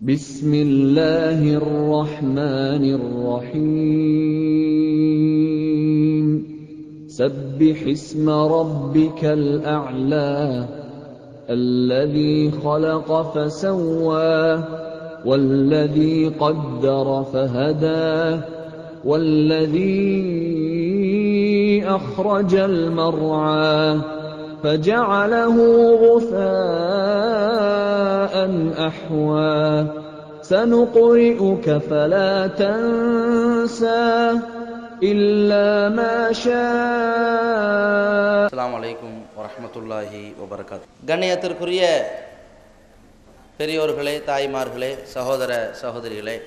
بسم الله الرحمن الرحيم سبح اسم ربك الأعلى الذي خلق فسوى والذي قدر فهدى والذي أخرج المرعى فجعله غثاء أحوى سنقرئك فلا تنسى إلا ما شاء. السلام عليكم ورحمة الله وبركاته. கண்ணியத்திற்குரிய பெரியோர்களே, தாய்மார்களே, சகோதர சகோதரிகளே,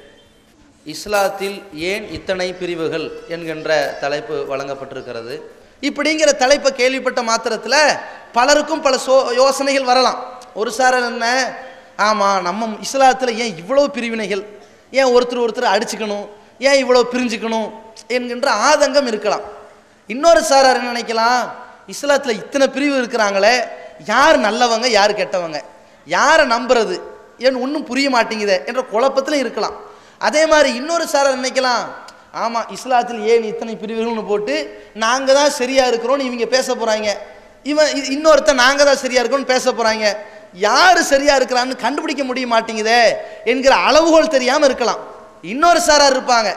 இஸ்லாத்தில் ஏன் இத்தனை பிரிவுகள் என்கின்ற தலைப்பு வழங்கப்பட்டிருக்கிறது. இப்படிங்கிற தலைப்பை கேள்விப்பட்ட மாத்திரத்தில் பலருக்கும் பல யோசனைகள் வரலாம். ஒரு சாரர் என்ன, ஆமாம் நம்ம இஸ்லாத்தில் ஏன் இவ்வளோ பிரிவினைகள், ஏன் ஒருத்தர் அடிச்சுக்கணும், ஏன் இவ்வளோ பிரிஞ்சுக்கணும் என்கின்ற ஆதங்கம் இருக்கலாம். இன்னொரு சாரார் என்ன நினைக்கலாம், இஸ்லாத்தில் இத்தனை பிரிவு இருக்கிறாங்களே, யார் நல்லவங்க யார் கெட்டவங்க, யாரை நம்புறது ஏன் ஒன்றும் புரிய மாட்டேங்குது என்ற குழப்பத்தில் இருக்கலாம். அதே மாதிரி இன்னொரு சாரார் நினைக்கலாம், ஆமாம் இஸ்லாத்தில் ஏன் இத்தனை பிரிவுகள்னு போட்டு நாங்கள் தான் சரியாக இருக்கிறோன்னு இவங்க பேச போகிறாங்க, இன்னொருத்த நாங்கள் தான் சரியாக இருக்கோன்னு பேச போகிறாங்க, யார் சரியாக இருக்கிறான்னு கண்டுபிடிக்க முடிய மாட்டேங்குதே என்கிற அளவுகோல் தெரியாமல் இருக்கலாம். இன்னொரு சாரார் இருப்பாங்க,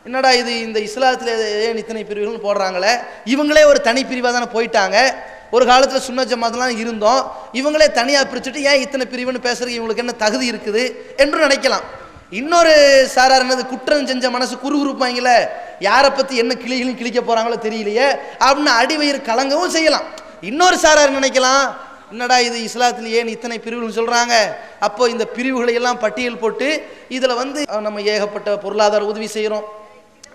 என்னடா இது இந்த இஸ்லாத்தில் ஏன் இத்தனை பிரிவுகள்னு போடுறாங்களே, இவங்களே ஒரு தனி பிரிவாக தானே போயிட்டாங்க, ஒரு காலத்தில் சுன்ன ஜமாத்லாம் இருந்தோம், இவங்களே தனியாக பிரிச்சுட்டு ஏன் இத்தனை பிரிவுன்னு பேசுறதுக்கு இவங்களுக்கு என்ன தகுதி இருக்குது என்று நினைக்கலாம். இன்னொரு சாரார் என்னது, குற்றம் செஞ்ச மனசு குறுகுறுப்பாங்கள, யாரை பற்றி என்ன கிளிகளும் கிழிக்க போகிறாங்களோ தெரியலையே அப்படின்னு அடிவயிறு கலங்கவும் செய்யலாம். இன்னொரு சாரார் நினைக்கலாம், என்னடா இது இஸ்லாத்தில் ஏன் இத்தனை பிரிவுகள் சொல்கிறாங்க, அப்போ இந்த பிரிவுகளை எல்லாம் பட்டியல் போட்டு இதில் நம்ம ஏகப்பட்ட பொருளாதார உதவி செய்கிறோம்,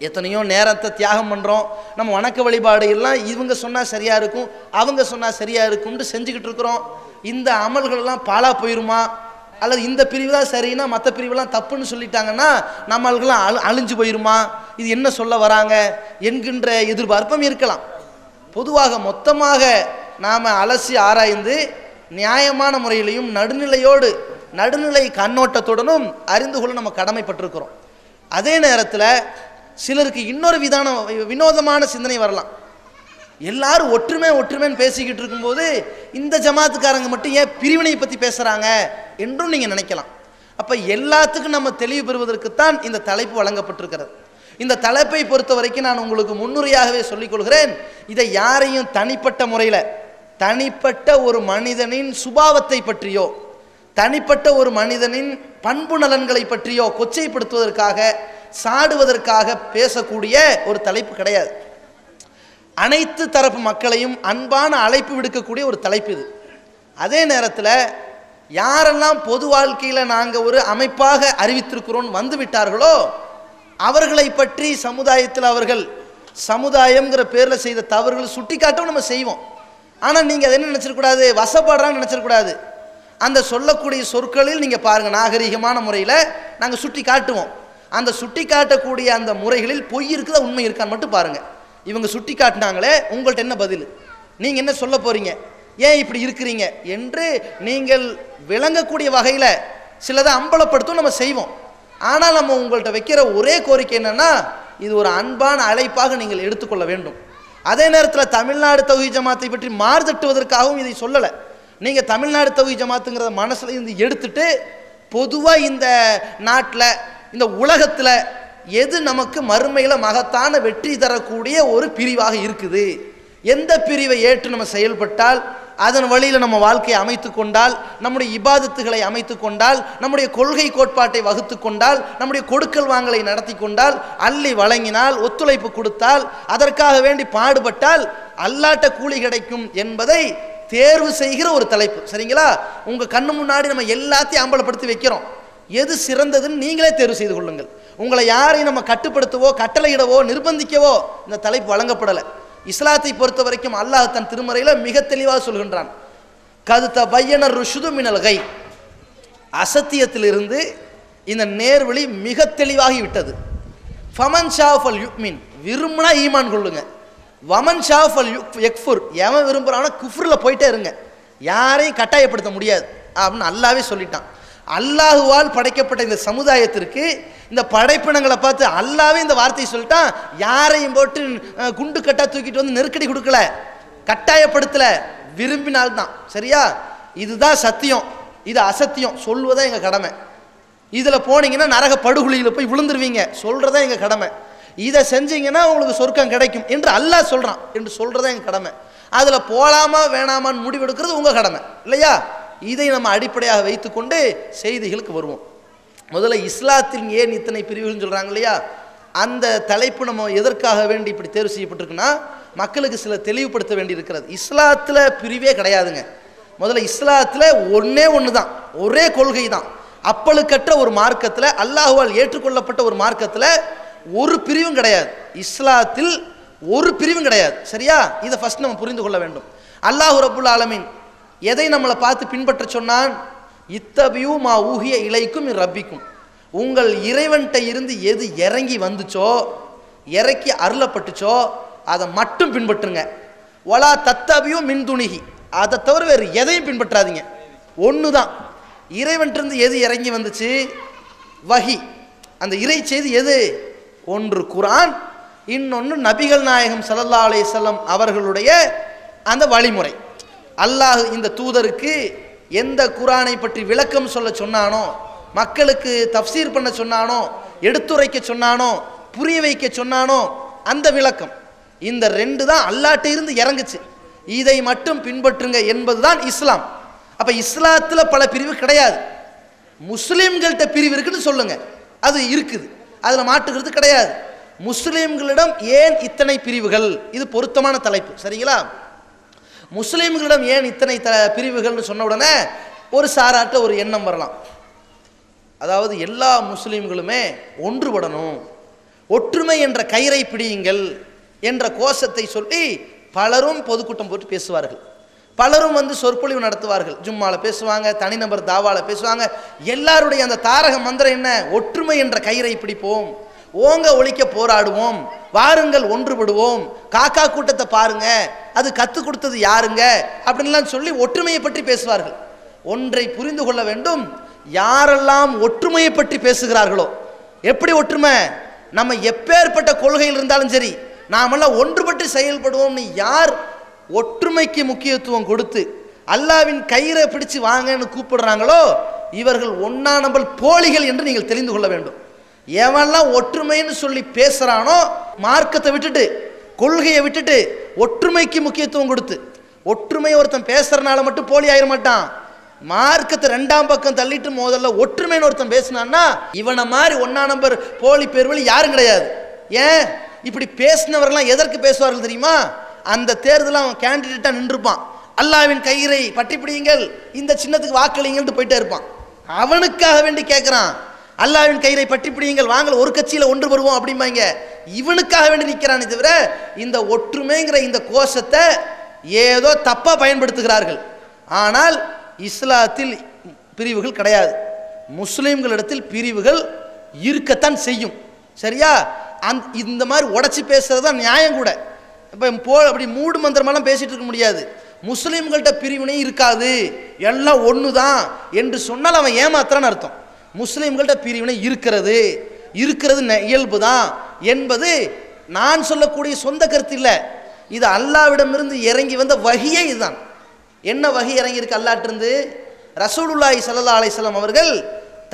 எத்தனையோ நேரத்தை தியாகம் பண்ணுறோம், நம்ம வணக்க வழிபாடு எல்லாம் இவங்க சொன்னால் சரியாக இருக்கும் அவங்க சொன்னால் சரியாக இருக்கும்னு செஞ்சுக்கிட்டு இருக்கிறோம், இந்த அமல்களெல்லாம் பாழா போயிருமா, அல்லது இந்த பிரிவு தான் சரின்னா மற்ற பிரிவுலாம் தப்புன்னு சொல்லிட்டாங்கன்னா நம்மளுக்கெல்லாம் அழிஞ்சு போயிருமா, இது என்ன சொல்ல வராங்க என்கின்ற எதிர்பார்ப்பும் இருக்கலாம். பொதுவாக மொத்தமாக நாம் அலசி ஆராய்ந்து நியாயமான முறையிலையும் நடுநிலை கண்ணோட்டத்துடனும் அறிந்து கொள்ள நம்ம கடமைப்பட்டிருக்கிறோம். அதே நேரத்தில் சிலருக்கு இன்னொரு வினோதமான சிந்தனை வரலாம். எல்லாரும் ஒற்றுமைன்னு பேசிக்கிட்டு இருக்கும்போது இந்த ஜமாத்துக்காரங்க மட்டும் ஏன் பிரிவினை பற்றி பேசுகிறாங்க என்றும் நீங்கள் நினைக்கலாம். அப்போ எல்லாத்துக்கும் நம்ம தெளிவு பெறுவதற்குத்தான் இந்த தலைப்பு வழங்கப்பட்டிருக்கிறது. இந்த தலைப்பை பொறுத்த வரைக்கும் நான் உங்களுக்கு முன்னுரையாகவே சொல்லிக் கொள்கிறேன், இதை யாரையும் தனிப்பட்ட முறையில் தனிப்பட்ட ஒரு மனிதனின் சுபாவத்தை பற்றியோ தனிப்பட்ட ஒரு மனிதனின் பண்பு நலன்களை பற்றியோ கொச்சைப்படுத்துவதற்காக சாடுவதற்காக பேசக்கூடிய ஒரு தலைப்பு கிடையாது. அனைத்து தரப்பு மக்களையும் அன்பான அழைப்பு விடுக்கக்கூடிய ஒரு தலைப்பு இது. அதே நேரத்தில் யாரெல்லாம் பொது வாழ்க்கையில் நாங்கள் ஒரு அமைப்பாக அறிவித்திருக்கிறோன்னு வந்து விட்டார்களோ அவர்களை பற்றி சமுதாயத்தில் அவர்கள் சமுதாயம்ங்கிற பேரில் செய்த தவறுகள் சுட்டி காட்டவும் நம்ம செய்வோம். ஆனால் நீங்கள் அதை என்ன நினச்சிடக்கூடாது, வசப்படுறான்னு நினச்சிடக்கூடாது. அந்த சொல்லக்கூடிய சொற்களில் நீங்கள் பாருங்கள், நாகரிகமான முறையில் நாங்கள் சுட்டி காட்டுவோம். அந்த சுட்டி காட்டக்கூடிய அந்த முறைகளில் பொய் இருக்குதா உண்மை இருக்கான்னு மட்டும் பாருங்கள். இவங்க சுட்டி காட்டினாங்களே, உங்கள்கிட்ட என்ன பதில், நீங்கள் என்ன சொல்ல போகிறீங்க, ஏன் இப்படி இருக்கிறீங்க என்று நீங்கள் விளங்கக்கூடிய வகையில் சிலதை அம்பலப்படுத்தும் நம்ம செய்வோம். ஆனால் நம்ம உங்கள்கிட்ட வைக்கிற ஒரே கோரிக்கை என்னென்னா, இது ஒரு அன்பான அழைப்பாக நீங்கள் எடுத்துக்கொள்ள வேண்டும். அதே நேரத்தில் தமிழ்நாடு தௌஹீத் ஜமாத்தை பற்றி மாறுதட்டுவதற்காகவும் இதை சொல்லலை. நீங்கள் தமிழ்நாடு தௌஹீத் ஜமாத்துங்கிறத மனசில் இருந்து எடுத்துட்டு பொதுவாக இந்த நாட்டில் இந்த உலகத்தில் எது நமக்கு மறுமையில் மகத்தான வெற்றி தரக்கூடிய ஒரு பிரிவாக இருக்குது, எந்த பிரிவை ஏற்று நம்ம செயல்பட்டால் அதன் வழியில் நம்ம வாழ்க்கையை அமைத்து கொண்டால், நம்முடைய இபாதத்துகளை அமைத்து கொண்டால், நம்முடைய கொள்கை கோட்பாட்டை வகுத்து கொண்டால், நம்முடைய கொடுக்கல் வாங்கலை நடத்தி கொண்டால், அள்ளி வழங்கினால், ஒத்துழைப்பு கொடுத்தால், அதற்காக வேண்டி பாடுபட்டால் அல்லாட்ட கூலி கிடைக்கும் என்பதை தேர்வு செய்கிற ஒரு தலைப்பு. சரிங்களா, உங்கள் கண்ணு முன்னாடி நம்ம எல்லாத்தையும் அம்பலப்படுத்தி வைக்கிறோம். எது சிறந்ததுன்னு நீங்களே தேர்வு செய்து கொள்ளுங்கள். உங்களை யாரையும் நம்ம கட்டுப்படுத்தவோ கட்டளையிடவோ நிர்பந்திக்கவோ இந்த தலைப்பு வழங்கப்படலை. இஸ்லாத்தை பொறுத்த வரைக்கும் அல்லாஹ் தன் திருமறையில் மிக தெளிவாக சொல்கின்றான், கது தபையன ருஷ்து மினல் கை, அசத்தியத்திலிருந்து இந்த நேர்வழி மிக தெளிவாகி விட்டது. ஃபமன் ஷாஃபல் யுக்மின், விரும்பினா ஈமான் கொள்ளுங்க, வமன் ஷாஃபல் யக்ஃபுர், எவன் விரும்புகிறானோ குஃப்ரில் போயிட்டே இருங்க, யாரையும் கட்டாயப்படுத்த முடியாது அப்படின்னு அல்லாவே சொல்லிட்டான். அல்லாஹுவால் படைக்கப்பட்ட இந்த சமுதாயத்திற்கு இந்த படைப்பினங்களை பார்த்து அல்லாவே இந்த வார்த்தையை சொல்லிட்டான். யாரையும் போட்டு குண்டு கட்டா தூக்கிட்டு வந்து நெருக்கடி கொடுக்கல, கட்டாயப்படுத்தல, விரும்பினால்தான். சரியா? இதுதான் சத்தியம், இது அசத்தியம் சொல்வதா எங்க கடமை. இதுல போனீங்கன்னா நரக படுகொலியில போய் விழுந்துருவீங்க, சொல்றதா எங்க கடமை. இதை செஞ்சீங்கன்னா உங்களுக்கு சொர்க்கம் கிடைக்கும் என்று அல்லாஹ் சொல்றான் என்று சொல்றதா எங்க கடமை. அதுல போலாமா வேணாமான்னு முடிவெடுக்கிறது உங்க கடமை இல்லையா? இதை நம்ம அடிப்படையாக வைத்துக்கொண்டு செய்திகளுக்கு வருவோம். முதல்ல இஸ்லாத்தில் ஏன் இத்தனை பிரிவுகள் சொல்றாங்க இல்லையா, அந்த தலைப்பு நம்ம எதற்காக வேண்டி இப்படி தேர்வு செய்யப்பட்டிருக்குன்னா மக்களுக்கு சில தெளிவுபடுத்த வேண்டி இருக்கிறது. இஸ்லாத்துல பிரிவே கிடையாதுங்க. முதல்ல இஸ்லாத்துல ஒன்னே ஒன்று தான், ஒரே கொள்கை தான். அப்பழுக்கற்ற ஒரு மார்க்கத்தில், அல்லாஹுவால் ஏற்றுக்கொள்ளப்பட்ட ஒரு மார்க்கத்தில் ஒரு பிரிவும் கிடையாது. இஸ்லாத்தில் ஒரு பிரிவும் கிடையாது. சரியா? இதை ஃபர்ஸ்ட் நம்ம புரிந்து கொள்ள வேண்டும். அல்லாஹ் ரப்புல் ஆலமீன் எதை நம்மளை பார்த்து பின்பற்ற சொன்னான்? இத்தபியூ மா ஊஹிய இலைக்கும் ரப்பிக்கும், உங்கள் இறைவன்கிட்ட இருந்து எது இறங்கி வந்துச்சோ, இறக்கி அருளப்பட்டுச்சோ அதை மட்டும் பின்பற்றுங்க. வலா தத்தபியூ மின் துணிகி, அதை தவிர வேறு எதையும் பின்பற்றாதீங்க. ஒன்று தான், இறைவன்கிட்ட எது இறங்கி வந்துச்சு, வஹி, அந்த இறை செய்தி எது? ஒன்று குர்ஆன், இன்னொன்று நபிகள் நாயகம் ஸல்லல்லாஹு அலைஹி வஸல்லம் அவர்களுடைய அந்த வழிமுறை. அல்லாஹ் இந்த தூதருக்கு எந்த குர்ஆனை பற்றி விளக்கம் சொல்ல சொன்னானோ, மக்களுக்கு தஃப்சீர் பண்ண சொன்னானோ, எடுத்துரைக்க சொன்னானோ, புரிய வைக்க சொன்னானோ அந்த விளக்கம். இந்த ரெண்டு தான் அல்லாஹ்ட்ட இருந்து இறங்குச்சு. இதை மட்டும் பின்பற்றுங்க என்பதுதான் இஸ்லாம். அப்ப இஸ்லாத்துல பல பிரிவு கிடையாது. முஸ்லிம்கள்ட்ட பிரிவு இருக்குன்னு சொல்லுங்க, அது இருக்குது, அதுல மாற்றுகிறது கிடையாது. முஸ்லிம்களிடம் ஏன் இத்தனை பிரிவுகள்? இது பொருத்தமான தலைப்பு. சரிங்களா? முஸ்லிம்களிடம் ஏன் இத்தனை பிரிவுகள்னு சொன்ன உடனே ஒரு சாராட்ட ஒரு எண்ணம் வரலாம். அதாவது எல்லா முஸ்லிம்களுமே ஒன்றுபடணும், ஒற்றுமை என்ற கயிறை பிடியுங்கள் என்ற கோஷத்தை சொல்லி பலரும் பொதுக்கூட்டம் போட்டு பேசுவார்கள். பலரும் வந்து சொற்பொழிவு நடத்துவார்கள், ஜும்மால பேசுவாங்க, தனிநபர் தாவால பேசுவாங்க. எல்லாருடைய அந்த தாரக மந்திரம் என்ன? ஒற்றுமை என்ற கயிறை பிடிப்போம், ஓங்க ஒழிக்க போராடுவோம், வாருங்கள் ஒன்றுபடுவோம், காக்கா கூட்டத்தை பாருங்க, அது கற்றுக் கொடுத்தது யாருங்க அப்படின்லாம் சொல்லி ஒற்றுமையை பற்றி பேசுவார்கள். ஒன்றை புரிந்து கொள்ள வேண்டும், யாரெல்லாம் ஒற்றுமையை பற்றி பேசுகிறார்களோ, எப்படி ஒற்றுமை, நம்ம எப்பேற்பட்ட கொள்கையில் இருந்தாலும் சரி நாமெல்லாம் ஒன்றுபட்டு செயல்படுவோம்னு யார் ஒற்றுமைக்கு முக்கியத்துவம் கொடுத்து அல்லாவின் கயிறை பிடிச்சு வாங்கன்னு கூப்பிடுறாங்களோ இவர்கள் ஒன்னா நம்பர் போலிகள் என்று நீங்கள் தெரிந்து கொள்ள வேண்டும். எவன்லாம் ஒற்றுமைன்னு சொல்லி பேசுறானோ, மார்க்கத்தை விட்டுட்டு கொள்கையை விட்டுட்டு ஒற்றுமைக்கு முக்கியத்துவம் கொடுத்து, ஒற்றுமை ஒருத்தன் பேசுறதுனால மட்டும் போலி ஆயிர மாட்டான். மார்க்கத்தை ரெண்டாம் பக்கம் தள்ளிட்டு முதல்ல ஒற்றுமைன்னு ஒருத்தன் பேசினான்னா இவனை மாதிரி ஒன்னா நம்பர் போலி பேர்வழி யாரும் கிடையாது. ஏன் இப்படி பேசினவர்கள்லாம் எதற்கு பேசுவார்கள் தெரியுமா? அந்த தேர்தலில் அவன் கேண்டிடேட்டா நின்றுப்பான், அல்லாவின் கயிறை பற்றி பிடியுங்கள், இந்த சின்னத்துக்கு வாக்களிங்கள்ட்டு போயிட்டே இருப்பான். அவனுக்காக வேண்டி கேட்குறான், அல்லாவின் கயிறை பற்றி பிடியுங்கள், வாங்கல் ஒரு கட்சியில் ஒன்று வருவோம் அப்படிம்பாங்க. இவனுக்காக வேண்டி நிற்கிறானே தவிர இந்த ஒற்றுமைங்கிற இந்த கோஷத்தை ஏதோ தப்பா பயன்படுத்துகிறார்கள். ஆனால் இஸ்லாத்தில் பிரிவுகள் கிடையாது. முஸ்லிம்களிடத்தில் பிரிவுகள் இருக்கத்தான் செய்யும். சரியா? இந்த மாதிரி உடச்சி பேசுறது தான் நியாயம் கூட. இப்போ அப்படி மூடு மந்திரமெல்லாம் பேசிட்டு இருக்க முடியாது. முஸ்லிம்கள்ட்ட பிரிவினை இருக்காது, எல்லாம் ஒன்று தான் என்று சொன்னால் அவன் ஏமாத்துறான்னு அர்த்தம். முஸ்லிம்கள்ட்ட பிரிவினை இருக்கிறது, இருக்கிறது இயல்பு தான் என்பது நான் சொல்லக்கூடிய சொந்த கருத்து இல்லை. இது அல்லாவிடமிருந்து இறங்கி வந்த வஹியே இதுதான். என்ன வஹி இறங்கி இருக்கு அல்லாஹ்விடமிருந்து? ரசூலுல்லாஹி ஸல்லல்லாஹு அலைஹி வஸல்லம் அவர்கள்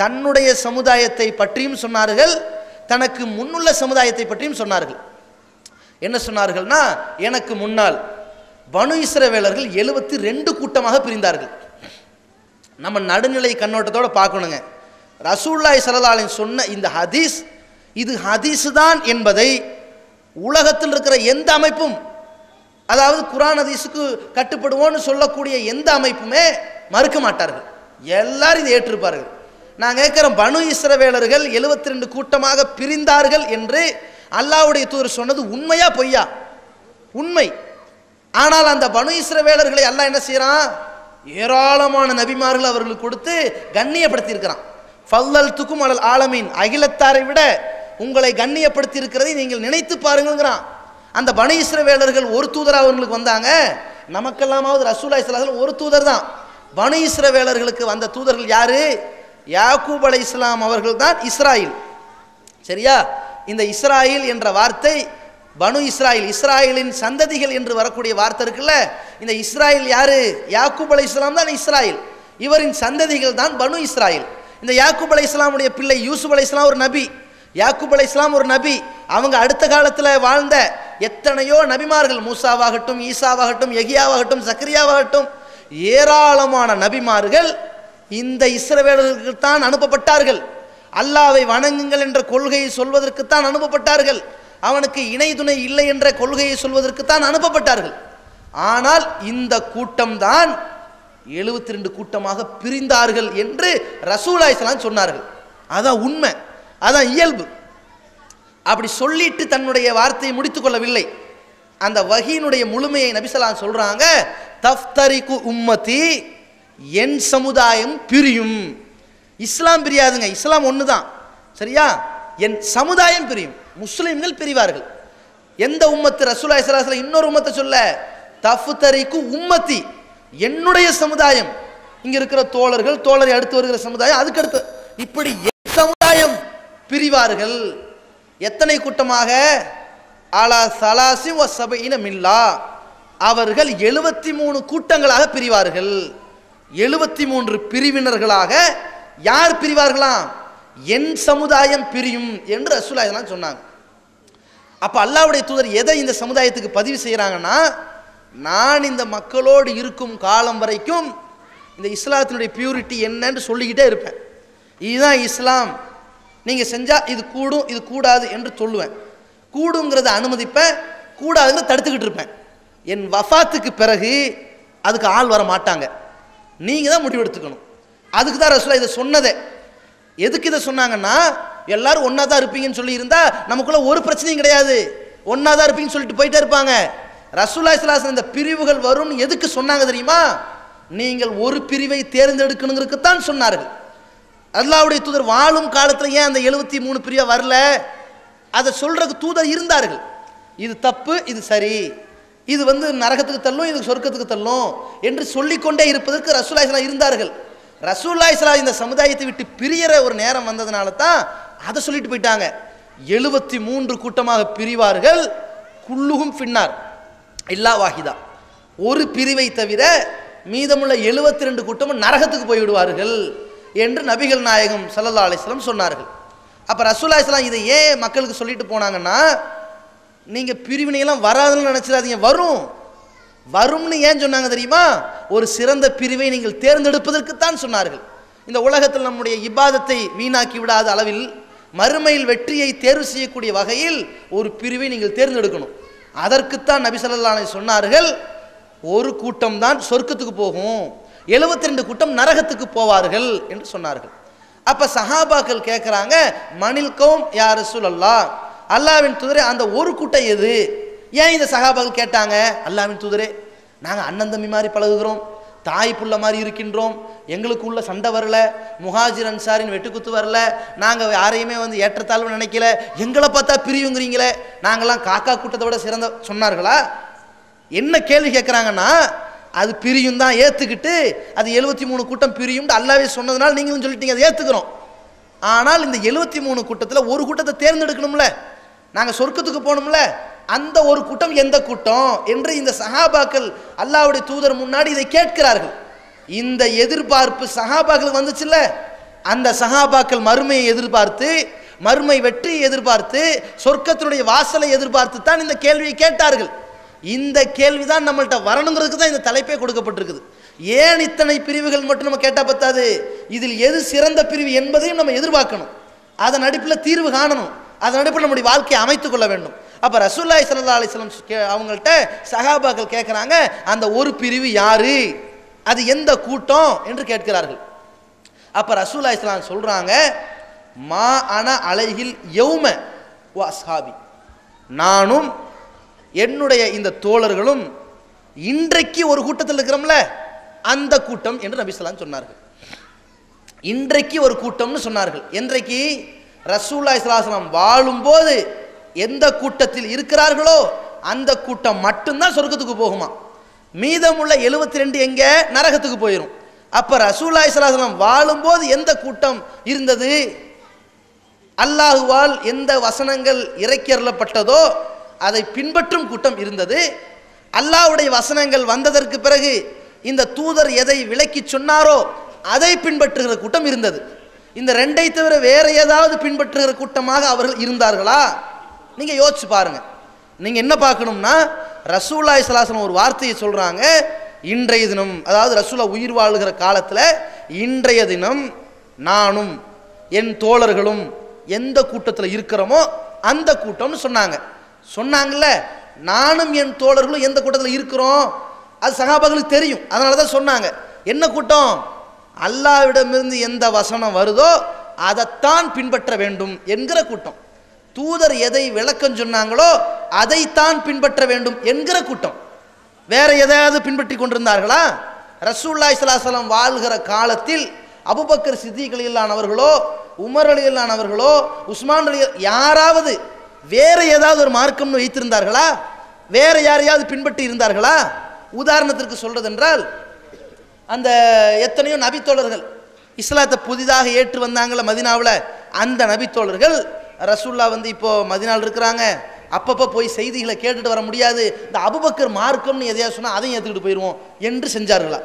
தன்னுடைய சமுதாயத்தை பற்றியும் சொன்னார்கள், தனக்கு முன்னுள்ள சமுதாயத்தை பற்றியும் சொன்னார்கள். என்ன சொன்னார்கள்னா, எனக்கு முன்னால் பனு இஸ்ரவேலர்கள் 72 கூட்டமாக பிரிந்தார்கள். நம்ம நடுநிலை கண்ணோட்டத்தோட பார்க்கணுங்க. ரசூலுல்லாஹி ஸல்லல்லாஹு அலைஹி சொன்ன இந்த ஹதீஸ், இது ஹதீஸ் தான் என்பதை உலகத்தில் இருக்கிற எந்த அமைப்பும், அதாவது குர்ஆன் ஹதீஸுக்கு கட்டுப்படுவோன்னு சொல்லக்கூடிய எந்த அமைப்புமே மறுக்க மாட்டார்கள். எல்லாரும் இதை ஏற்றிருப்பார்கள். நான் கேட்கிறேன், பனு இஸ்ரவேலர்கள் 72 கூட்டமாக பிரிந்தார்கள் என்று அல்லாஹ்வுடைய தூதர் சொன்னது உண்மையா பொய்யா? உண்மை. ஆனால் அந்த பனு இஸ்ரவேலர்களை அல்லாஹ் என்ன செய்யறான்? ஏராளமான நபிமார்கள் அவர்களுக்கு கொடுத்து கண்ணியப்படுத்தி இருக்கிறான். ஃபல்லல்துக்கும் அலல் ஆலமீன், அகிலத்தாரை விட உங்களை கண்ணியப்படுத்தி இருக்கிறதை நீங்கள் நினைத்து பாருங்கிறான். அந்த பனு இஸ்ரவேலர்கள் ஒரு தூதர் அவர்களுக்கு வந்தாங்க. நமக்கெல்லாமாவது ரசூலுல்லாஹி ஸல்லல்லாஹு அலைஹி வஸல்லம் ஒரு தூதர் தான். பனு இஸ்ரவேலர்களுக்கு வந்த தூதர்கள் யாரு? யாக்கூப் அலைஹிஸ்ஸலாம் அவர்கள் தான் இஸ்ராயில். சரியா? இந்த இஸ்ராயில் என்ற வார்த்தை பனு இஸ்ராயில், இஸ்ராயலின் சந்ததிகள் என்று வரக்கூடிய வார்த்தை இருக்குல்ல, இந்த இஸ்ராயில் யாரு? யாக்கூப் அலைஹிஸ்ஸலாம் தான் இஸ்ராயில். இவரின் சந்ததிகள் தான் பனு இஸ்ராயில். இந்த யாக்கூப் அலைஹிஸ்ஸலாமுடைய பிள்ளை யூசுப் அலைஹிஸ்ஸலாம் ஒரு நபி, யாக்கூப் அலைஹிஸ்ஸலாம் ஒரு நபி. அவங்க அடுத்த காலத்தில் வாழ்ந்த எத்தனையோ நபிமார்கள், மூசாவாகட்டும், ஈசாவாகட்டும், யகியாவாகட்டும், சக்கரியாவாகட்டும், ஏராளமான நபிமார்கள் இந்த இஸ்ரவேலர்களுக்கு தான் அனுப்பப்பட்டார்கள். அல்லாஹ்வை வணங்குங்கள் என்ற கொள்கையை சொல்வதற்கு தான் அனுப்பப்பட்டார்கள். அவனுக்கு இணை துணை இல்லை என்ற கொள்கையை சொல்வதற்கு தான் அனுப்பப்பட்டார்கள். ஆனால் இந்த கூட்டம் தான் 72 கூட்டமாக பிரிந்தார்கள் என்று ரசூலுல்லாஹி ஸல்லல்லாஹு அலைஹி சொன்னார்கள். அதான் உண்மை, அதான் இயல்பு. அப்படி சொல்லிட்டு தன்னுடைய வார்த்தையை முடித்துக் கொள்ளவில்லை. அந்த வஹீனுடைய முழுமையை நபி ஸல்லல்லாஹு அலைஹி சொல்றாங்க, தஃப்தரிகு உம்மதி, என் சமுதாயம் பிரியும். இஸ்லாம் பிரியாதுங்க, இஸ்லாம் ஒன்று தான். சரியா? என் சமுதாயம் பிரியும், முஸ்லிம்கள் பிரிவார்கள். எந்த உம்மத்து? ரசூலுல்லாஹி ஸல்லல்லாஹு அலைஹி இன்னொரு உம்மத்தை சொல்ல, தஃப்தரிகு உம்மதி, என்னுடைய சமுதாயம். இங்க இருக்கிற தோழர்கள், தோழரை அடுத்து வருகிற சமுதாயம், அதுக்கு அடுத்து, இப்படி என் சமுதாயம் பிரிவார்கள். எத்தனை கூட்டமாக? அலா சலாசி வ சபீன மில்லா, அவர்கள் 73 கூட்டங்களாக பிரிவார்கள். 73 பிரிவினர்களாக யார் பிரிவார்களாம்? என் சமுதாயம் பிரியும் என்று ரசூலுல்லாஹி ஸல்லல்லாஹு அலைஹி சொன்னாங்க. அப்ப அல்லாஹ்வுடைய தூதர் எதை இந்த சமுதாயத்துக்கு பதிவு செய்யறாங்கன்னா, நான் இந்த மக்களோடு இருக்கும் காலம் வரைக்கும் இந்த இஸ்லாத்தினுடைய பியூரிட்டி என்னன்னு சொல்லிக்கிட்டே இருப்பேன். இதுதான் இஸ்லாம், நீங்க செஞ்சா இது கூடும், இது கூடாது என்று சொல்லுவேன். கூடுங்கிறத அனுமதிப்பேன், கூடாதுன்னு தடுத்துக்கிட்டு இருப்பேன். என் வஃபாத்துக்கு பிறகு அதுக்கு ஆள் வர மாட்டாங்க, நீங்க தான் முடிவெடுத்துக்கணும். அதுக்கு தான் ரசூலுல்லாஹி இதை சொன்னதே. எதுக்கு இதை சொன்னாங்கன்னா, எல்லாரும் ஒன்னா தான் இருப்பீங்கன்னு சொல்லி இருந்தா நமக்குள்ள ஒரு பிரச்சனையும் கிடையாது, ஒன்னா தான் இருப்பீங்கன்னு சொல்லிட்டு போயிட்டே இருப்பாங்க. ரசூலுல்லாஹி ஸல்லல்லாஹு அலைஹி வஸல்லம் இந்த பிரிவுகள் வரும்னு எதுக்கு சொன்னாங்க தெரியுமா? நீங்கள் ஒரு பிரிவை தேர்ந்தெடுக்கணுங்கிறதுக்கு தான் சொன்னார்கள். அல்லாஹ்வுடைய தூதர் வாழும் காலத்தில் ஏன் அந்த 73 பிரிவை வரல? அதை சொல்றதுக்கு தூதர் இருந்தார்கள். இது தப்பு, இது சரி, இது நரகத்துக்கு தள்ளும், இது சொர்க்கத்துக்கு தள்ளும் என்று சொல்லிக்கொண்டே இருப்பதற்கு ரசூலுல்லாஹி ஸல்லல்லாஹு அலைஹி இருந்தார்கள். ரசூலுல்லாஹி ஸல்லல்லாஹு அலைஹி இந்த சமுதாயத்தை விட்டு பிரியற ஒரு நேரம் வந்ததுனால தான் அதை சொல்லிட்டு போயிட்டாங்க. 73 கூட்டமாக பிரிவார்கள். குல்லுஹும் ஃபின்னார் இல்லா வாஹிதா, ஒரு பிரிவை தவிர மீதமுள்ள 72 கூட்டமும் நரகத்துக்கு போய்விடுவார்கள் என்று நபிகள் நாயகம் ஸல்லல்லாஹு அலைஹி வஸல்லம் சொன்னார்கள். அப்ப ரசூலுல்லாஹி ஸல்லல்லாஹு அலைஹி இதை ஏன் மக்களுக்கு சொல்லிட்டு போனாங்கன்னா, நீங்க பிரிவினையெல்லாம் வராதுன்னு நினைச்சிடாதீங்க, வரும். வரும்னு ஏன் சொன்னாங்க தெரியுமா? ஒரு சிறந்த பிரிவை நீங்கள் தேர்ந்தெடுப்பதற்கு தான் சொன்னார்கள். இந்த உலகத்தில் நம்முடைய இபாதத்தை வீணாக்கி விடாத அளவில் மறுமையில் வெற்றியை தேர்வு செய்யக்கூடிய வகையில் ஒரு பிரிவை நீங்கள் தேர்ந்தெடுக்கணும். அதற்குத்தான் நபி ஸல்லல்லாஹு அலைஹி சொன்னார்கள், ஒரு கூட்டம் தான் சொர்க்கத்துக்கு போகும், 72 கூட்டம் நரகத்துக்கு போவார்கள் என்று சொன்னார்கள். அப்ப சஹாபாக்கள் கேட்கிறாங்க, மனில் கௌம் யா ரசூலல்லாஹ், அல்லாஹ்வின் தூதரே அந்த ஒரு கூட்டம் எது? ஏன் இந்த சஹாபாக்கள் கேட்டாங்க? அல்லாஹ்வின் தூதரே, நாங்கள் அண்ணன் தம்பி மாதிரி பழகுகிறோம், தாய் புள்ள மாதிரி இருக்கின்றோம், எங்களுக்கு உள்ள சண்டை வரல, முஹாஜிர் அன்சாரின் வெட்டுக்குத்து வரல, நாங்கள் யாரையுமே ஏற்றத்தாழ்வு நினைக்கல, எங்களை பார்த்தா பிரிவுங்கிறீங்களே, நாங்கள்லாம் காக்கா கூட்டத்தை விட சிறந்த சொன்னார்களா? என்ன கேள்வி கேட்குறாங்கன்னா, அது பிரியும் தான் ஏற்றுக்கிட்டு, அது 73 கூட்டம் பிரியும் அல்லாஹ்வே சொன்னதுனால நீங்களும் சொல்லிட்டீங்க, அதை ஏற்றுக்கிறோம். ஆனால் இந்த 73 கூட்டத்தில் ஒரு கூட்டத்தை தேர்ந்தெடுக்கணும்ல, நாங்கள் சொர்க்கத்துக்கு போகணும்ல, அந்த ஒரு கூட்டம் எந்த கூட்டம் என்று இந்த சஹாபாக்கள் அல்லாஹ்வுடைய தூதர் முன்னாடி இதை கேட்கிறார்கள். இந்த எதிர்பார்ப்பு சஹாபாக்களுக்கு வந்துச்சுல்ல, அந்த சஹாபாக்கள் மறுமையை எதிர்பார்த்து, மறுமை வெற்றியை எதிர்பார்த்து, சொர்க்கத்தினுடைய வாசலை எதிர்பார்த்து தான் இந்த கேள்வியை கேட்டார்கள். இந்த கேள்விதான் நம்மள்ட்ட வரணுங்கிறதுக்கு தான் இந்த தலைப்பே கொடுக்கப்பட்டிருக்குது. ஏன் இத்தனை பிரிவுகள் மட்டும் நம்ம கேட்டால் பத்தாது, இதில் எது சிறந்த பிரிவு என்பதையும் நம்ம எதிர்பார்க்கணும், அதன் அடிப்பில் தீர்வு காணணும், அதன் அடிப்பில் நம்முடைய வாழ்க்கையை அமைத்துக் கொள்ள வேண்டும். அப்ப ரசூலுல்லாஹி ஸல்லல்லாஹு அலைஹி வஸல்லம் அவங்கள்ட்ட சஹாபாக்கள் கேட்குறாங்க, அந்த ஒரு பிரிவு யாரு, அது எந்த கூட்டம் என்று கேட்கிறார்கள். அப்ப ரசூலுல்லாஹி ஸல்லல்லாஹு அலைஹி வஸல்லம் சொல்றாங்க, மா அன அலைஹில் யௌம வ அஸ்ஹாபி, நானும் என்னுடைய இந்த தோழர்களும் இன்றைக்கு ஒரு கூட்டத்தில் இருக்கிறோம்ல, அந்த கூட்டம் என்று நபி ஸல்லல்லாஹு அலைஹி சொன்னார்கள். இன்றைக்கு ஒரு கூட்டம்னு சொன்னார்கள். என்றைக்கு? ரசூலுல்லாஹி ஸல்லல்லாஹு அலைஹி வஸல்லம் வாழும்போது எந்த கூட்டத்தில் இருக்கிறார்களோ அந்த கூட்டம் மட்டும்தான் சொர்க்கத்துக்கு போகுமா, மீதமுள்ள 72 எங்க? நரகத்துக்கு போயிடும். அப்ப ரசூலுல்லாஹி ஸல்லல்லாஹு அலைஹி வஸல்லம் வாழும்போது எந்த கூட்டம் இருந்தது? அல்லாஹுவால் எந்த வசனங்கள் இறக்கியறப்பட்டதோ அதை பின்பற்றும் கூட்டம் இருந்தது. அல்லாஹ்வுடைய வசனங்கள் வந்ததற்கு பிறகு இந்த தூதர் எதை விளக்கி சொன்னாரோ அதை பின்பற்றுகிற கூட்டம் இருந்தது. இந்த ரெண்டை தவிர வேற ஏதாவது பின்பற்றுகிற கூட்டமாக அவர்கள் இருந்தார்களா? நீங்க யோசிச்சு பாருங்க. நீங்க என்ன பார்க்கணும்னா, ரசூலுல்லாஹி ஸல்லல்லாஹு அலைஹி வஸல்லம் ஒரு வார்த்தையை சொல்றாங்க, இன்றைய தினம், அதாவது ரசூலா உயிர் வாழுகிற காலத்துல இன்றைய தினம் நானும் என் தோழர்களும் எந்த கூட்டத்தில் இருக்கிறோமோ அந்த கூட்டம்னு சொன்னாங்கல்ல. நானும் என் தோழர்களும் எந்த கூட்டத்தில் இருக்கிறோம் அது சஹாபாக்களுக்கு தெரியும். அதனால தான் சொன்னாங்க. என்ன கூட்டம்? அல்லாஹ்விடமிருந்து எந்த வசனம் வருதோ அதைத்தான் பின்பற்ற வேண்டும் என்கிற கூட்டம். தூதர் எதை விளக்கம் சொன்னாங்களோ அதைத்தான் பின்பற்ற வேண்டும் என்கிற கூட்டம். வேற எதையாவது பின்பற்றி கொண்டிருந்தார்களா? ரசூலுல்லாஹி ஸல்லல்லாஹு அலைஹி வஸல்லம் வாழ்கிற காலத்தில் அபூபக்கர் சித்திக் ரலியல்லாஹு அவர்களோ, உமர் ரலியல்லாஹு அவர்களோ, உஸ்மான் யாராவது வேற ஏதாவது ஒரு மார்க்கம்னு வைத்திருந்தார்களா? வேற யாரையாவது பின்பற்றி இருந்தார்களா? உதாரணத்திற்கு சொல்றது என்றால், அந்த எத்தனையோ நபித்தோழர்கள் இஸ்லாத்தை புதிதாக ஏற்று வந்தாங்கள மதீனாவில், அந்த நபித்தோழர்கள் ரசூல்லா இப்போ மதீனாவில் இருக்கிறாங்க, அப்பப்போ போய் செய்திகளை கேட்டுட்டு வர முடியாது, இந்த அபூபக்கர் மார்க்கம்னு எதையாவது சொன்னால் அதையும் ஏற்றுக்கிட்டு போயிடுவோம் என்று செஞ்சார்களா?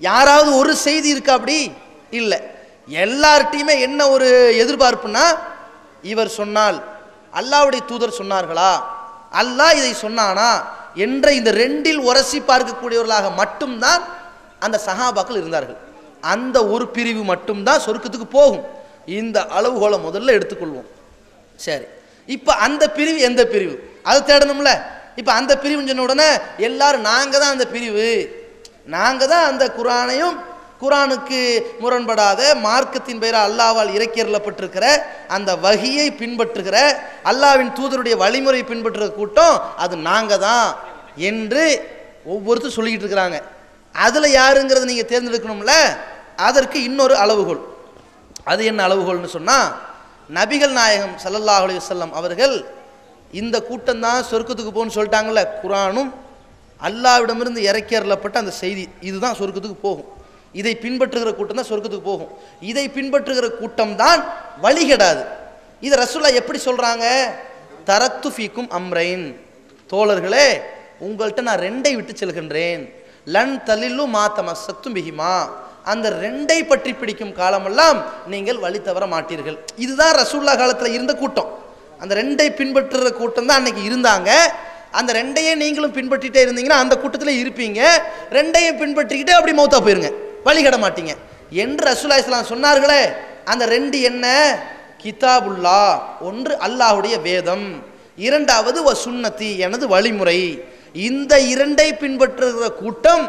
யாராவது ஒரு செய்தி இருக்கா? அப்படி இல்லை. எல்லார்ட்டையுமே என்ன ஒரு எதிர்பார்ப்புனா, இவர் சொன்னால் அல்லாஹ்வுடைய தூதர் சொன்னார்களா, அல்லாஹ் இதை சொன்னானா என்ற இந்த ரெண்டில் உரசி பார்க்கக்கூடியவர்களாக மட்டும்தான் அந்த சஹாபாக்கள் இருந்தார்கள். அந்த ஒரு பிரிவு மட்டும்தான் சொர்க்கத்துக்கு போகும். இந்த அளவுகோலை முதல்ல எடுத்துக்கொள்வோம். சரி, இப்போ அந்த பிரிவு எந்த பிரிவு அதை தேடணும்ல. இப்போ அந்த பிரிவுன்னு சொன்ன உடனே எல்லாரும் நாங்கள் தான் அந்த பிரிவு, நாங்கள் தான் அந்த குர்ஆனையும் குர்ஆனுக்கு முரண்படாத மார்க்கத்தின் பெயரால் அல்லாஹ்வால் இறக்கியறப்பட்டிருக்கிற அந்த வஹியை பின்பற்றுகிற அல்லாஹ்வின் தூதருடைய வழிமுறை பின்பற்றுகிற கூட்டம் அது நாங்கள் தான் என்று ஒவ்வொருத்தரும் சொல்லிக்கிட்டு இருக்கிறாங்க. அதில் யாருங்கிறத நீங்கள் தேர்ந்தெடுக்கணும்ல. அதற்கு இன்னொரு அளவுகோல். அது என்ன அளவுகோல்னு சொன்னால், நபிகள் நாயகம் ஸல்லல்லாஹு அலைஹி வஸல்லம் அவர்கள் இந்த கூட்டம் தான் சொர்க்கத்துக்கு போகணும்னு சொல்லிட்டாங்கல்ல. குர்ஆனும் அல்லாஹ்விடமிருந்து இறக்கியறப்பட்ட அந்த செய்தி இதுதான் சொர்க்கத்துக்கு போகும். இதை பின்பற்றுகிற கூட்டம் தான் சொர்க்கத்துக்கு போகும். இதை பின்பற்றுகிற கூட்டம் தான் வழிகெடாது. இதை ரசூலுல்லாஹ் எப்படி சொல்றாங்க? தரத்து ஃபீக்கும் அம்ரைன், தோழர்களே உங்கள்கிட்ட நான் ரெண்டை விட்டு செல்கின்றேன். லன் தலில்லு மா தமஸ்ஸக்தும் பிஹிமா, அந்த ரெண்டை பற்றி பிடிக்கும் காலமெல்லாம் நீங்கள் வழி தவற மாட்டீர்கள். இதுதான் ரசூலுல்லாஹ் காலத்தில் இருந்த கூட்டம். அந்த ரெண்டை பின்பற்றுகிற கூட்டம் தான் அன்னைக்கு இருந்தாங்க. அந்த ரெண்டையே நீங்களும் பின்பற்றிட்டே இருந்தீங்கன்னா அந்த கூட்டத்தில் இருப்பீங்க. ரெண்டையும் பின்பற்றிக்கிட்டே அப்படி மௌத்தா போயிருங்க, வழிகட மாட்டீங்க என்று ரசூலுல்லாஹி ஸல்லல்லாஹு அலைஹி வஸல்லம் சொன்னார்களே. அந்த ரெண்டு என்ன? கிதாபுல்லா, ஒன்று அல்லாஹ்வுடைய வேதம், இரண்டாவது வ சுன்னதி, எனது வழிமுறை. இந்த இரண்டை பின்பற்றுகிற கூட்டம்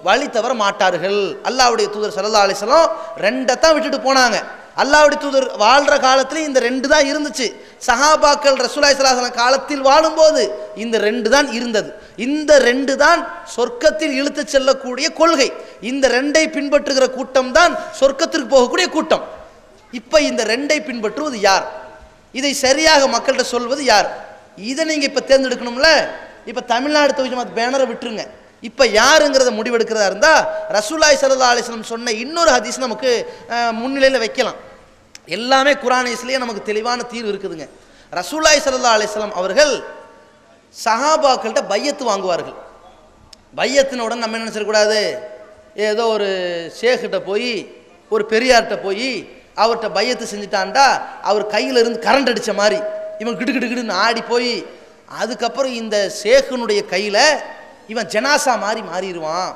வழி தவற மாட்டார்கள். அல்லாஹ்வுடைய தூதர் ஸல்லல்லாஹு அலைஹி வஸல்லம் ரெண்டை தான் விட்டுட்டு போனாங்க. அல்லாஹ்வுடைய தூதர் வாழ்ற காலத்துல இந்த ரெண்டு தான் இருந்துச்சு. சஹாபாக்கள் ரசூலுல்லாஹி ஸல்லல்லாஹு அலைஹி வஸல்லம் காலத்தில் வாழும்போது இந்த ரெண்டு தான் இருந்தது. இந்த ரெண்டு தான் சொர்க்கத்தில் இழுத்து செல்லக்கூடிய கொள்கை. இந்த ரெண்டை பின்பற்றுகிற கூட்டம் தான் சொர்க்கத்திற்கு போகக்கூடிய கூட்டம். இப்ப இந்த ரெண்டை பின்பற்றுவது யார்? இதை சரியாக மக்கள்கிட்ட சொல்வது யார்? இதை நீங்க இப்ப தேர்ந்தெடுக்கணும்ல. இப்ப தமிழ்நாடு தௌஹீத் ஜமாத் பேனரை விட்டுருங்க. இப்ப யாருங்கிறத முடிவெடுக்கிறதா இருந்தா ரசூலுல்லாஹி ஸல்லல்லாஹு அலைஹி வஸல்லம் சொன்ன இன்னொரு ஹதீஸ் நமக்கு முன்னிலையில் வைக்கலாம். எல்லாமே குர்ஆனிஸ்லயே நமக்கு தெளிவான தீர்வு இருக்குதுங்க. ரசூலுல்லாஹி ஸல்லல்லாஹு அலைஹி வஸல்லம் அவர்கள் சஹாபாக்கள்கிட்ட பையத்து வாங்குவார்கள். பையத்தினுடன் நம்ம என்ன நினைச்சிடக்கூடாது, ஏதோ ஒரு ஷேக்கிட்ட போய் ஒரு பெரியார்கிட்ட போய் அவர்கிட்ட பையத்து செஞ்சுட்டான்டா அவர் கையில் இருந்து கரண்ட் அடித்த மாதிரி இவன் கிடுக்கிடுன்னு ஆடி போய் அதுக்கப்புறம் இந்த ஷேഖனுடைய கையில் இவன் ஜனாசா மாதிரி மாறிடுவான்.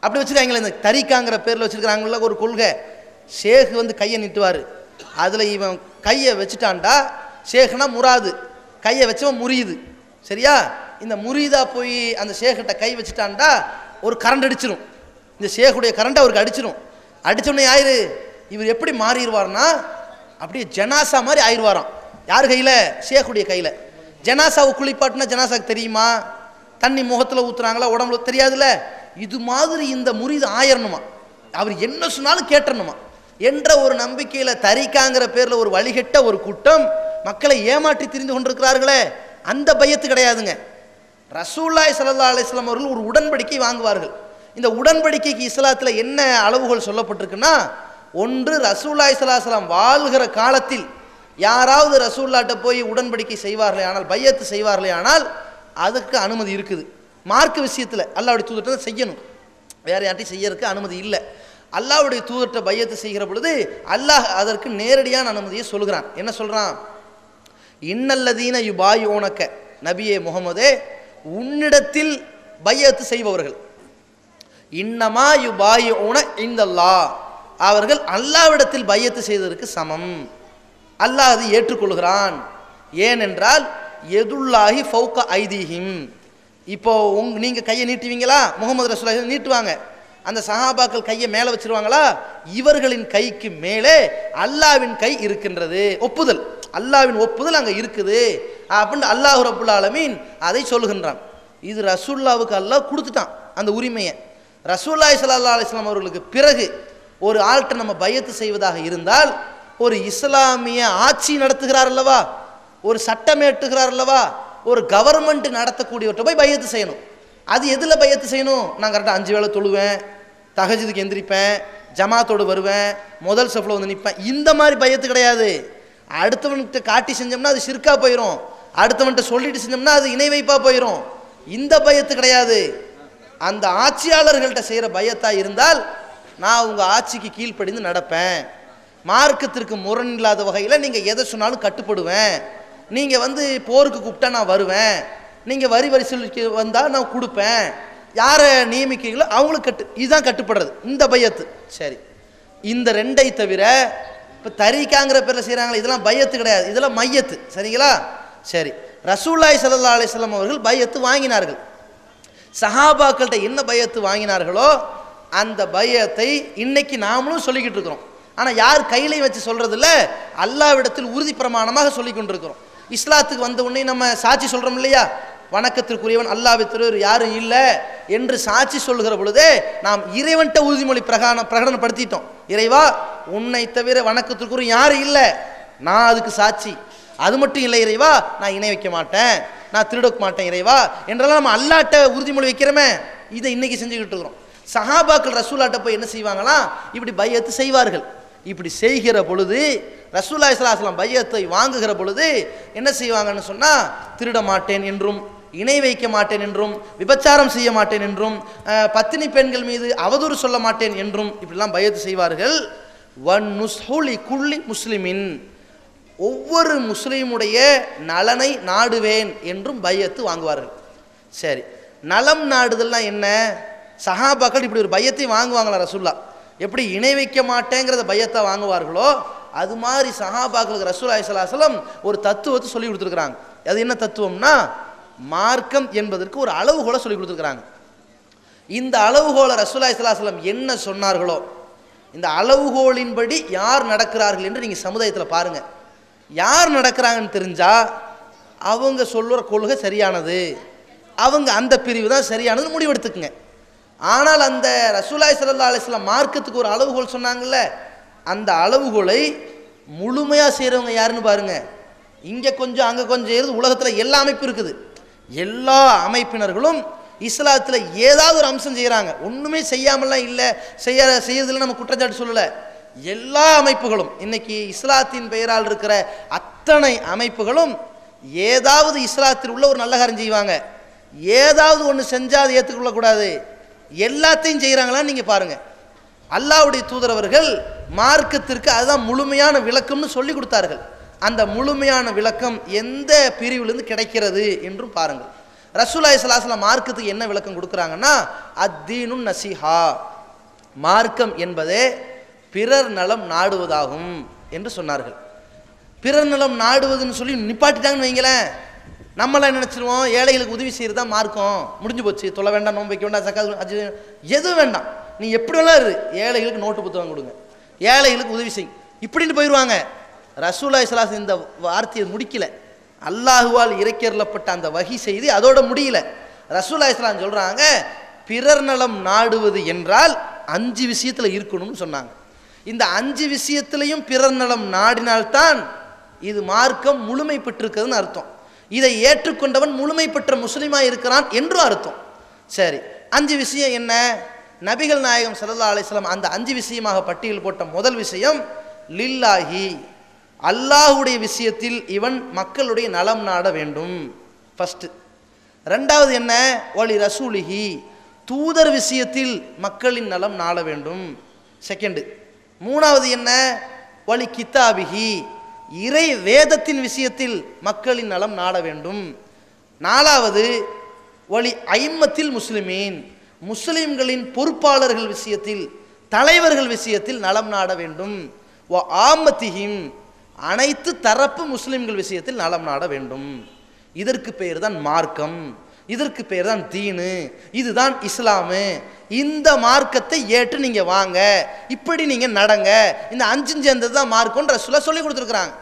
அப்படி வச்சுருக்காங்களே, இந்த தரிக்காங்கிற பேரில் வச்சுருக்கிறாங்கள ஒரு கொள்கை. ஷேக் கையை நீட்டுவார், அதில் இவன் கையை வச்சுட்டான்டா, ஷேக்னா முராது, கையை வச்சவன் முறியுது. சரியா? இந்த முறிதா போய் அந்த ஷேக்கிட்ட கை வச்சுட்டான்டா ஒரு கரண்ட் அடிச்சிடும். இந்த ஷேக்குடைய கரண்ட் அவருக்கு அடிச்சிடும். அடித்தோடனே ஆயிரு இவர் எப்படி மாறிடுவார்னா அப்படியே ஜனாசா மாதிரி ஆயிடுவாராம். யார் கையில்? ஷேக்குடைய கையில். ஜனாசாவை குளிப்பாட்டினா ஜனாசாக்கு தெரியுமா? தண்ணி முகத்தில் ஊற்றுறாங்களா, உடம்புல தெரியாதுல்ல. இது மாதிரி இந்த முறிது ஆயிரணுமா, அவர் என்ன சொன்னாலும் கேட்டணுமா என்ற ஒரு நம்பிக்கையில் தரிக்காங்கிற பேரில் ஒரு வழிகட்ட ஒரு கூட்டம் மக்களை ஏமாற்றி திரிந்து கொண்டிருக்கிறார்களே, அந்த பையத்து கிடையாதுங்க. ரசூலுல்லாஹி ஸல்லல்லாஹு அலைஹி வஸல்லம் அவர்கள் ஒரு உடன்படிக்கை வாங்குவார்கள். இந்த உடன்படிக்கைக்கு இஸ்லாத்தில் என்ன அளவுகள் சொல்லப்பட்டிருக்குன்னா, ஒன்று ரசூலுல்லாஹி ஸல்லல்லாஹு அலைஹி வஸல்லம் வாழ்கிற காலத்தில் யாராவது ரசூலுல்லாஹ்ட்ட போய் உடன்படிக்கை செய்வார்களே ஆனால், பையத்து செய்வார்களே ஆனால் அதுக்கு அனுமதி இருக்குது. மார்க்க விஷயத்தில் அல்லாஹ்வுடைய தூதர்கிட்ட செய்யணும், வேற யார்ட்டையும் செய்யறதுக்கு அனுமதி இல்லை. அல்லாஹ்வுடைய தூதர்கிட்ட பையத்து செய்கிற பொழுது அல்லாஹ் அதற்கு நேரடியான அனுமதியை சொல்கிறான். என்ன சொல்றான்? இன்னல்லதீன யுபாயுனக, நபியே முஹம்மதே, உன்னிடத்தில் பையத்து செய்பவர்கள், இன்னமா யுபாயுன இந்தல்லாஹ், அவர்கள் அல்லாஹ்விடத்தில் பையத்து செய்ததற்கு சமம், அல்லாஹ் அதை ஏற்றுக்கொள்கிறான். ஏனென்றால் யதுல்லாஹி ஃபௌக ஐதீஹிம், இப்போ நீங்க கையை நீட்டுவீங்களா, முகமது ரசூலுல்லாஹி நீட்டுவாங்க, அந்த சஹாபாக்கள் கையை மேலே வச்சிருவாங்களா, இவர்களின் கைக்கு மேலே அல்லாஹ்வின் கை இருக்கின்றது, ஒப்புதல், அல்லாஹ்வின் ஒப்புதல் அங்கே இருக்குது அப்படின்னு அல்லாஹ் ரப்புல் ஆலமீன் அதை சொல்லுகின்றான். இது ரசூலுல்லாஹ்வுக்கு அல்லாஹ் கொடுத்துட்டான் அந்த உரிமையை. ரசூலுல்லாஹி ஸல்லல்லாஹு அலைஹி வஸல்லம் அவர்களுக்கு பிறகு ஒரு ஆள்கிட்ட நம்ம பையத்து செய்வதாக இருந்தால், ஒரு இஸ்லாமிய ஆட்சி நடத்துகிறார் அல்லவா, ஒரு சட்டம் ஏற்றுகிறார் அல்லவா, ஒரு கவர்மெண்ட் நடத்தக்கூடியவற்றை போய் பையத்து செய்யணும். அது எதில் பையத்து செய்யணும்? நான் கரெக்டாக 5 வேளை தொழுவேன், தஹஜ்ஜுதுக்கு எந்திரிப்பேன், ஜமாத்தோடு வருவேன், முதல் சஃப்ல வந்து நிற்பேன், இந்த மாதிரி பையத்து கிடையாது. அடுத்தவன்கிட்ட காட்டி செஞ்சோம்னா அது ஷிர்கா போயிடும், அடுத்தவன்கிட்ட சொல்லிட்டு செஞ்சோம்னா அது இணை வைப்பா போயிடும். இந்த பையத்து கிடையாது. அந்த ஆட்சியாளர்கள்ட்ட செய்கிற பையத்தாக இருந்தால், நான் உங்கள் ஆட்சிக்கு கீழ்ப்படிந்து நடப்பேன், மார்க்கத்திற்கு முரண் இல்லாத வகையில் நீங்கள் எதை சொன்னாலும் கட்டுப்படுவேன், நீங்கள் போருக்கு கூப்பிட்டா நான் வருவேன், நீங்கள் வரி வரிசைக்கு வந்தால் நான் கொடுப்பேன், யாரை நியமிக்கிறீங்களோ அவங்களுக்கு இதுதான் கட்டுப்படுறது, இந்த பையத்து. சரி, இந்த ரெண்டை தவிர இப்போ தரீக்காங்கிற பேரில் செய்கிறாங்களே, இதெல்லாம் பையத்து கிடையாது, இதெல்லாம் மையத்து. சரிங்களா? சரி, ரசூலுல்லாஹி ஸல்லல்லாஹு அலைஹி வஸல்லம் அவர்கள் பையத்து வாங்கினார்கள். சஹாபாக்கள்கிட்ட என்ன பையத்து வாங்கினார்களோ அந்த பையத்தை இன்னைக்கு நாமளும் சொல்லிக்கிட்டு இருக்கிறோம். ஆனால் யார் கையிலையும் வச்சு சொல்றது இல்லை, அல்லாஹ்விடத்தில் உறுதி பிரமாணமாக சொல்லி கொண்டிருக்கிறோம். இஸ்லாத்துக்கு வந்த உடனே நம்ம சாட்சி சொல்கிறோம் இல்லையா, வணக்கத்திற்குரியவன் அல்லாஹ்வை தவிர யாரும் இல்லை என்று சாட்சி சொல்லுகிற பொழுதே நாம் இறைவன்கிட்ட உறுதிமொழி பிரகடனப்படுத்திட்டோம். இறைவா, உன்னை தவிர வணக்கத்திற்குரிய யாரும் இல்லை, நான் அதுக்கு சாட்சி. அது மட்டும் இல்லை இறைவா, நான் இணை வைக்க மாட்டேன், நான் திருடக்க மாட்டேன் இறைவா என்றெல்லாம் நம்ம அல்லாஹ்ட்ட உறுதிமொழி வைக்கிறோமே, இதை இன்னைக்கு செஞ்சுக்கிட்டு இருக்கிறோம். சஹாபாக்கள் ரசூலுல்லாஹ்ட்ட போய் என்ன செய்வாங்களாம், இப்படி பையத்து செய்வார்கள். இப்படி செய்கிற பொழுது ரசூலுல்லாஹி ஸல்லல்லாஹு அலைஹி வஸல்லம் பையத்தை வாங்குகிற பொழுது என்ன செய்வாங்கன்னு சொன்னால், திருட மாட்டேன் என்றும், இணை வைக்க மாட்டேன் என்றும், விபச்சாரம் செய்ய மாட்டேன் என்றும், பத்தினி பெண்கள் மீது அவதூறு சொல்ல மாட்டேன் என்றும் இப்படிலாம் பையத்து செய்வார்கள். வன் நுஸ்ஹுலி குல்லி முஸ்லிமின், ஒவ்வொரு முஸ்லீமுடைய நலனை நாடுவேன் என்றும் பையத்து வாங்குவார்கள். சரி, நலம் நாடுதல்னா என்ன? சஹாபாக்கள் இப்படி ஒரு பையத்தை வாங்குவாங்களா ரசூலுல்லாஹ்? எப்படி இணை வைக்க மாட்டேங்கிறத பையத்தை வாங்குவார்களோ அது மாதிரி சஹாபாக்களுக்கு ரசூலுல்லாஹி ஸல்லல்லாஹு அலைஹி வஸல்லம் ஒரு தத்துவத்தை சொல்லி கொடுத்துருக்குறாங்க. அது என்ன தத்துவம்னா, மார்க்கம் என்பதற்கு ஒரு அளவுகோலை சொல்லி கொடுத்துருக்குறாங்க. இந்த அளவுகோலை ரசூலுல்லாஹி ஸல்லல்லாஹு அலைஹி வஸல்லம் என்ன சொன்னார்களோ, இந்த அளவுகோலின்படி யார் நடக்கிறார்கள் என்று நீங்கள் சமுதாயத்தில் பாருங்கள். யார் நடக்கிறாங்கன்னு தெரிஞ்சா அவங்க சொல்லுற கொள்கை சரியானது, அவங்க அந்த பிரிவு தான் சரியானது முடிவெடுத்துக்குங்க. ஆனால் அந்த ரசூலுல்லாஹி ஸல்லல்லாஹு அலைஹி வஸல்லம் மார்க்கத்துக்கு ஒரு அளவுகோல் சொன்னாங்கல்ல, அந்த அளவுகோலை முழுமையாக செய்கிறவங்க யாருன்னு பாருங்க. இங்கே கொஞ்சம் அங்கே கொஞ்சம் இருந்து உலகத்தில் எல்லா அமைப்பு இருக்குது, எல்லா அமைப்பினர்களும் இஸ்லாத்தில் ஏதாவது ஒரு அம்சம் செய்கிறாங்க, ஒன்றுமே செய்யாமலாம் இல்லை, செய்யறதில்லை நம்ம குற்றச்சாட்டு சொல்லலை. எல்லா அமைப்புகளும் இன்னைக்கு இஸ்லாத்தின் பெயரால் இருக்கிற அத்தனை அமைப்புகளும் ஏதாவது இஸ்லாத்தில் உள்ள ஒரு நல்ல காரியம் செய்வாங்க, ஏதாவது ஒன்று செஞ்சால் அதை ஏற்றுக்கொள்ளக்கூடாது, எல்லாத்தையும் செய்கிறாங்களான்னு நீங்கள் பாருங்கள். அல்லாஹ்வுடைய தூதரவர்கள் மார்க்கத்திற்கு அதுதான் முழுமையான விளக்கம்னு சொல்லி கொடுத்தார்கள். அந்த முழுமையான விளக்கம் எந்த பிரிவிலிருந்து கிடைக்கிறது என்றும் பாருங்கள். ரசூலுல்லாஹி ஸல்லல்லாஹு அலைஹி வஸல்லம் மார்க்கத்துக்கு என்ன விளக்கம் கொடுக்குறாங்கன்னா, அத்தீனுன் நசீஹா, மார்க்கம் என்பதே பிறர் நலம் நாடுவதாகும் என்று சொன்னார்கள். பிறர் நலம் நாடுவதுன்னு சொல்லி நிப்பாட்டிட்டாங்கன்னு வைங்களேன், நம்மளாம் நினச்சிருவோம் ஏழைகளுக்கு உதவி செய்கிறது தான் மார்க்கம், முடிஞ்சு போச்சு, தொலை வேண்டாம், நோன்பு வைக்க வேண்டாம், சக்காத் எதுவும் வேண்டாம், நீ எப்படி வேணா இரு, ஏழைகளுக்கு நோட்டு புத்தகம் கொடுங்க, ஏழைகளுக்கு உதவி செய், இப்படின்னு போயிடுவாங்க. ரசூலுல்லாஹி ஸல்லல்லாஹு அலைஹி வஸல்லம் இந்த வார்த்தையை முடிக்கல, அல்லாஹுவால் இறைக்கிறப்பட்ட அந்த வஹி செய்தி அதோட முடியல. ரசூலுல்லாஹி ஸல்லல்லாஹு அலைஹி வஸல்லம் சொல்கிறாங்க, பிறர் நலம் நாடுவது என்றால் 5 விஷயத்தில் இருக்கணும்னு சொன்னாங்க. இந்த 5 விஷயத்திலையும் பிறர் நலம் நாடினால்தான் இது மார்க்கம் முழுமை பெற்றிருக்கிறதுன்னு அர்த்தம். இதை ஏற்றுக்கொண்டவன் முழுமை பெற்ற முஸ்லீமாக இருக்கிறான் என்றும் அர்த்தம். சரி, 5 விஷயம் என்ன? நபிகள் நாயகம் ஸல்லல்லாஹு அலைஹி வஸல்லம் அந்த 5 விஷயமாக பட்டியல் போட்ட முதல் விஷயம் லில்லாஹி, அல்லாஹ்வுடைய விஷயத்தில் இவன் மக்களுடைய நலம் நாட வேண்டும் ஃபர்ஸ்ட். ரெண்டாவது என்ன, வலி ரசூலிஹி, தூதர் விஷயத்தில் மக்களின் நலம் நாட வேண்டும் செகண்ட். மூணாவது என்ன, வலி கிதாபிஹி, இறை வேதத்தின் விஷயத்தில் மக்களின் நலம் நாட வேண்டும். நாலாவது வலி ஐம்மத்தில் முஸ்லிமீன், முஸ்லிம்களின் பொறுப்பாளர்கள் விஷயத்தில் தலைவர்கள் விஷயத்தில் நலம் நாட வேண்டும். வ ஆமத்திஹிம், அனைத்து தரப்பு முஸ்லிம்கள் விஷயத்தில் நலம் நாட வேண்டும். இதற்கு பெயர் தான் மார்க்கம், இதற்கு பெயர் தான் தீனு, இதுதான் இஸ்லாமு. இந்த மார்க்கத்தை ஏற்று நீங்க வாங்க, இப்படி நீங்க நடங்க, இந்த 5 சேர்ந்தது தான் மார்க்கம் ரசூலுல்லாஹ் சொல்லி கொடுத்துருக்காங்க.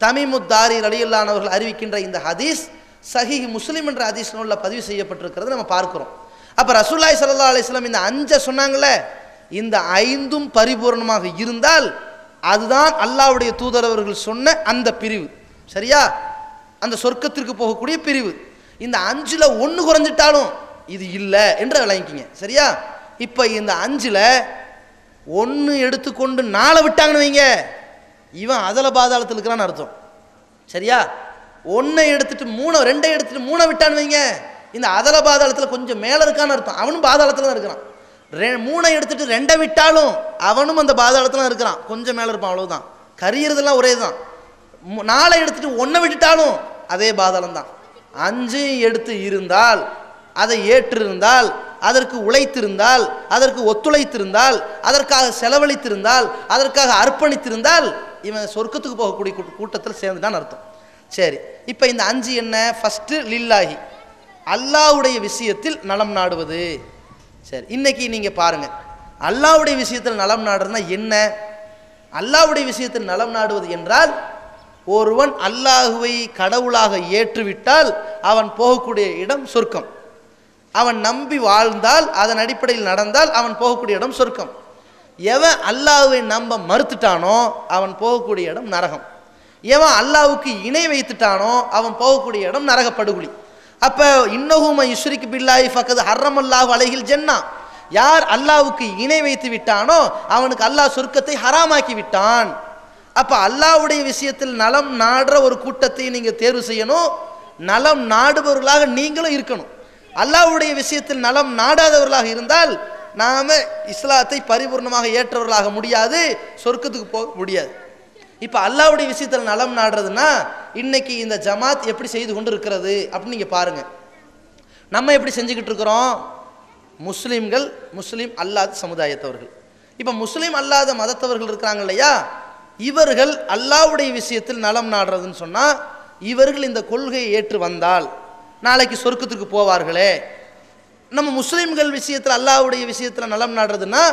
தமீமுத்தாரி ரலியல்லாஹு அன்ஹு அவர்கள் அறிவிக்கின்ற இந்த ஹதீஸ் சஹீஹ் முஸ்லிம் என்ற ஹதீஸ் நூல்ல பதிவு செய்யப்பட்டிருக்கிறது நம்ம பார்க்கிறோம். அப்ப ரசூலுல்லாஹி ஸல்லல்லாஹு அலைஹி வஸல்லம் இந்த 5 சொன்னாங்கல்ல, இந்த 5ம் பரிபூர்ணமாக இருந்தால் அதுதான் அல்லாஹ்வுடைய தூதர் அவர்கள் சொன்ன அந்த பிரிவு. சரியா? அந்த சொர்க்கத்திற்கு போகக்கூடிய பிரிவு. இந்த 5ல 1 குறைஞ்சிட்டாலும் இது இல்லை என்று விளங்கிக்கிங்க. சரியா? இப்போ இந்த 5ல 1 எடுத்துக்கொண்டு 4 விட்டாங்கன்னு வைங்க, இவன் அதல பாதாளத்தில் இருக்கிறான்னு அர்த்தம். சரியா? 1 எடுத்துட்டு 2 எடுத்துட்டு 3 விட்டான்னு வைங்க, இந்த அதல பாதாளத்தில் கொஞ்சம் மேலே இருக்கான்னு அர்த்தம். அவனும் பாதாளத்தில் தான் இருக்கிறான். 3 எடுத்துட்டு 2 விட்டாலும் அவனும் அந்த பாதாளத்தில் தான் இருக்கிறான், கொஞ்சம் மேலே இருப்பான், அவ்வளவுதான். கரியறதெல்லாம் ஒரே தான். 4 எடுத்துட்டு 1 விட்டுட்டாலும் அதே பாதாளம் தான். 5 எடுத்து இருந்தால், அதை ஏற்றிருந்தால், அதற்கு உழைத்திருந்தால், அதற்கு ஒத்துழைத்திருந்தால், அதற்காக செலவழித்திருந்தால், அதற்காக அர்ப்பணித்திருந்தால் இவன் சொர்க்கத்துக்கு போகக்கூடிய கூட்டத்தில் சேர்ந்துட்டான்னு அர்த்தம். சரி, இப்போ இந்த 5 என்ன? ஃபர்ஸ்ட் லில்லாஹி, அல்லாஹ்வுடைய விஷயத்தில் நலம் நாடுவது. சரி, இன்னைக்கு நீங்க பாருங்க, அல்லாஹ்வுடைய விஷயத்தில் நலம் நாடுறதுனா என்ன? அல்லாஹ்வுடைய விஷயத்தில் நலம் நாடுவது என்றால், ஒருவன் அல்லாஹுவை கடவுளாக ஏற்றுவிட்டால் அவன் போகக்கூடிய இடம் சொர்க்கம். அவன் நம்பி வாழ்ந்தால், அதன் அடிப்படையில் நடந்தால் அவன் போகக்கூடிய இடம் சொர்க்கம். எவன் அல்லாஹுவை நம்ப மறுத்துட்டானோ அவன் போகக்கூடிய இடம் நரகம். எவன் அல்லாஹ்வுக்கு இணை வைத்துட்டானோ அவன் போகக்கூடிய இடம் நரகப்படுகுழி. அப்ப இன்னஹும யுஷ்ரிக் பில்லாஹி ஃபக்கத் ஹர்ரமல்லாஹு அலைஹில் ஜன்னா, யார் அல்லாஹ்வுக்கு இணை வைத்து விட்டானோ அவனுக்கு அல்லாஹ் சொர்க்கத்தை ஹராமாக்கி விட்டான். அப்ப அல்லாஹ்வுடைய விஷயத்தில் நலம் நாடுற ஒரு கூட்டத்தை நீங்க தேர்வு செய்யணும், நலம் நாடுபவர்களாக நீங்களும் இருக்கணும். அல்லாஹ்வுடைய விஷயத்தில் நலம் நாடாதவர்களாக இருந்தால் நாம இஸ்லாத்தை பரிபூர்ணமாக ஏற்றவர்களாக முடியாது, சொர்க்கத்துக்கு போக முடியாது. இப்ப அல்லாஹ்வுடைய விஷயத்தில் நலம் நாடுறதுன்னா இன்னைக்கு இந்த ஜமாத் எப்படி செய்து கொண்டு இருக்கிறது அப்படின்னு நீங்க பாருங்க. நம்ம எப்படி செஞ்சுக்கிட்டு இருக்கிறோம்? முஸ்லிம்கள், முஸ்லிம் அல்லாத சமுதாயத்தவர்கள், இப்ப முஸ்லிம் அல்லாத மதத்தவர்கள் இருக்கிறாங்க இல்லையா, இவர்கள் அல்லாஹ்வுடைய விஷயத்தில் நலம் நாடுறதுன்னு சொன்னா, இவர்கள் இந்த கொள்கையை ஏற்று வந்தால் நாளைக்கு சொர்க்கத்துக்கு போவார்களே. நம்ம முஸ்லிம்கள் விஷயத்தில் அல்லாஹ்வுடைய விஷயத்தில் நலம் நாடுறதுன்னா,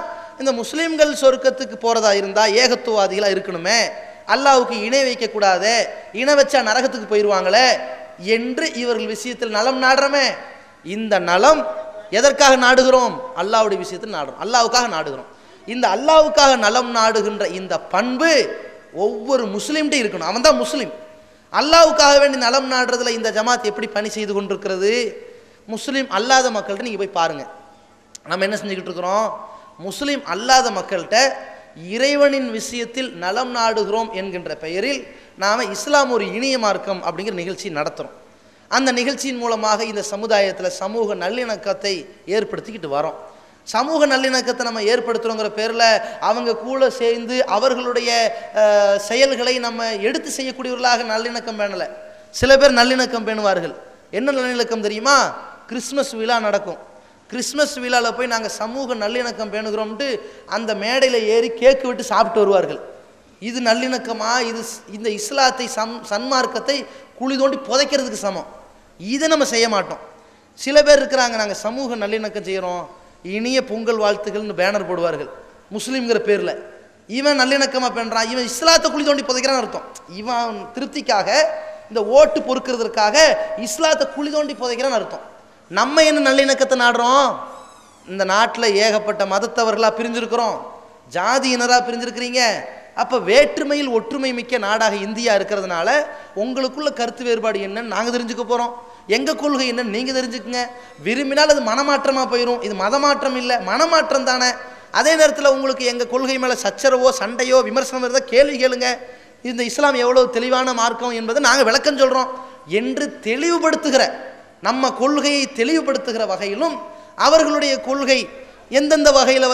இந்த முஸ்லிம்கள் சொர்க்கத்துக்கு போறதா இருந்தா ஏகத்துவாதிகளா இருக்கணுமே, அல்லாஹ்வுக்கு இணை வைக்க கூடாதே, இணை வச்சா நரகத்துக்கு போயிடுவாங்களே என்று இவர்கள் விஷயத்தில் நலம் நாடுறமே. இந்த நலம் எதற்காக நாடுகிறோம்? அல்லாஹ்வுடைய விஷயத்தில் நாடுறோம், அல்லாஹ்வுக்காக நாடுகிறோம். இந்த அல்லாஹ்வுக்காக நலம் நாடுகின்ற இந்த பண்பு ஒவ்வொரு முஸ்லீம்கிட்ட இருக்கணும். அவன் தான் முஸ்லீம். அல்லாஹ்வுக்காக வேண்டி நலம் நாடுறதுல இந்த ஜமாத் எப்படி பணி செய்து கொண்டிருக்கிறது? முஸ்லீம் அல்லாத மக்கள்கிட்ட நீங்கள் போய் பாருங்கள். நம்ம என்ன செஞ்சுக்கிட்டு இருக்கிறோம்? முஸ்லீம் அல்லாத மக்கள்கிட்ட இறைவனின் விஷயத்தில் நலம் நாடுகிறோம் என்கின்ற பெயரில் நாம் இஸ்லாம் ஒரு இனிய மார்க்கம் அப்படிங்கிற நிகழ்ச்சி நடத்துகிறோம். அந்த நிகழ்ச்சியின் மூலமாக இந்த சமுதாயத்தில் சமூக நல்லிணக்கத்தை ஏற்படுத்திக்கிட்டு வரோம். சமூக நல்லிணக்கத்தை நம்ம ஏற்படுத்துகிறோங்கிற பேரில் அவங்க கூட சேர்ந்து அவர்களுடைய செயல்களை நம்ம எடுத்து செய்யக்கூடியவர்களாக நல்லிணக்கம் பேணலை. சில பேர் நல்லிணக்கம் பேணுவார்கள். என்ன நல்லிணக்கம் தெரியுமா? கிறிஸ்மஸ் விழா நடக்கும். கிறிஸ்மஸ் விழாவில் போய் நாங்கள் சமூக நல்லிணக்கம் பேணுகிறோம்ட்டு அந்த மேடையில் ஏறி கேக்கு விட்டு சாப்பிட்டு வருவார்கள். இது நல்லிணக்கமா? இது இந்த இஸ்லாத்தை சன்மார்க்கத்தை குழி தோண்டி புதைக்கிறதுக்கு சமம். இதை நம்ம செய்ய மாட்டோம். சில பேர் இருக்கிறாங்க, நாங்கள் சமூக நல்லிணக்கம் செய்கிறோம், இனிய பொங்கல் வாழ்த்துக்கள்னு பேனர் போடுவார்கள் முஸ்லீம்ங்கிற பேரில். இவன் நல்லிணக்கமாக பண்ணுறான், இவன் இஸ்லாத்தை குழி தோண்டி புதைக்கிறான்னு அர்த்தம். இவன் திருப்திக்காக, இந்த ஓட்டு பொறுக்கிறதுக்காக இஸ்லாத்தை குழி தோண்டி புதைக்கிறான்னு அர்த்தம். நம்ம என்ன நல்லிணக்கத்தை நாடுறோம்? இந்த நாட்டில் ஏகப்பட்ட மதத்தவர்களாக பிரிஞ்சிருக்கிறோம், ஜாதியினராக பிரிஞ்சிருக்கிறீங்க. அப்போ வேற்றுமையில் ஒற்றுமை மிக்க நாடாக இந்தியா இருக்கிறதுனால உங்களுக்குள்ள கருத்து வேறுபாடு என்னன்னு நாங்கள் தெரிஞ்சுக்க போகிறோம். எங்கள் கொள்கை என்னன்னு நீங்கள் தெரிஞ்சுக்குங்க. விரும்பினால் அது மனமாற்றமாக போயிடும். இது மதமாற்றம் இல்லை, மனமாற்றம் தானே. அதே நேரத்தில் உங்களுக்கு எங்கள் கொள்கை மேலே சச்சரவோ சண்டையோ விமர்சனம் இருந்தால் கேள்வி கேளுங்க. இந்த இஸ்லாம் எவ்வளோ தெளிவான மார்க்கம் என்பதை நாங்கள் விளக்கம் சொல்கிறோம் என்று தெளிவுபடுத்துகிற, நம்ம கொள்கையை தெளிவுபடுத்துகிற வகையிலும் அவர்களுடைய கொள்கை எந்தெந்த வகையில்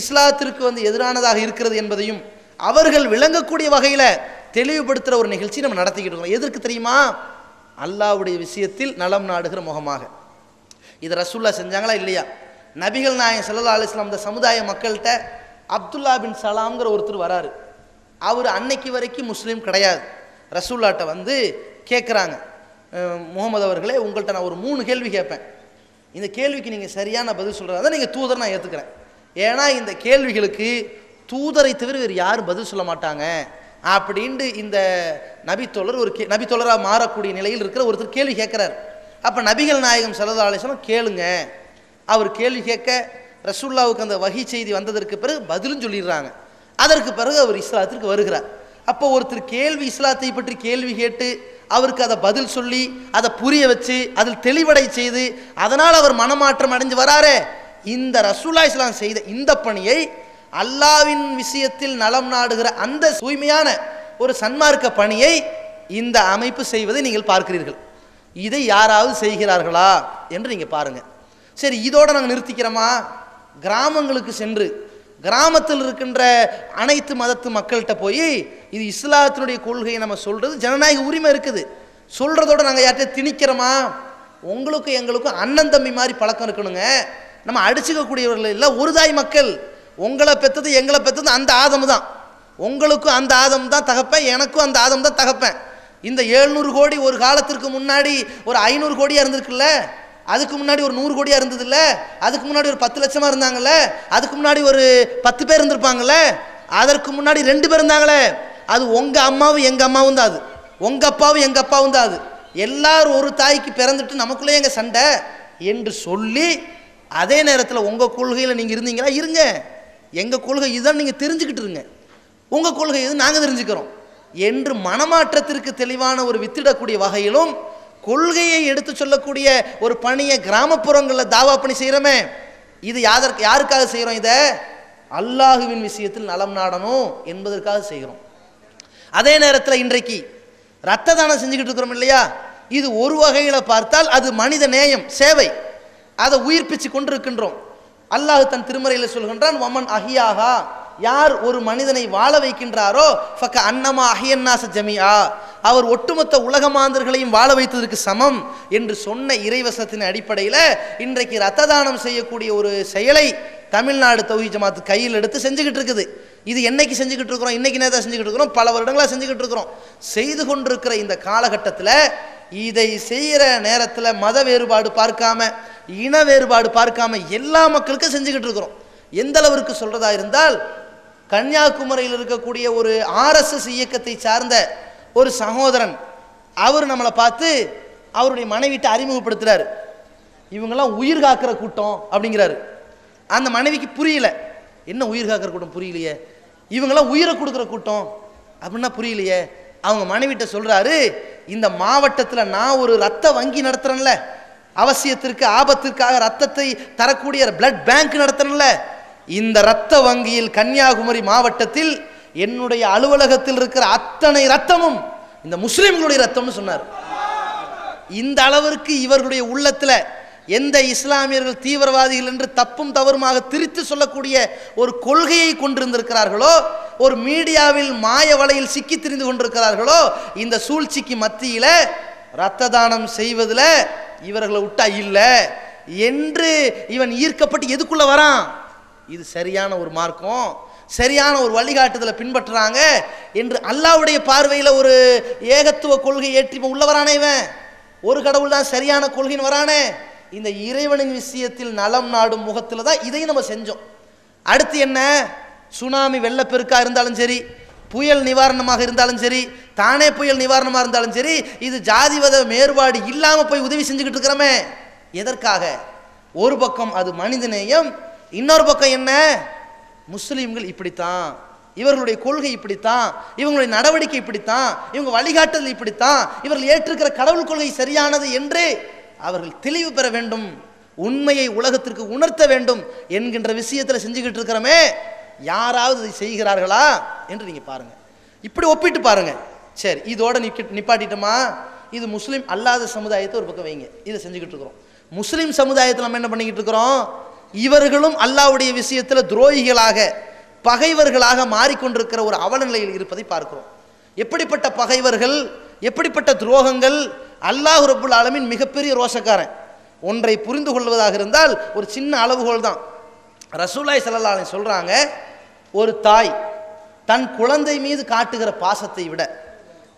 இஸ்லாத்திற்கு எதிரானதாக இருக்கிறது என்பதையும் அவர்கள் விளங்கக்கூடிய வகையில் தெளிவுபடுத்துகிற ஒரு நிகழ்ச்சி நம்ம நடத்திக்கிட்டு இருக்கோம். எதற்கு தெரியுமா? அல்லாஹ்வுடைய விஷயத்தில் நலம் நாடுகிற முகமாக. இது ரசூல்லா செஞ்சாங்களா இல்லையா? நபிகள் நாயகம் ஸல்லல்லாஹு அலைஹி வஸல்லம் இந்த சமுதாய மக்கள்கிட்ட அப்துல்லா பின் சலாம்ங்கிற ஒருத்தர் வராரு. அவர் அன்னைக்கு வரைக்கும் முஸ்லீம் கிடையாது. ரசூல்லாட்ட கேட்குறாங்க, முகமது அவர்களே, உங்கள்கிட்ட நான் ஒரு 3 கேள்வி கேட்பேன். இந்த கேள்விக்கு நீங்கள் சரியான பதில் சொல்கிறதா நீங்கள் தூதர் நான் ஏற்றுக்கிறேன். ஏன்னா இந்த கேள்விகளுக்கு தூதரை தவிர வேறு யாரும் பதில் சொல்ல மாட்டாங்க அப்படின்ட்டு இந்த நபித்தோழர் நபித்தோழராக மாறக்கூடிய நிலையில் இருக்கிற ஒருத்தர் கேள்வி கேட்குறாரு. அப்போ நபிகள் நாயகம் ஸல்லல்லாஹு அலைஹி வஸல்லம் கேளுங்க. அவர் கேள்வி கேட்க ரசூல்லாவுக்கு அந்த வஹி செய்தி வந்ததற்கு பிறகு பதிலும் சொல்லிடுறாங்க. அதற்கு பிறகு அவர் இஸ்லாத்திற்கு வருகிறார். அப்போ ஒருத்தர் இஸ்லாத்தை பற்றி கேள்வி கேட்டு அவருக்கு அதை பதில் சொல்லி அதை புரிய வச்சு அதில் தெளிவடை செய்து அதனால் அவர் மனமாற்றம் அடைஞ்சு வராரே, இந்த ரசூலுல்லாஹி ஸல்லல்லாஹு அலைஹி வஸல்லம் செய்த இந்த பணியை அல்லாஹ்வின் விஷயத்தில் நலம் நாடுகிற அந்த தூய்மையான ஒரு சன்மார்க்க பணியை இந்த அமைப்பு செய்வதை நீங்கள் பார்க்கிறீர்கள். இதை யாராவது செய்கிறார்களா என்று நீங்கள் பாருங்கள். சரி, இதோடு நாங்கள் நிறுத்திக்கிறோமா? கிராமங்களுக்கு சென்று கிராமத்தில் இருக்கின்ற அனைத்து மதத்து மக்கள்கிட்ட போய் இது இஸ்லாத்தினுடைய கொள்கையை நம்ம சொல்கிறது ஜனநாயக உரிமை இருக்குது சொல்கிறதோடு நாங்கள் யார்கிட்ட திணிக்கிறோமா? உங்களுக்கும் எங்களுக்கும் அண்ணன் தம்பி மாதிரி பழக்கம் இருக்கணுங்க. நம்ம அடிச்சுக்கக்கூடியவர்கள் இல்லை, ஒரு தாய் மக்கள். உங்களை பெற்றது எங்களை பெற்றது அந்த ஆதம் தான். உங்களுக்கும் அந்த ஆதம் தான் தகப்பேன், எனக்கும் அந்த ஆதம் தான் தகப்பேன். இந்த 700 கோடி ஒரு காலத்திற்கு முன்னாடி ஒரு 500 கோடியாக இருந்திருக்குல்ல, அதுக்கு முன்னாடி ஒரு 100 கோடியாக இருந்ததில்ல, அதுக்கு முன்னாடி ஒரு 10 லட்சமாக இருந்தாங்கல்ல, அதுக்கு முன்னாடி ஒரு 10 பேர் இருந்திருப்பாங்கல்ல, அதற்கு முன்னாடி 2 பேர் இருந்தாங்களே, அது உங்கள் அம்மாவும் எங்கள் அம்மாவும் தான், அது உங்கள் அப்பாவும் எங்கள் அப்பாவும் தான். அது எல்லாரும் ஒரு தாய்க்கு பிறந்துட்டு நமக்குள்ளே எங்கள் சண்டை என்று சொல்லி அதே நேரத்தில் உங்கள் கொள்கையில் நீங்கள் இருந்தீங்களா இருங்க, எங்கள் கொள்கை இதுதான் நீங்கள் தெரிஞ்சுக்கிட்டு இருங்க, உங்கள் கொள்கை இது நாங்கள் தெரிஞ்சுக்கிறோம் என்று மனமாற்றத்திற்கு தெளிவான ஒரு வித்திடக்கூடிய வகையிலும் கொள்கையை எடுத்து சொல்லக்கூடிய ஒரு பணியை கிராமப்புறங்களில் தாவா பணி செய்கிறோமே, இது யாருக்காக செய்கிறோம்? இதை அல்லாஹுவின் விஷயத்தில் நலம் நாடணும் என்பதற்காக செய்கிறோம். அதே நேரத்தில் இன்றைக்கு இரத்த தானம் செஞ்சுக்கிட்டு இருக்கிறோம் இல்லையா, இது ஒரு வகையில் பார்த்தால் அது மனித நேயம், சேவை, அதை உயிர்ப்பிச்சு கொண்டிருக்கின்றோம். அல்லாஹ் தன் திருமறையில் சொல்கின்றான், வமன் அஹியாஹா, யார் ஒரு மனிதனை வாழ வைக்கின்றாரோ ஃபக்க அன்னமா அஹியன்னாச ஜமியா, அவர் ஒட்டுமொத்த உலக மாந்தர்களையும் வாழ வைத்ததற்கு சமம் என்று சொன்ன இறைவசத்தின் அடிப்படையில் இன்றைக்கு இரத்த தானம் செய்யக்கூடிய ஒரு செயலை தமிழ்நாடு தௌஹீத் ஜமாத் கையில் எடுத்து செஞ்சுக்கிட்டு இருக்குது. இது என்னைக்கு செஞ்சுக்கிட்டு இருக்கிறோம்? இன்னைக்கு நேரத்தை செஞ்சுக்கிட்டு இருக்கிறோம், பல வருடங்களாக செஞ்சுக்கிட்டு இருக்கிறோம். செய்து கொண்டிருக்கிற இந்த காலகட்டத்தில் இதை செய்கிற நேரத்தில் மத வேறுபாடு பார்க்காம, இன வேறுபாடு பார்க்காம எல்லா மக்களுக்கும் செஞ்சுக்கிட்டு இருக்கிறோம். எந்த அளவிற்கு சொல்றதா இருந்தால், கன்னியாகுமரியில் இருக்கக்கூடிய ஒரு RSS இயக்கத்தை சார்ந்த ஒரு சகோதரன், அவர் நம்மளை பார்த்து அவருடைய மனைவிட்ட அறிமுகப்படுத்துறாரு. இவங்கெல்லாம் உயிர் காக்கிற கூட்டம் அப்படிங்கிறாரு. அந்த மனைவிக்கு புரியல, என்ன உயிர் காக்கிற கூட்டம் புரியலையே, இவங்கெல்லாம் உயிரை கொடுக்குற கூட்டம் அப்படின்னா புரியலையே. அவங்க மனைவிட்ட சொல்றாரு, இந்த மாவட்டத்தில் நான் ஒரு ரத்த வங்கி நடத்துறேன்ல, அவசியத்திற்கு ஆபத்திற்காக ரத்தத்தை தரக்கூடிய பிளட் பேங்க் நடத்துறேன்ல, இந்த ரத்த வங்கியில் கன்னியாகுமரி மாவட்டத்தில் என்னுடைய அலுவலகத்தில் இருக்கிற அத்தனை ரத்தமும் இந்த முஸ்லிம்களுடைய ரத்தம்னு சொன்னார். இந்த அளவிற்கு இவர்களுடைய உள்ளத்தில் எந்த இஸ்லாமியர்கள் தீவிரவாதிகள் என்று தப்பும் தவறுமாக திரித்து சொல்லக்கூடிய ஒரு கொள்கையை கொண்டிருந்திருக்கிறார்களோ, ஒரு மீடியாவில் மாய வலையில் சிக்கி திரிந்து கொண்டிருக்கிறார்களோ, இந்த சூழ்ச்சிக்கு மத்தியில் இரத்த தானம் செய்வதில் இவர்களை விட்டா இல்லை என்று இவன் ஈர்க்கப்பட்டு எதுக்குள்ள வரான்? இது சரியான ஒரு மார்க்கம், சரியான ஒரு வழிகாட்டுதலை பின்பற்றுறாங்க என்று அல்லாஹ்வுடைய பார்வையில் ஒரு ஏகத்துவ கொள்கை ஏற்றி உள்ள வரானே, இவன் ஒரு கடவுள் தான் சரியான கொள்கைன்னு வரானே. இந்த இறைவனின் விஷயத்தில் நலம் நாடும் முகத்தில் தான் இதை நம்ம செஞ்சோம். அடுத்து என்ன? சுனாமி வெள்ளப்பெருக்காக இருந்தாலும் சரி, புயல் நிவாரணமாக இருந்தாலும் சரி, தானே புயல் நிவாரணமாக இருந்தாலும் சரி, இது ஜாதிவத மேறுபாடு இல்லாமல் போய் உதவி செஞ்சுக்கிட்டு இருக்கிறோமே, எதற்காக? ஒரு பக்கம் அது மனிதநேயம், இன்னொரு பக்கம் என்ன? முஸ்லீம்கள் இப்படித்தான், இவர்களுடைய கொள்கை இப்படித்தான், இவங்களுடைய நடவடிக்கை இப்படித்தான், இவங்க வழிகாட்டுதல் இப்படித்தான், இவர்கள் ஏற்றிருக்கிற கடவுள் கொள்கை சரியானது என்று அவர்கள் தெளிவு பெற வேண்டும், உண்மையை உலகத்திற்கு உணர்த்த வேண்டும் என்கின்ற விஷயத்தில் செஞ்சுக்கிட்டு இருக்கிறோமே, யாராவது இதை செய்கிறார்களா என்று நீங்க பாருங்க. இப்படி ஒப்பிட்டு பாருங்க. சரி, இதோட நிப்பாட்டிட்டோமா? இது முஸ்லீம் அல்லாத சமுதாயத்தை ஒரு பக்கம் வைங்க. இதை செஞ்சுக்கிட்டு இருக்கிறோம். முஸ்லீம் சமுதாயத்தில் நம்ம என்ன பண்ணிக்கிட்டு இருக்கிறோம்? இவர்களும் அல்லாஹ்வுடைய விஷயத்தில் துரோகிகளாக, பகைவர்களாக மாறிக்கொண்டிருக்கிற ஒரு அவலநிலையில் இருப்பதை பார்க்கிறோம். எப்படிப்பட்ட பகைவர்கள், எப்படிப்பட்ட துரோகங்கள்! அல்லாஹ் ரப்புல் ஆலமீன் மிகப்பெரிய ரோஷக்காரன். ஒன்றை புரிந்து கொள்வதாக இருந்தால் ஒரு சின்ன அளவுகோல் தான். ரசூலுல்லாஹி ஸல்லல்லாஹு அலைஹி சொல்றாங்க, ஒரு தாய் தன் குழந்தை மீது காட்டுகிற பாசத்தை விட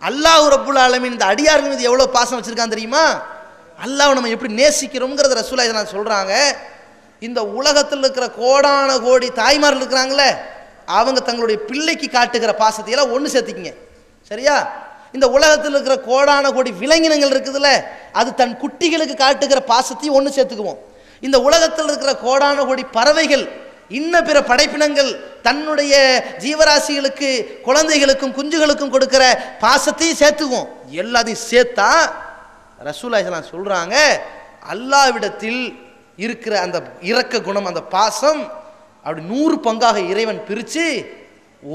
அல்லாஹ் ரப்புல் ஆலமீன் இந்த அடியார்கள் மீது எவ்வளவு பாசம் வச்சிருக்கான் தெரியுமா? அல்லாஹ் நம்ம எப்படி நேசிக்கிறோம்ங்கிறத ரசூலுல்லாஹி ஸல்லல்லாஹு அலைஹி சொல்றாங்க. இந்த உலகத்தில் இருக்கிற கோடான கோடி தாய்மார்கள் இருக்கிறாங்களே, அவங்க தங்களுடைய பிள்ளைக்கு காட்டுகிற பாசத்தை எல்லாம் ஒன்று சேர்த்துக்கிங்க. சரியா? இந்த உலகத்தில் இருக்கிற கோடான கோடி விலங்கினங்கள் இருக்குதுல்ல, அது தன் குட்டிகளுக்கு காட்டுகிற பாசத்தையும் ஒன்று சேர்த்துக்குவோம். இந்த உலகத்தில் இருக்கிற கோடான கோடி பறவைகள், இன்ன பிற படைப்பினங்கள் தன்னுடைய ஜீவராசிகளுக்கு, குழந்தைகளுக்கும் குஞ்சுகளுக்கும் கொடுக்கிற பாசத்தையும் சேர்த்துக்குவோம். எல்லாத்தையும் சேர்த்தா ரசூலுல்லாஹி ஸல்லல்லாஹு அலைஹி சொல்றாங்க, அல்லாஹ்விடத்தில் இருக்கிற அந்த இரக்க குணம், அந்த பாசம் அப்படி 100 பங்காக இறைவன் பிரித்து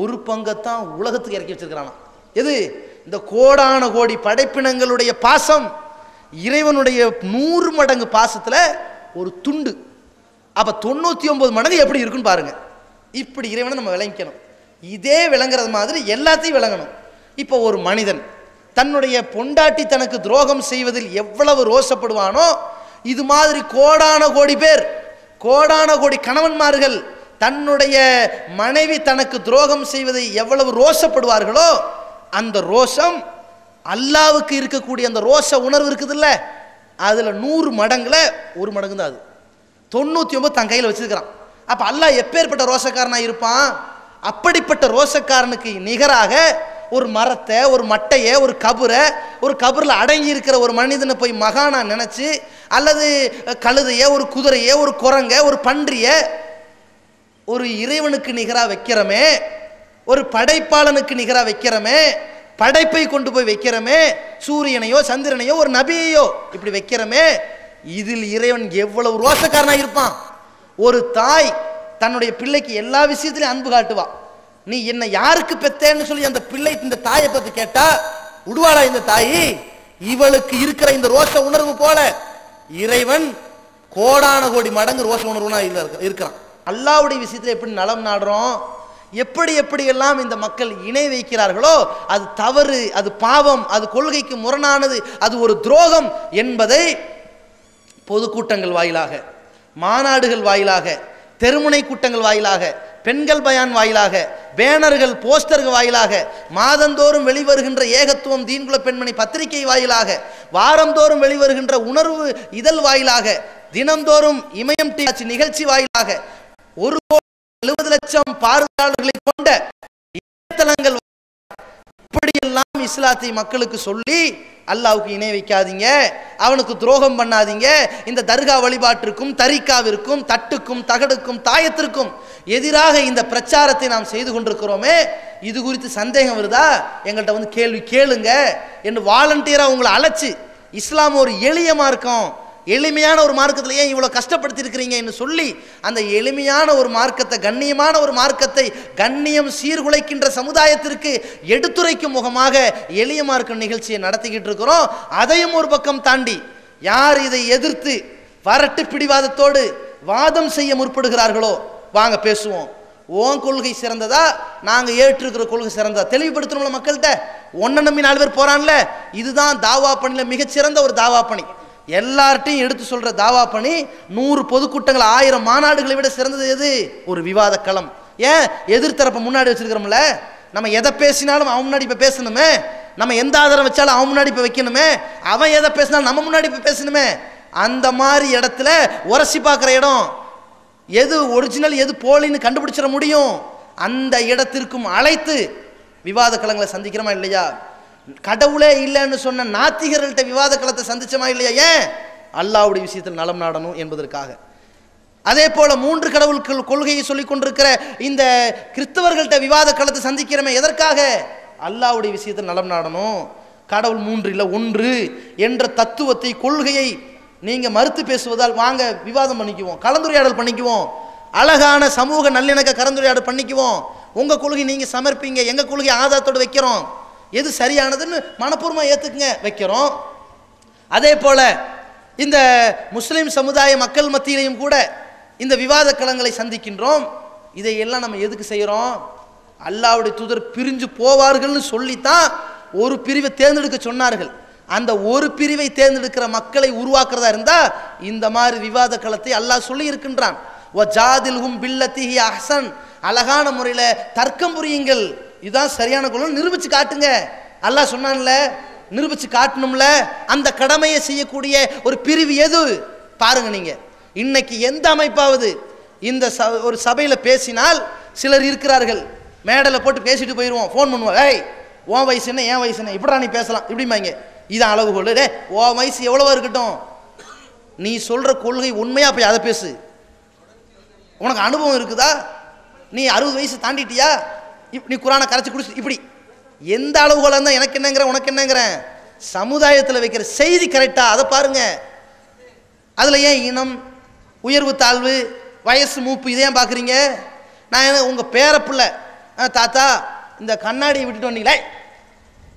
1 பங்கைத்தான் உலகத்துக்கு இறக்கி வச்சிருக்கிறானா. எது? இந்த கோடான கோடி படைப்பினங்களுடைய பாசம் இறைவனுடைய 100 மடங்கு பாசத்தில் ஒரு துண்டு. அப்போ 99 மடங்கு எப்படி இருக்குன்னு பாருங்க. இப்படி இறைவனை நம்ம விளங்கிக்கணும். இதே விளங்குறது மாதிரி எல்லாத்தையும் விளங்கணும். இப்போ ஒரு மனிதன் தன்னுடைய பொண்டாட்டி தனக்கு துரோகம் செய்வதில் எவ்வளவு ரோசப்படுவானோ, இது மாதிரி கோடான கோடி பேர், கோடான கோடி கணவன்மார்கள் தன்னுடைய மனைவி தனக்கு துரோகம் செய்வதை எவ்வளவு ரோசப்படுவார்களோ, அந்த ரோஷம் அல்லாவுக்கு இருக்கக்கூடிய அந்த ரோஷ உணர்வு இருக்குதுல்ல, அதுல 100 மடங்குல 1 மடங்கு தான். அது 99 தன் கையில் வச்சிருக்கிறான். அப்ப அல்லாஹ் எப்பேற்பட்ட ரோஷக்காரனா இருப்பான்? அப்படிப்பட்ட ரோஷக்காரனுக்கு நிகராக ஒரு மரத்தை, ஒரு மட்டையை, ஒரு கபரில் அடங்கி இருக்கிற ஒரு மனிதனை போய் மகானா நினைச்சு, அல்லது கழுதைய, ஒரு குதிரைய, ஒரு குரங்க, ஒரு பன்றிய ஒரு இறைவனுக்கு நிகராக வைக்கிறமே, ஒரு படைப்பாளனுக்கு நிகராக வைக்கிறமே, படைப்பை கொண்டு போய் வைக்கிறமே, சூரியனையோ சந்திரனையோ ஒரு நபியையோ இப்படி வைக்கிறமே, இதில் இறைவன் எவ்வளவு ரோஷக்காரனா இருப்பான்! ஒரு தாய் தன்னுடைய பிள்ளைக்கு எல்லா விஷயத்திலையும் அன்பு காட்டுவா. நீ என்ன யாருக்கு பெத்தேன்னு சொல்லி அந்த பிள்ளை இந்த தாயை பத்தி கேட்டா உடுவாளா இந்த தாயி? இவளுக்கு இருக்கிற இந்த ரோஷ உணர்வு போல இறைவன் கோடான கோடி மடங்கு ரோஷ உணர்வுனா இருக்கிறான். அல்லாஹ்வுடைய விஷயத்துல எப்படி நலம் நாடுறோம், எப்படி எப்படியெல்லாம் இந்த மக்கள் இணை வைக்கிறார்களோ அது தவறு, அது பாவம், அது கொள்கைக்கு முரணானது, அது ஒரு துரோகம் என்பதை பொதுக்கூட்டங்கள் வாயிலாக, மாநாடுகள் வாயிலாக, தெருமுனை கூட்டங்கள் வாயிலாக, பெண்கள் பயான் வாயிலாக, பேனர்கள், போஸ்டர்கள் வாயிலாக, மாதந்தோறும் வெளிவருகின்ற ஏகத்துவம் தீன்குல பெண்மணி பத்திரிகை வாயிலாக, வாரந்தோறும் வெளிவருகின்ற உணர்வு இதழ் வாயிலாக, தினந்தோறும் இமயம் டிவி நிகழ்ச்சி வாயிலாக 1,70,00,000 பார்வையாளர்களை கொண்ட இணையதளங்கள் இப்படியெல்லாம் இஸ்லாத்தை மக்களுக்கு சொல்லி, அல்லாஹ்வுக்கு இணை வைக்காதீங்க, அவனுக்கு துரோகம் பண்ணாதீங்க, இந்த தர்கா வழிபாட்டிற்கும், தரிகாவிற்கும், தட்டுக்கும், தகடுக்கும், தாயத்திற்கும் எதிராக இந்த பிரச்சாரத்தை நாம் செய்து கொண்டிருக்கிறோமே, இது குறித்து சந்தேகம் வருதா? எங்கள்கிட்ட வந்து கேள்வி கேளுங்க என்று வாலண்டியராக உங்களை அழைச்சி, இஸ்லாம் ஒரு எளிய மார்க்கம், எளிமையான ஒரு மார்க்கத்தில் ஏன் இவ்வளோ கஷ்டப்படுத்தி இருக்கிறீங்க என்று சொல்லி, அந்த எளிமையான ஒரு மார்க்கத்தை, கண்ணியமான ஒரு மார்க்கத்தை, கண்ணியம் சீர்குலைக்கின்ற சமுதாயத்திற்கு எடுத்துரைக்கும் முகமாக எளிய மார்க்க நிகழ்ச்சியை நடத்திக்கிட்டு இருக்கிறோம். அதையும் ஒரு பக்கம் தாண்டி யார் இதை எதிர்த்து வரட்டு பிடிவாதத்தோடு வாதம் செய்ய முற்படுகிறார்களோ, வாங்க பேசுவோம், ஓன் கொள்கை சிறந்ததா, நாங்கள் ஏற்றிருக்கிற கொள்கை சிறந்ததா தெளிவுபடுத்தணும்ல மக்கள்கிட்ட. ஒன்றை நம்பி 4 பேர் போறான்ல, இதுதான் தாவா பணியில் மிகச்சிறந்த ஒரு தாவா பணி. எல்லார்ட்டையும் எடுத்து சொல்ற தாவா பணி 100 பொதுக்கூட்டங்கள், 1000 மாநாடுகளை விட சிறந்தது எது? ஒரு விவாத களம். ஏன் எதிர்த்தரப்பை முன்னாடி வச்சிருக்கிறோம்ல, நம்ம எதை பேசினாலும் அவன் முன்னாடி இப்போ பேசணுமே, நம்ம எந்த ஆதாரம் வச்சாலும் அவன் முன்னாடி இப்போ வைக்கணுமே, அவன் எதை பேசினாலும் நம்ம முன்னாடி இப்போ பேசணுமே. அந்த மாதிரி இடத்துல உரசி பார்க்குற இடம், எது ஒரிஜினல் எது போலின்னு கண்டுபிடிச்சிட முடியும். அந்த இடத்திற்கும் அழைத்து விவாத களங்களை சந்திக்கிறோமா இல்லையா? கடவுளே இல்லைன்னு சொன்ன நாத்திகர்கள்ட்ட விவாத களத்தை சந்திச்சோமா இல்லையா? ஏன்? அல்லாஹ்வுடைய விஷயத்தில் நலம் நாடணும் என்பதற்காக. அதே போல 3 கடவுள் கொள்கையை சொல்லிக் கொண்டிருக்கிற இந்த கிறிஸ்தவர்கள்ட்ட விவாத களத்தை சந்திக்கிறமே எதற்காக? அல்லாஹ்வுடைய விஷயத்தில் நலம் நாடணும். கடவுள் 3 இல்லை 1 என்ற தத்துவத்தை, கொள்கையை நீங்க மறுத்து பேசுவதால் வாங்க விவாதம் பண்ணிக்குவோம், கலந்துரையாடல் பண்ணிக்குவோம், அழகான சமூக நல்லிணக்க கலந்துரையாடல் பண்ணிக்குவோம். உங்க கொள்கை நீங்க சமர்ப்பீங்க, எங்க கொள்கை ஆதாரத்தோடு வைக்கிறோம், எது சரியானதுன்னு மனப்பூர்வமா ஏத்துக்குங்க, வைக்கிறோம். அதே போல இந்த முஸ்லிம் சமுதாய மக்கள் மத்தியிலையும் கூட இந்த விவாத களங்களை சந்திக்கின்றோம். இதையெல்லாம் நம்ம எதுக்கு செய்கிறோம்? அல்லாஹ்வுடைய தூதர் பிரிஞ்சு போவார்கள்னு சொல்லித்தான் ஒரு பிரிவை தேர்ந்தெடுக்க சொன்னார்கள். அந்த ஒரு பிரிவை தேர்ந்தெடுக்கிற மக்களை உருவாக்குறதா இருந்தா இந்த மாதிரி விவாத களத்தை அல்லாஹ் சொல்லி இருக்கின்றான். வஜாதில்ஹும் பில்லத்திஹி அஹ்சன், அழகான முறையில் தர்க்கம் புரியுங்கள், இதுதான் சரியான கொள்கை, நிரூபிச்சு காட்டுங்க. அல்லாஹ் சொன்னான்ல, நிரூபிச்சு காட்டணும்ல. அந்த கடமையை செய்யக்கூடிய ஒரு பிரிவு எது பாருங்க. நீங்க இன்னைக்கு எந்த அமைப்பாவது இந்த ஒரு சபையில் பேசினால் சிலர் இருக்கிறார்கள், மேடலை போட்டு பேசிட்டு போயிடுவோம், ஃபோன் பண்ணுவோம், ஏய் உன் வயசு என்ன என் வயசு என்ன, இப்படா நீ பேசலாம் இப்படிமாங்க, இதான் அளவுகோல். டே உன் வயசு எவ்வளவா இருக்கட்டும், நீ சொல்ற கொள்கை உண்மையா போய் அதை பேசு. உனக்கு அனுபவம் இருக்குதா? நீ 60 வயசு தாண்டிட்டியா? நீ குரானை கரைச்சி குடிச்சு இப்படி எந்த அளவுகோலாக இருந்தால் எனக்கு என்னங்கிற உனக்கு என்னங்கிறேன். சமுதாயத்தில் வைக்கிற செய்தி கரெக்டா அதை பாருங்க. அதில் ஏன் இனம், உயர்வு தாழ்வு, வயசு மூப்பு இதையும் பார்க்குறீங்க? நான் உங்கள் பேரப்பிள்ளை தாத்தா இந்த கண்ணாடியை விட்டுட்டு வந்தீங்களே,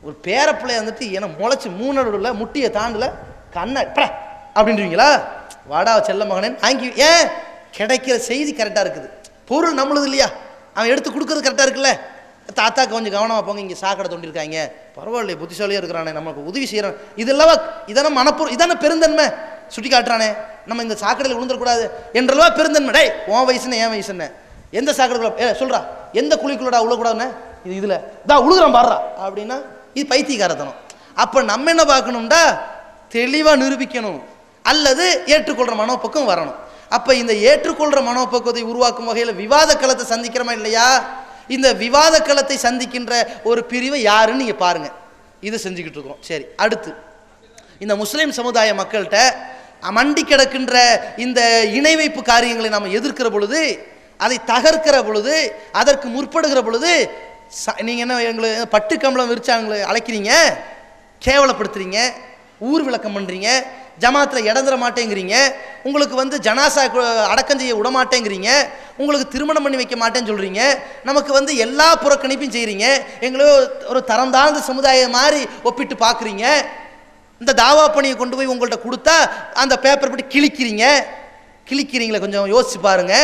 ஒரு பேரப்பிள்ளை வந்துட்டு ஏன்னா முளைச்சி 3 நடுவில் முட்டியை தாண்டல கண்ணாடி அப்படின்றீங்களா? வாடா செல்ல மகனேன் வாங்கி. ஏன்? கிடைக்கிற செய்தி கரெக்டாக இருக்குது, பொருள் நம்மளுது இல்லையா, அவன் எடுத்து கொடுக்கறது கரெக்டாக இருக்குல்ல. தாத்தா கொஞ்சம் கவனமாக போங்க, இங்கே சாக்கடை தோண்டிருக்காங்க, பரவாயில்ல புத்திசாலியாக இருக்கிறானே, நமக்கு உதவி செய்கிறான், இதெல்லாம் இதான மனப்பூர், இதான பெருந்தன்மை சுட்டி காட்டுறானே, நம்ம இந்த சாக்கடையில் விழுந்துடக்கூடாது என்றல்லவா பெருந்தன்மை. டே உன் வயசுன்னு என் வயசுன்னு எந்த சாக்கடைக்குள்ள சொல்கிறா, எந்த குழிக்குள்ளடா உழக்கூடாதுன்னு, இது இதில் தான் உழுகுறான் பாடுறா அப்படின்னா இது பைத்தியக்காரத்தனம். அப்போ நம்ம என்ன பார்க்கணும்டா, தெளிவாக நிரூபிக்கணும் அல்லது ஏற்றுக்கொள்கிற மனோப்பக்கம் வரணும். அப்போ இந்த ஏற்றுக்கொள்கிற மனோப்பக்கத்தை உருவாக்கும் வகையில் விவாத களத்தை சந்திக்கிறோமா இல்லையா? இந்த விவாத களத்தை சந்திக்கின்ற ஒரு பிரிவை யாருன்னு நீங்கள் பாருங்கள். இது செஞ்சுக்கிட்டு இருக்கிறோம். சரி, அடுத்து இந்த முஸ்லீம் சமுதாய மக்கள்கிட்ட மண்டி கிடக்கின்ற இந்த இணை வைப்பு காரியங்களை நாம் எதிர்க்கிற பொழுது, அதை தகர்க்கிற பொழுது, அதற்கு முற்படுகிற பொழுது நீங்கள் என்ன எங்களை பட்டு கம்பளம் விரிச்சாங்களை அழைக்கிறீங்க, கேவலப்படுத்துறீங்க, ஊர் விளக்கம் பண்ணுறீங்க, ஜமாத்தில் இடந்துட மாட்டேங்கிறீங்க, உங்களுக்கு ஜனாசா அடக்கம் செய்ய விட மாட்டேங்கிறீங்க, உங்களுக்கு திருமணம் பண்ணி வைக்க மாட்டேன்னு சொல்கிறீங்க, நமக்கு எல்லா புறக்கணிப்பையும் செய்கிறீங்க, எங்களோ ஒரு தரம் தாழ்ந்த சமுதாயம் மாதிரி ஒப்பிட்டு பார்க்குறீங்க. இந்த தாவா பணியை கொண்டு போய் உங்கள்கிட்ட கொடுத்தா அந்த பேப்பர் படி கிழிக்கிறீங்களே, கொஞ்சம் யோசிச்சு பாருங்க.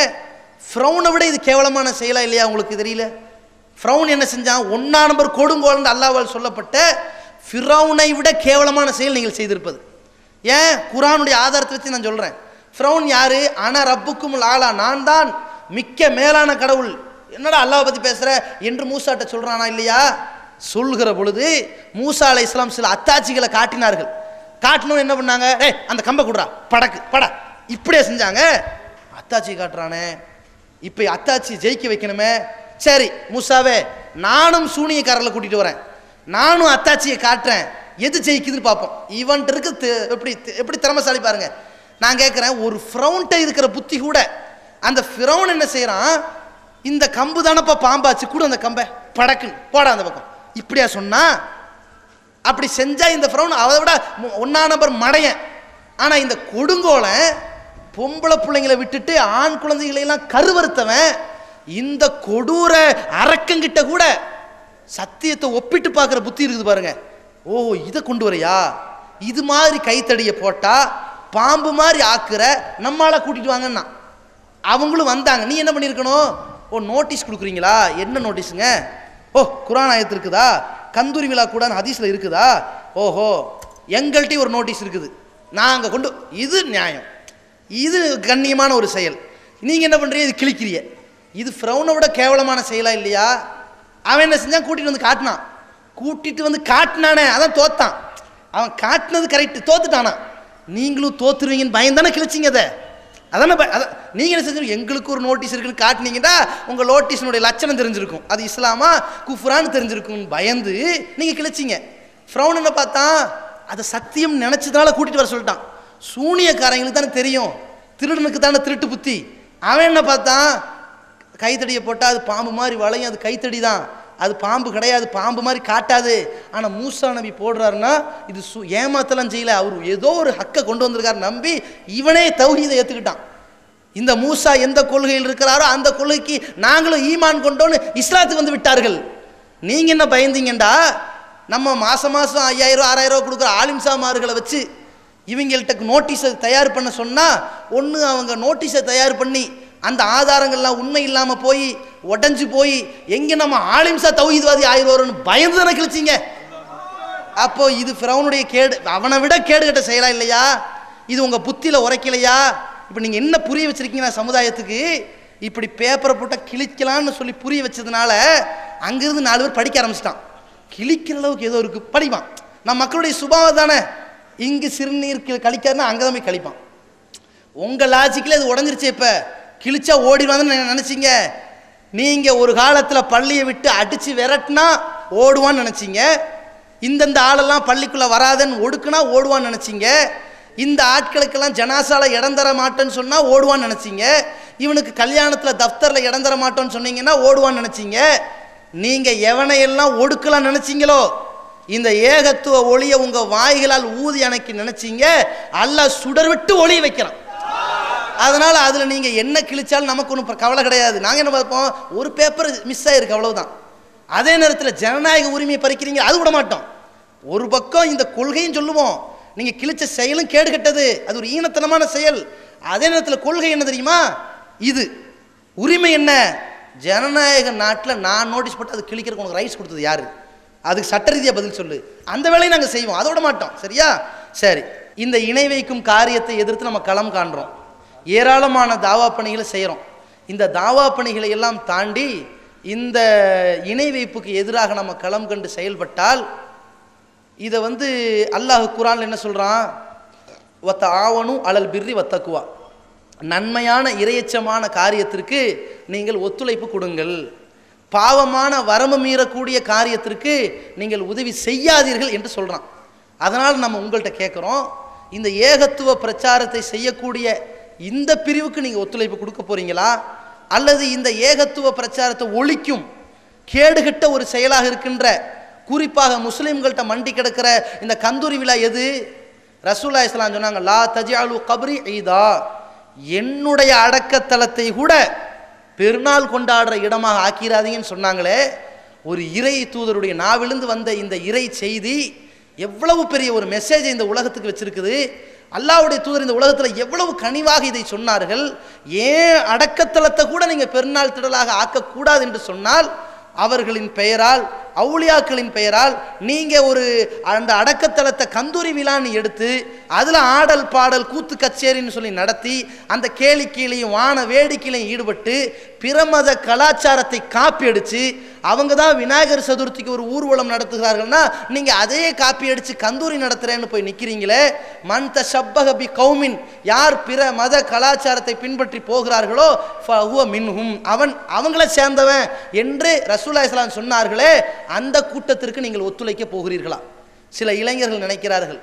ஃப்ரௌனை விட இது கேவலமான செயலா இல்லையா? உங்களுக்கு தெரியல? ஃப்ரௌன் என்ன செஞ்சான்? 1ஆம் நம்பர் கொடுங்கோல் அல்லாஹ்வால் சொல்லப்பட்ட ஃபிரௌனை விட கேவலமான செயல் நீங்கள் செய்திருப்பது. ஏன்? குர்ஆனுடைய ஆதாரத்தை வச்சு நான் சொல்றேன். ஃபிரௌன் யாரு? அன ரப்புக்கும் ஆலா, நான் தான் மிக்க மேலான கடவுள். என்னடா அல்லாஹ் பத்தி பேசுற என்று மூசாட்ட சொல்றானா இல்லையா? சொல்கிற பொழுது மூசா அலைஹிஸ்ஸலாம் சில அத்தாட்சிகளை காட்டினார்கள். காட்டணும் என்ன பண்ணாங்க? அந்த கம்பை குடுறா, படா இப்படியே செஞ்சாங்க. அத்தாட்சி காட்டுறானே, இப்போ அத்தாட்சி ஜெயிக்க வைக்கணுமே. சரி மூசாவே, நானும் சூனியக்காரர்களை கூட்டிட்டு வரேன், நானும் அத்தாட்சியை காட்டுறேன், எது ஜெயிக்குதுன்னு பார்ப்போம். இவன்ட்டு இருக்கு எப்படி திறமைசாலி பாருங்க. நான் கேட்குறேன், ஒரு ஃப்ரௌன்ட்ட இருக்கிற புத்தி கூட அந்த ஃபிரௌன் என்ன செய்யறான்? இந்த கம்பு தானப்பா பாம்பாச்சு, கூட அந்த கம்பை படக்குன்னு போடா அந்த பக்கம், இப்படியா சொன்னா? அப்படி செஞ்சா இந்த ஃபிரௌன் அதை விட 1ஆம் நம்பர் மடையன். ஆனா இந்த கொடுங்கோலை பொம்பளை பிள்ளைங்களை விட்டுட்டு ஆண் குழந்தைகளை எல்லாம் கருவறுத்தவன், இந்த கொடூர அரக்கங்கிட்ட கூட சத்தியத்தை ஒப்பிட்டு பார்க்குற புத்தி இருக்குது பாருங்க. ஓ, இதை கொண்டு வரையா? இது மாதிரி கைத்தடியை போட்டா பாம்பு மாதிரி ஆக்குற நம்மளால கூட்டிட்டு வாங்கன்னா அவங்களும் வந்தாங்க. நீ என்ன பண்ணியிருக்கணும்? ஓ, நோட்டீஸ் கொடுக்குறீங்களா? என்ன நோட்டீஸுங்க? ஓ, குர்ஆன் ஆயத்து இருக்குதா? கந்தூரி விழா கூட ஹதீஸ்ல இருக்குதா? ஓஹோ, எங்கள்கிட்ட ஒரு நோட்டீஸ் இருக்குது, நாங்கள் கொண்டு, இது நியாயம், இது கண்ணியமான ஒரு செயல். நீங்கள் என்ன பண்ணுறீங்க? இது கிழிக்கிறீங்க. இது ஃபிரௌனை விட கேவலமான செயலா இல்லையா? அவன் என்ன செஞ்சான்? கூட்டிட்டு வந்து காட்டினானே, அதான் தோத்தான். அவன் காட்டினது கரெக்டு, தோத்துட்டானா? நீங்களும் தோத்துருவீங்கன்னு பயந்தானே கிழிச்சிங்க அதை. அதானே நீங்கள் என்ன செஞ்சு, எங்களுக்கு ஒரு நோட்டீஸ் இருக்குன்னு காட்டினீங்கன்னா உங்கள் நோட்டீஸினுடைய லட்சணம் தெரிஞ்சிருக்கும், அது இஸ்லாமா குஃப்ரான்னு தெரிஞ்சிருக்கும், பயந்து நீங்கள் கிழிச்சிங்க. ஃபிரௌன் என்ன பார்த்தான்? அதை சத்தியம் நினச்சதுனால கூட்டிகிட்டு வர சொல்லிட்டான். சூனியக்காரங்களுக்கு தானே தெரியும், திருடனுக்கு தானே திருட்டு புத்தி, அவன் என்ன பார்த்தான், கைத்தடியை போட்டால் அது பாம்பு மாதிரி வளையும், அது கைத்தடி தான், அது பாம்பு கிடையாது, பாம்பு மாதிரி காட்டாது. ஆனால் மூசா நபி போடுறாருன்னா இது ஏமாத்தலாம் செய்யல, அவர் ஏதோ ஒரு ஹக்கை கொண்டு வந்திருக்காரு நம்பி இவனே தௌஹீதை ஏற்றுக்கிட்டான். இந்த மூசா எந்த கொள்கையில் இருக்கிறாரோ அந்த கொள்கைக்கு நாங்களும் ஈமான் கொண்டோன்னு இஸ்லாத்துக்கு வந்து விட்டார்கள். நீங்கள் என்ன பயந்தீங்கண்டா, நம்ம மாதம் 5000 6000 கொடுக்குற ஆலிம்சாமார்களை வச்சு இவங்கள்ட்ட நோட்டீஸை தயார் பண்ண சொன்னால், ஒன்று அவங்க நோட்டீஸை தயார் பண்ணி அந்த ஆதாரங்கள்லாம் உண்மை இல்லாமல் போய் உடஞ்சி போய் எங்கே நம்ம ஆலிம்சா தௌஹீத்வாதி ஆயிடுவாரோன்னு பயந்து தானே கிழிச்சிங்க. அப்போ இது ஃபிரௌனுடைய கேடு, அவனை விட கேடு கட்ட செயலா இல்லையா? இது உங்கள் புத்தியில் உரைக்கலையா? இப்போ நீங்கள் என்ன புரிய வச்சுருக்கீங்கன்னா சமுதாயத்துக்கு, இப்படி பேப்பரை போட்டால் கிழிக்கலான்னு சொல்லி புரிய வச்சதுனால அங்கேருந்து 4 பேர் படிக்க ஆரம்பிச்சிட்டான். கிழிக்கிற அளவுக்கு ஏதோ இருக்குது, படிப்பான். நான் மக்களுடைய சுபாவம் தானே, இங்கு சிறுநீர் கழிக்காதுன்னா அங்கே தான் போய் கழிப்பான். உங்கள் லாஜிக்கில் இது உடஞ்சிருச்சு, இப்போ கிழிச்சா ஓடிடுவான்னு நினச்சிங்க. நீங்கள் ஒரு காலத்தில் பள்ளியை விட்டு அடித்து விரட்டினா ஓடுவான்னு நினச்சிங்க. இந்தந்த ஆளெல்லாம் பள்ளிக்குள்ளே வராதன்னு ஒடுக்குனா ஓடுவான்னு நினச்சிங்க. இந்த ஆட்களுக்கெல்லாம் ஜனாசால இடம் தர மாட்டேன்னு சொன்னால் ஓடுவான்னு நினச்சிங்க. இவனுக்கு கல்யாணத்தில் தஃப்தரில் இடம் தர மாட்டோன்னு சொன்னீங்கன்னா ஓடுவான்னு நினச்சிங்க. நீங்கள் எவனையெல்லாம் ஒடுக்கலாம் நினச்சிங்களோ, இந்த ஏகத்துவ ஒளியை உங்கள் வாய்களால் ஊதி அணைக்கி நினச்சிங்க, அல்லாஹ் சுடர் விட்டு ஒளியை வைக்கிறான். அதனால் அதில் நீங்கள் என்ன கிழிச்சாலும் நமக்கு ஒன்றும் கவலை கிடையாது. நாங்கள் என்ன பார்ப்போம், ஒரு பேப்பர் மிஸ் ஆகிருக்கு அவ்வளவுதான். அதே நேரத்தில் ஜனநாயக உரிமையை பறிக்கிறீங்க, அது விட மாட்டோம். ஒரு பக்கம் இந்த கொள்கையும் சொல்லுவோம், நீங்கள் கிழிச்ச செயலும் கேடு கெட்டது, அது ஒரு ஈனத்தனமான செயல். அதே நேரத்தில் கொள்கை என்ன தெரியுமா, இது உரிமை என்ன, ஜனநாயக நாட்டில் நான் நோட்டீஸ் போட்டு அது கிழிக்கிறதுக்கு உனக்கு ரைட்ஸ் கொடுத்தது யாரு, அதுக்கு சட்ட ரீதியாக பதில் சொல்லு. அந்த வேலையை நாங்கள் செய்வோம், அதை விட மாட்டோம். சரியா? சரி, இந்த இணை வைக்கும் காரியத்தை எதிர்த்து நம்ம களம் காண்றோம், ஏராளமான தாவா பணிகளை செய்கிறோம். இந்த தாவா பணிகளை எல்லாம் தாண்டி இந்த இணை வைப்புக்கு எதிராக நம்ம களம் கண்டு செயல்பட்டால், இதை அல்லாஹ் குர்ஆன்ல என்ன சொல்கிறான், வத்த ஆவனு அலல் பிர்ரி வத்தக்குவா, நன்மையான இறையச்சமான காரியத்திற்கு நீங்கள் ஒத்துழைப்பு கொடுங்கள், பாவமான வரம்பு மீறக்கூடிய காரியத்திற்கு நீங்கள் உதவி செய்யாதீர்கள் என்று சொல்கிறான். அதனால் நம்ம உங்கள்கிட்ட கேட்குறோம், இந்த ஏகத்துவ பிரச்சாரத்தை செய்யக்கூடிய இந்த பிரிவுக்கு நீங்கள் ஒத்துழைப்பு கொடுக்க போகிறீங்களா, அல்லது இந்த ஏகத்துவ பிரச்சாரத்தை ஒழிக்கும் கேடுகட்ட ஒரு செயலாக இருக்கின்ற, குறிப்பாக முஸ்லீம்கள்ட்ட மண்டி கிடக்கிற இந்த கந்தூரி விழா எது? ரசூலுல்லாஹி ஸல்லல்லாஹு அலைஹி வஸல்லம் சொன்னாங்க, லா தஜ்அலு கப்ரி ஈதா, என்னுடைய அடக்கத்தலத்தை கூட பெருநாள் கொண்டாடுற இடமாக ஆக்கிறாதீங்கன்னு சொன்னாங்களே. ஒரு இறை தூதருடைய நாவிலிருந்து வந்த இந்த இறை செய்தி எவ்வளவு பெரிய ஒரு மெசேஜை இந்த உலகத்துக்கு வச்சிருக்குது. அல்லாஹ்வுடைய தூதர் இந்த உலகத்தில் எவ்வளவு கனிவாக இதை சொன்னார்கள். ஏன் அடக்கத்தலத்தை கூட நீங்கள் பெருநாள் திடலாக ஆக்கக்கூடாது என்று சொன்னால், அவர்களின் பெயரால், அவுலியாக்களின் பெயரால் நீங்கள் ஒரு அந்த அடக்கத்தலத்தை கந்தூரி விழான்னு எடுத்து அதில் ஆடல் பாடல் கூத்து கச்சேரின்னு சொல்லி நடத்தி அந்த கேளிக்கையிலையும் வான வேடிக்கையிலையும் ஈடுபட்டு பிரமத கலாச்சாரத்தை காப்பி அடித்து அவங்க தான் விநாயகர் சதுர்த்திக்கு ஒரு ஊர்வலம் நடத்துகிறார்கள்னா நீங்கள் அதே காப்பி அடித்து கந்தூரி நடத்துகிறேன்னு போய் நிற்கிறீங்களே. மன் தஷப்பஹ பி கௌமின், யார் பிற மத கலாச்சாரத்தை பின்பற்றி போகிறார்களோ ஃபஹுவ மின்ஹும், அவங்கள சேர்ந்தவன் என்று ரசூலுல்லாஹி ஸல்லல்லாஹு அலைஹி வஸல்லம் சொன்னார்களே. அந்த கூட்டத்திற்கு நீங்கள் ஒத்துழைக்க போகிறீர்களா? சில இளைஞர்கள் நினைக்கிறார்கள்,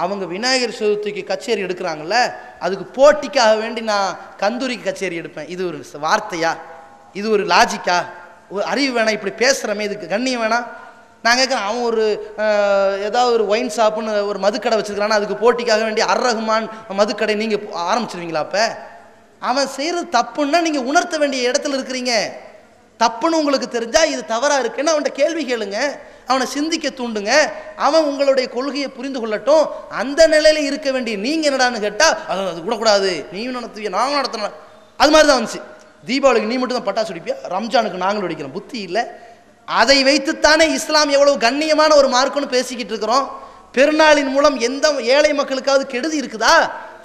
அவங்க விநாயகர் சதுர்த்திக்கு கச்சேரி எடுக்கிறாங்கல்ல, அதுக்கு போட்டிக்காக வேண்டி நான் கந்தூரிக்கு கச்சேரி எடுப்பேன். இது ஒரு வார்த்தையா? இது ஒரு லாஜிக்கா? ஒரு அறிவு வேணாம், இப்படி பேசுகிறமே, இதுக்கு கண்ணியம் வேணாம். நான் கேட்குறேன், அவன் ஒரு ஏதாவது ஒரு ஒயின் ஷாப்புன்னு ஒரு மதுக்கடை வச்சுருக்கிறான்னா அதுக்கு போட்டிக்காக வேண்டி அர்-ரஹ்மான் மதுக்கடை நீங்கள் ஆரம்பிச்சிருவீங்களா? அப்போ அவன் செய்கிறது தப்புன்னா நீங்கள் உணர்த்த வேண்டிய இடத்துல இருக்கிறீங்க. தப்புன்னு உங்களுக்கு தெரிஞ்சால் இது தவறாக இருக்குன்னு அவன்கிட்ட கேள்வி கேளுங்க, அவனை சிந்திக்க தூண்டுங்க, அவன் உங்களுடைய கொள்கையை புரிந்து கொள்ளட்டும். அந்த நிலையில் இருக்க வேண்டிய நீங்கள் என்னடான்னு கேட்டால் அது கூடக்கூடாது, நீயும் நடத்துவிய நாங்களும் நடத்தணும், அது மாதிரி தான் வந்துச்சு. தீபாவளிக்கு நீ மட்டும் தான் பட்டாசு வெடிப்பியா, ரம்ஜானுக்கு நாங்களும் வெடிக்கிறோம், புத்தி இல்லை. அதை வைத்துத்தானே இஸ்லாம் எவ்வளவு கண்ணியமான ஒரு மார்க்குன்னு பேசிக்கிட்டு இருக்கிறோம். பெருநாளின் மூலம் எந்த ஏழை மக்களுக்காவது கெடுதி இருக்குதா?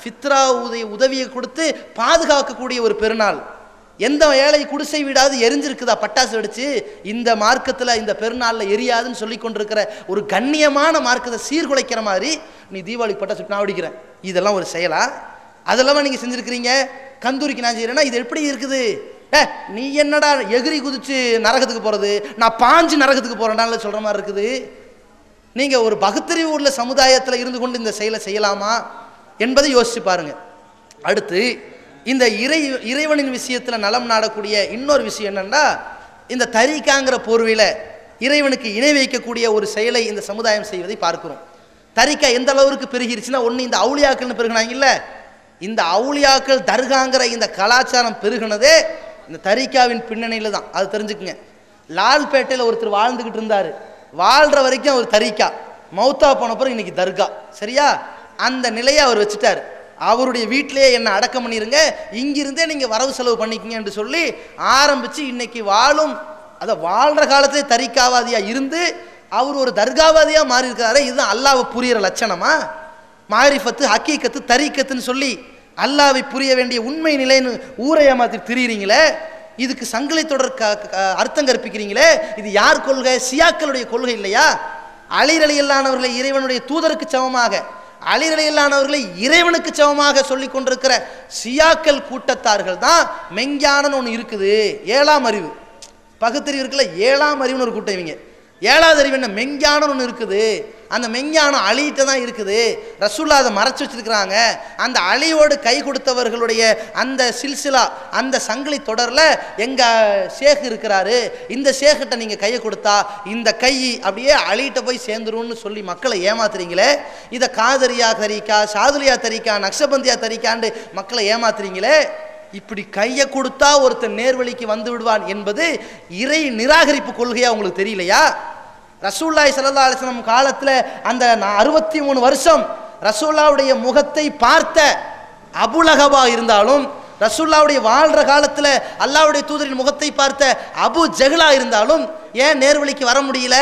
ஃபித்ரா உதவியை கொடுத்து பாதுகாக்கக்கூடிய ஒரு பெருநாள். எந்த ஏழை குடிசை வீடாவது எரிஞ்சிருக்குதா பட்டாசு வெடிச்சு? இந்த மார்க்கத்தில் இந்த பெருநாளில் எரியாதுன்னு சொல்லி கொண்டிருக்கிற ஒரு கண்ணியமான மார்க்கத்தை சீர்குலைக்கிற மாதிரி நீ தீபாவளிக்கு பட்டாசு நான் வெடிக்கிறேன், இதெல்லாம் ஒரு செயலா? அதெல்லாம் நீங்கள் செஞ்சுருக்கிறீங்க. கந்தூரிக்கு நான் செய்கிறேன்னா இது எப்படி இருக்குது? நீ என்னடா எகிரி குதிச்சு நரகத்துக்கு போகிறது, நான் பாஞ்சு நரகத்துக்கு போகிறேன்டான்னு சொல்கிற மாதிரி இருக்குது. நீங்கள் ஒரு பகுத்தறிவு உள்ள சமுதாயத்தில் இருந்து கொண்டு இந்த செயலை செய்யலாமா என்பதை யோசிச்சு பாருங்க. அடுத்து, இந்த இறைவனின் விஷயத்தில் நலம் நாடக்கூடிய இன்னொரு விஷயம் என்னன்னா, இந்த தரிகாங்கிற போர்வையில் இறைவனுக்கு இணை வைக்கக்கூடிய ஒரு செயலை இந்த சமுதாயம் செய்வதை பார்க்கிறோம். தரிகா எந்த அளவுக்கு பெருகிருச்சுன்னா, ஒன்று இந்த அவுளியாக்கள்னு பெருகினாங்கல்ல, இந்த அவுளியாக்கள் தர்காங்கிற இந்த கலாச்சாரம் பெருகினதே இந்த தரிகாவின் பின்னணியில் தான். அது தெரிஞ்சுக்குங்க. லால்பேட்டையில் ஒருத்தர் வாழ்ந்துக்கிட்டு இருந்தார். வாழ்கிற வரைக்கும் அவர் தரிகா, மௌத்தா போன பிறகு இன்னைக்கு தர்கா. சரியா? அந்த நிலையை அவர் வச்சுட்டார். அவருடைய வீட்டிலேயே என்ன அடக்கம் பண்ணிருங்க, இங்கிருந்தே நீங்கள் வரவு செலவு பண்ணிக்கிங்க என்று சொல்லி ஆரம்பித்து இன்னைக்கு வாழும், அதை வாழ்கிற காலத்திலே தரிகாவாதியாக இருந்து அவர் ஒரு தர்காவாதியாக மாறி இருக்காரு. இதுதான் அல்லாவை புரிகிற லட்சணமா? மாரிஃபத்து, ஹக்கீக்கத்து, தரிக்கத்துன்னு சொல்லி அல்லாவை புரிய வேண்டிய உண்மை நிலைன்னு ஊரை ஏமாத்தி திரியிறீங்களே, இதுக்கு சங்கிலி தொடர் அர்த்தம் கற்பிக்கிறீங்களே, இது யார் கொள்கை? சியாக்களுடைய கொள்கை இல்லையா? அலி ரலியல்லாஹு இறைவனுடைய தூதருக்கு சமமாக, அலி ரலியல்லாஹு இறைவனுக்கு சமமாக சொல்லி கொண்டிருக்கிற சியாக்கள் கூட்டத்தார்கள் தான் மெஞ்ஞானன்னு ஒன்று இருக்குது. 7ஆம் அறிவு பகுத்தறிவு இருக்குல்ல, 7ஆம் அறிவுன்னு ஒரு கூட்டம். இவங்க 7வது அறிவு என்ன? மெஞ்ஞானம் ஒன்று இருக்குது. அந்த மெஞ்ஞானம் அலிகிட்ட தான் இருக்குது. ரசூலுல்லாஹ் அதை மறைச்சு வச்சிருக்கிறாங்க. அந்த அலியோடு கை கொடுத்தவர்களுடைய அந்த சில்சிலா, அந்த சங்கிலி தொடரில் எங்கள் ஷேக் இருக்கிறாரு, இந்த ஷேக்கிட்ட நீங்கள் கையை கொடுத்தா இந்த கை அப்படியே அலிகிட்ட போய் சேர்ந்துரும்னு சொல்லி மக்களை ஏமாத்துறீங்களே. இதை காதரியா தரிக்கா, சாதுலியா தரிக்கா, நக்ஷபந்தியா தரிக்கான்னு மக்களை ஏமாத்துறீங்களே. இப்படி கையை கொடுத்தா ஒருத்தன் நேர்வழிக்கு வந்து விடுவான் என்பது இறை நிராகரிப்பு கொள்கையா உங்களுக்கு தெரியலையா? ரசூலுல்லாஹி ஸல்லல்லாஹு அலைஹி வஸல்லம் காலத்தில் அந்த 63 வருஷம் ரசூலுல்லாஹ்வுடைய முகத்தை பார்த்த அபுலஹபா இருந்தாலும், ரசூலுல்லாஹ்வுடைய வாழ்ற காலத்தில் அல்லாஹ்வுடைய தூதரின் முகத்தை பார்த்த அபு ஜஹலா இருந்தாலும் ஏன் நேர்வழிக்கு வர முடியல?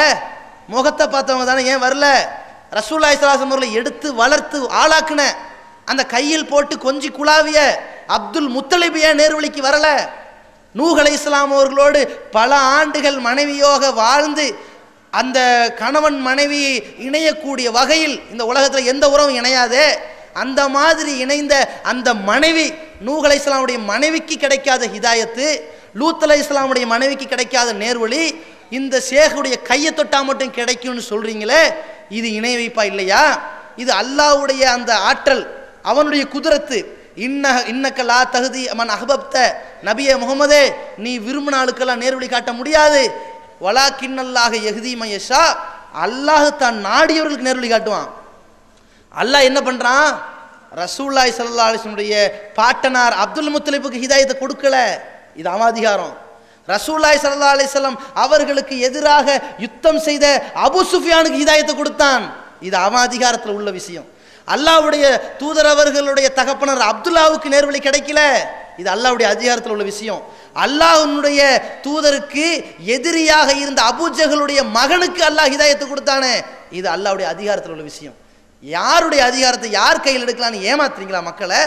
முகத்தை பார்த்தவங்க தானே ஏன் வரல? ரசூலுல்லாஹி ஸல்லல்லாஹு அலைஹி வஸல்லம் எடுத்து வளர்த்து ஆளாக்குன, அந்த கையில் போட்டு கொஞ்சி குழாவிய அப்துல் முத்தலிப் ஏன் நேர்வழிக்கு வரல? நூஹ் அலைஹிஸ்ஸலாம் அவர்களோடு பல ஆண்டுகள் மனைவியோக வாழ்ந்து அந்த கணவன் மனைவி இணையக்கூடிய வகையில் இந்த உலகத்தில் எந்த உறவும் இணையாதே, அந்த மாதிரி இணைந்த அந்த மனைவி நூஹ் அலைஹிஸ்ஸலாமுடைய மனைவிக்கு கிடைக்காத ஹிதாயத்து, லூத் அலைஹிஸ்ஸலாமுடைய மனைவிக்கு கிடைக்காத நேர்வழி இந்த ஷேகுடைய கையை தொட்டா மட்டும் கிடைக்கும்னு சொல்றீங்களே, இது இணை வைப்பா இல்லையா? இது அல்லாஹ்வுடைய அந்த ஆற்றல், அவனுடைய குதிரத்து. இன்னக்க லா தஹ்தி மன் அஹ்பப்த, நபியே முகமதே நீ விரும்பின ஆளுக்கெல்லாம் நேர்வழி காட்ட முடியாது. வலாக்கின்னல்லாஹ யஹ்தி மன் யஷா, அல்லாஹ் தான் நாடியவர்களுக்கு நேர்வழி காட்டுவான். அல்லாஹ் என்ன பண்றான்? ரசூலுல்லாஹி ஸல்லல்லாஹு அலைஹி வஸல்லம் பாட்டனார் அப்துல் முத்தலிபுக்கு ஹிதாயத்தை கொடுக்கல. இது அவதிகாரம். ரசூலுல்லாஹி ஸல்லல்லாஹு அலைஹி வஸல்லம் அவர்களுக்கு எதிராக யுத்தம் செய்த அபு சுஃபியானுக்கு ஹிதாயத்தை கொடுத்தான். இது அவதிகாரத்தில் உள்ள விஷயம். அல்லாஹ்வுடைய தூதர் அவர்களுடைய தகப்பனர் அப்துல்லாவுக்கு நேர்வழி கிடைக்கல. இது அல்லாஹ்வுடைய அதிகாரத்தில் உள்ள விஷயம். அல்லாஹ்வுடைய தூதருக்கு எதிரியாக இருந்த அபூஜஹலுடைய மகனுக்கு அல்லாஹ் ஹிதாயத்தை கொடுத்தானே, இது அல்லாஹ்வுடைய அதிகாரத்தில் உள்ள விஷயம். யாருடைய அதிகாரத்தை யார் கையில் எடுக்கலான்னு ஏமாத்துறீங்களா மக்களை?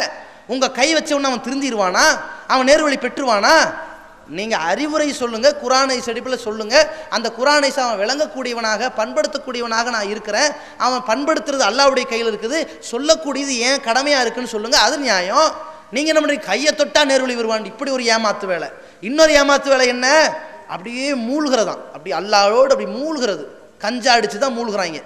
உங்க கை வச்சவன அவன் திருந்திடுவானா? அவன் நேர்வழி பெற்றுவானா? நீங்க அறிவுரை சொல்லுங்க, குர்ஆனை அடிப்படையில் சொல்லுங்க. அந்த குர்ஆனை அவன் விளங்கக்கூடியவனாக பண்படுத்தக்கூடியவனாக நான் இருக்கிறேன். அவன் பண்படுத்துறது அல்லாஹ்வுடைய கையில் இருக்குது, சொல்லக்கூடியது ஏன் கடமையா இருக்குன்னு சொல்லுங்க, அது நியாயம். நீங்க என்ன பண்றீங்க? கையை தொட்டா நேர்வழி வருவான், இப்படி ஒரு ஏமாத்து வேலை. இன்னொரு ஏமாத்து வேலை என்ன? அப்படியே மூழ்கிறதான், அப்படி அல்லாஹ்வோடு அப்படி மூழ்கிறது, கஞ்சா அடிச்சு தான் மூழ்கிறாங்க.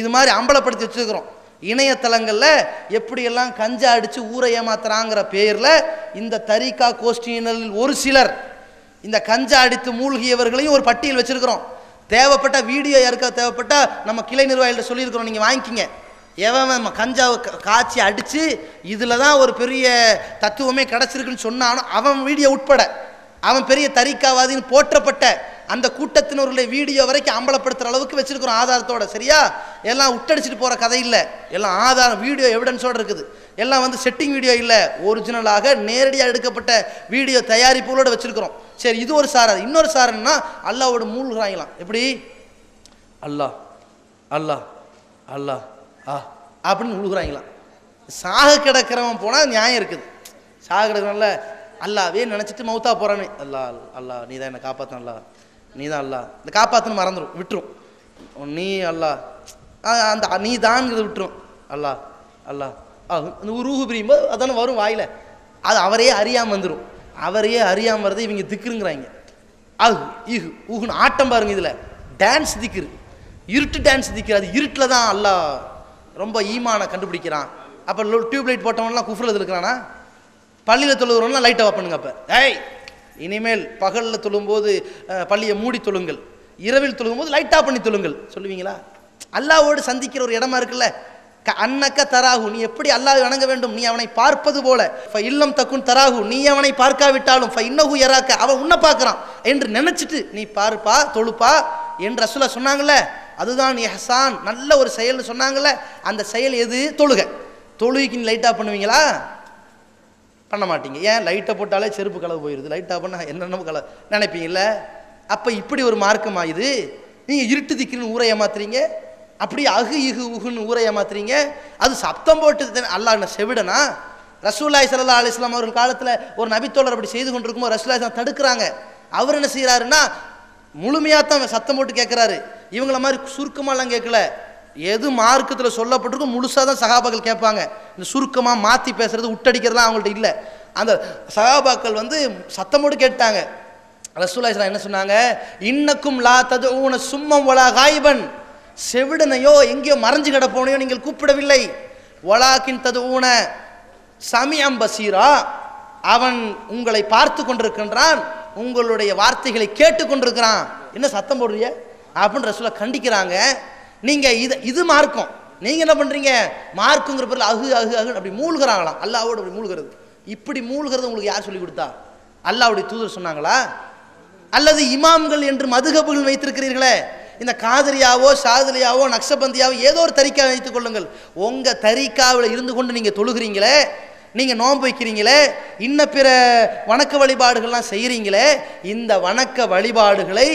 இது மாதிரி அம்பலப்படுத்தி வச்சுக்கிறோம். இணையதளங்களில் எப்படியெல்லாம் கஞ்சா அடித்து ஊரை ஏமாத்துறாங்கிற பேரில் இந்த தரிகா கோஷ்டியினரில் ஒரு சிலர் இந்த கஞ்சா அடித்து மூழ்கியவர்களையும் ஒரு பட்டியல் வச்சுருக்கிறோம். தேவைப்பட்ட வீடியோ யாருக்கா தேவைப்பட்டால் நம்ம கிளை நிர்வாகிகிட்ட சொல்லியிருக்கிறோம், நீங்கள் வாங்கிக்கிங்க. எவன் கஞ்சாவை காய்ச்சி அடித்து இதில் தான் ஒரு பெரிய தத்துவமே கிடச்சிருக்குன்னு சொன்னானோ அவன் வீடியோ உட்பட, அவன் பெரிய தரிகாவாதின்னு போற்றப்பட்ட அந்த கூட்டத்தினருடைய வீடியோ வரைக்கும் அம்பலப்படுத்துகிற அளவுக்கு வச்சிருக்கிறோம் ஆதாரத்தோட. சரியா? எல்லாம் விட்டடிச்சிட்டு போகிற கதை இல்லை, எல்லாம் ஆதாரம் வீடியோ எவிடன்ஸோடு இருக்குது. எல்லாம் வந்து செட்டிங் வீடியோ இல்லை, ஒரிஜினலாக நேரடியாக எடுக்கப்பட்ட வீடியோ தயாரிப்புகளோடு வச்சுருக்கிறோம். சரி, இது ஒரு சாரார். இன்னொரு சாரன்னா அல்லாவோட மூழ்கிறாங்களாம். எப்படி? அல்லாஹ் அல்லாஹ் அல்லாஹ் அப்படின்னு மூழ்கிறாங்களாம். சாக கிடக்கிறவன் போனால் நியாயம் இருக்குது. சாக கிடக்கிறவன்ல அல்லாவே நினச்சிட்டு மௌத்தா போகிறானே, அல்லா அல்லா நீ தான் என்னை காப்பாற்றணும், அல்லா நீ தான் அல்லா, இந்த காப்பாற்றுன்னு மறந்துடும், விட்டுரும். நீ அல்லா அந்த நீ தான்ங்கிறத விட்டுரும். அல்லா அல்லா இந்த ரூஹு பிரியும்போது அதானே வரும் வாயில், அது அவரையே அறியாமல் வந்துடும். அவரையே அறியாமல் வருது இவங்க திக்குங்கிறாங்க. அஹ் இஹு ஊகுன்னு ஆட்டம் பாருங்க. இதில் டான்ஸ் திக்குரு, இருட்டு டான்ஸ் திக்குரு. அது இருட்டில் தான் அல்லாஹ் ரொம்ப ஈமான கண்டுபிடிக்கிறான். அப்போ டியூப்லைட் போட்டவன்லாம் குஃப்ரில் இருக்கிறானா? பள்ளியில் தொழுகிறோம்னா லைட்டை ஆஃப் பண்ணுங்க. அப்போ இனிமேல் பகலில் தொழும்போது பள்ளியை மூடி தொழுங்கள், இரவில் தொழும்போது லைட்டாக பண்ணி தொழுங்கள் சொல்லுவீங்களா? அல்லாஹ்வோடு சந்திக்கிற ஒரு இடமா இருக்குல்ல, அன்னக்க தராகு, நீ எப்படி அல்லாஹ் வணங்க வேண்டும், நீ அவனை பார்ப்பது போல. இல்லம் தக்குன் தராகு, நீ அவனை பார்க்காவிட்டாலும் இன்னஹு யராக்க, அவன் உன்னை பார்க்குறான் என்று நினைச்சிட்டு நீ பாருப்பா தொழுப்பா என்று ரசூலா சொன்னாங்கல்ல, அதுதான் இஹ்சான், நல்ல ஒரு செயல்னு சொன்னாங்கல்ல. அந்த செயல் எது? தொழுகை. தொழுகைக்கு லைட்டாக பண்ணுவீங்களா? பண்ண மாட்டீங்க. ஏன்? லைட்டை போட்டாலே செருப்பு கலவு போயிடுது, லைட்டாக பண்ண என்னென்ன கலவு நினைப்பீங்கல்ல. அப்போ இப்படி ஒரு மார்க்கமா இது? நீங்கள் இருட்டு திக்குன்னு ஊரை ஏமாத்துறீங்க, அப்படியே அகு இகு உகுன்னு ஊரை ஏமாத்துறீங்க. அது சப்தம் போட்டு அல்லாஹ் செவிடனா? ரசூலுல்லாஹி ஸல்லல்லாஹு அலைஹி வஸல்லம் அவர்கள் காலத்தில் ஒரு நபித்தோழர் அப்படி செய்து கொண்டிருக்கும்போது ரசூலுல்லாஹி தடுக்கிறாங்க. அவர் என்ன செய்கிறாருன்னா முழுமையாக தான் சத்தம் போட்டு கேட்குறாரு. இவங்கள மாதிரி சுருக்கமாலாம் கேட்கல, எது மார்க்கத்தில் சொல்லப்பட்டிருக்கும் முழுசாக தான் சகாபாக்கள் கேட்பாங்க. இந்த சுருக்கமாக மாற்றி பேசுறது உட்டடிக்கிறதுலாம் அவங்கள்ட்ட இல்லை. அந்த சகாபாக்கள் சத்தம் போட்டு கேட்டாங்க. ரசூலுல்லாஹி ஸல்லல்லாஹு என்ன சொன்னாங்க? இன்னக்கும் லா ததுஊன சும்மம் வலா காயிபன், செவிடனையோ எங்கேயோ மறைஞ்சு கிடப்போனையோ நீங்கள் கூப்பிடவில்லை. வலாக்கின் ததுஊன சமிஅம் பசீரா, அவன் உங்களை பார்த்து கொண்டிருக்கின்றான், உங்களுடைய வார்த்தைகளை கேட்டு கொண்டிருக்கிறான். என்ன சத்தம் போடுறிய அப்படின்னு ரசூலா கண்டிக்கிறாங்க. நீங்க இது மார்க்கம், நீங்க என்ன பண்றீங்க? மார்க்குங்கிற பேர்ல அகு அகு அகு அப்படி மூழ்கிறாங்களாம், அல்லாஹ்வோடு அப்படி மூழ்கிறது. இப்படி மூழ்கிறது உங்களுக்கு யார் சொல்லி கொடுத்தா? அல்லாஹ்வுடைய தூதர் சொன்னாங்களா? அல்லது இமாம்கள் என்று மதுஹபுகள் வைத்திருக்கிறீர்களே, இந்த காதரியாவோ ஷாதுலியாவோ நக்ஷபந்தியாவோ ஏதோ ஒரு தரிக்கா வைத்துக் கொள்ளுங்கள். உங்க தரிக்காவில் இருந்து கொண்டு நீங்க தொழுகிறீங்களே, நீங்க நோன்பு வைக்கிறீங்களே, இன்ன பிற வணக்க வழிபாடுகள்லாம் செய்கிறீங்களே, இந்த வணக்க வழிபாடுகளை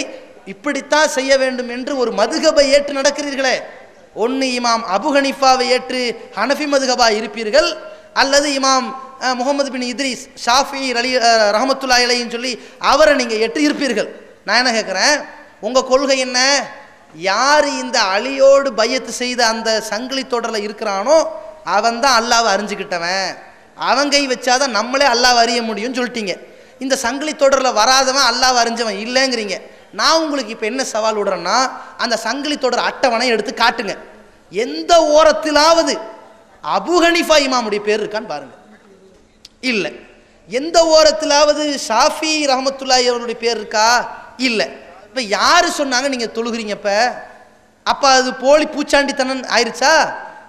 இப்படித்தான் செய்ய வேண்டும் என்று ஒரு மதுஹபை ஏற்று நடக்கிறீர்களே. ஒன்று இமாம் அபு ஹனீஃபாவை ஏற்று ஹனஃபி மதுஹபா இருப்பீர்கள், அல்லது இமாம் முகமது பின் இத்ரீஸ் ஷாஃபி ரஹமத்துல்லாஹி அலைஹின்னு சொல்லி அவரை நீங்கள் ஏற்று இருப்பீர்கள். நான் என்ன கேட்குறேன், உங்கள் கொள்கை என்ன? யார் இந்த அலியோடு பையத்து செய்த அந்த சங்கிலி தொடரில் இருக்கிறானோ அவன் தான் அல்லாவை அறிஞ்சுக்கிட்டவன், அவன் கை வச்சாதான் நம்மளே அல்லாவை அறிய முடியும்னு சொல்லிட்டீங்க. இந்த சங்கிலி தொடரில் வராதவன் அல்லாவை அறிஞ்சவன் இல்லைங்கிறீங்க. நான் உங்களுக்கு இப்போ என்ன சவால் விடுறேன்னா, அந்த சங்கிலி தொடர் அட்டவணை எடுத்து காட்டுங்க. எந்த ஓரத்திலாவது அபு ஹனீஃபா இமாமுடைய பேர் இருக்கான்னு பாருங்க. இல்லை. எந்த ஓரத்திலாவது ஷாஃபி ரஹமத்துல்லாஹி அவருடைய பேர் இருக்கா? இல்லை. இப்போ யார் சொன்னாங்க நீங்கள் தொழுகிறீங்க? அப்போ அது போலி பூச்சாண்டித்தனம் ஆயிடுச்சா?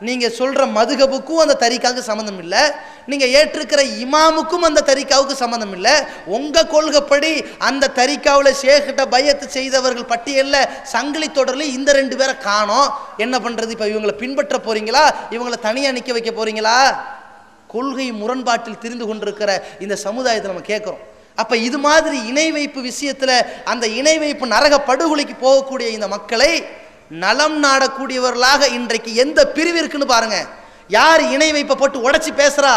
நீங்கள் சொல்கிற மதுஹபுக்கும் அந்த தரிக்காவுக்கு சம்மந்தம் இல்லை, நீங்கள் ஏற்றிருக்கிற இமாமுக்கும் அந்த தரிக்காவுக்கு சம்மந்தம் இல்லை. உங்கள் கொள்கைப்படி அந்த தரிக்காவில் ஷேக்கிட்ட பையத்து செய்தவர்கள் பட்டியலில் சங்கிலி தொடரில் இந்த 2 பேரை காணோம். என்ன பண்ணுறது? இப்போ இவங்களை பின்பற்ற போகிறீங்களா, இவங்களை தனியாக நிற்க வைக்க போகிறீங்களா? கொள்கை முரண்பாட்டில் திரிந்து கொண்டிருக்கிற இந்த சமுதாயத்தை நம்ம கேட்குறோம். அப்போ இது மாதிரி இணை வைப்பு விஷயத்தில் அந்த இணை வைப்பு நரக படுகொலைக்கு போகக்கூடிய இந்த மக்களை நலம் நாடக்கூடியவர்களாக இன்றைக்கு எந்த பிரிவு இருக்குன்னு பாருங்க. யார் இணை வைப்பை போட்டு உடைச்சி பேசுறா,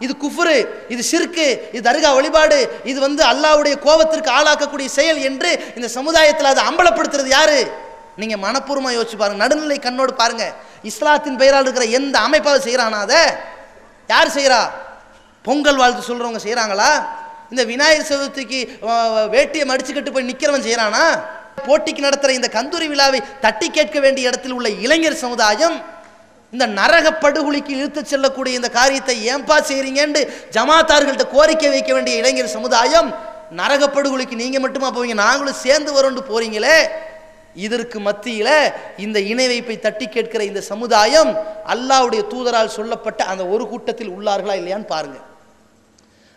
இது குஃப்ரு, இது ஷிர்கு, இது தர்கா வழிபாடு, இது அல்லாஹ்வுடைய கோபத்திற்கு ஆளாக்கக்கூடிய செயல் என்று இந்த சமுதாயத்தில் அதை அம்பலப்படுத்துறது யாரு? நீங்க மனப்பூர்வமா யோசிச்சு பாருங்க, நடுநிலை கண்ணோடு பாருங்க. இஸ்லாத்தின் பெயரால் இருக்கிற எந்த அமைப்பாவது செய்யறானா? அதை யார் செய்யறா? பொங்கல் வாழ்த்து சொல்றவங்க செய்யறாங்களா? இந்த விநாயகர் சதுர்த்திக்கு வேட்டியை மடிச்சுக்கிட்டு போய் நிக்கிறவன் செய்யறானா? போட்டிக்கு நடத்துகிற இந்த கந்தூரி விழாவை தட்டி கேட்க வேண்டிய இடத்தில் உள்ள இளைஞர் சமுதாயம் இந்த நரக படுகொலைக்கு இழுத்து செல்லக்கூடிய இந்த காரியத்தை ஏன்பா செய்றீங்கன்னு ஜமாத்தார்கள்ட்ட கோரிக்கை வைக்க வேண்டிய இளைஞர் சமுதாயம் நரக படுகொலைக்கு நீங்க மட்டுமா போவீங்க, நாங்களும் சேர்ந்து வரோண்டு போறீங்களே. இதற்கு மத்தியில் இந்த இணை வைப்பை தட்டி கேட்கிற இந்த சமுதாயம் அல்லாஹ்வுடைய தூதரால் சொல்லப்பட்ட அந்த ஒரு கூட்டத்தில் உள்ளார்களா இல்லையான்னு பாருங்க.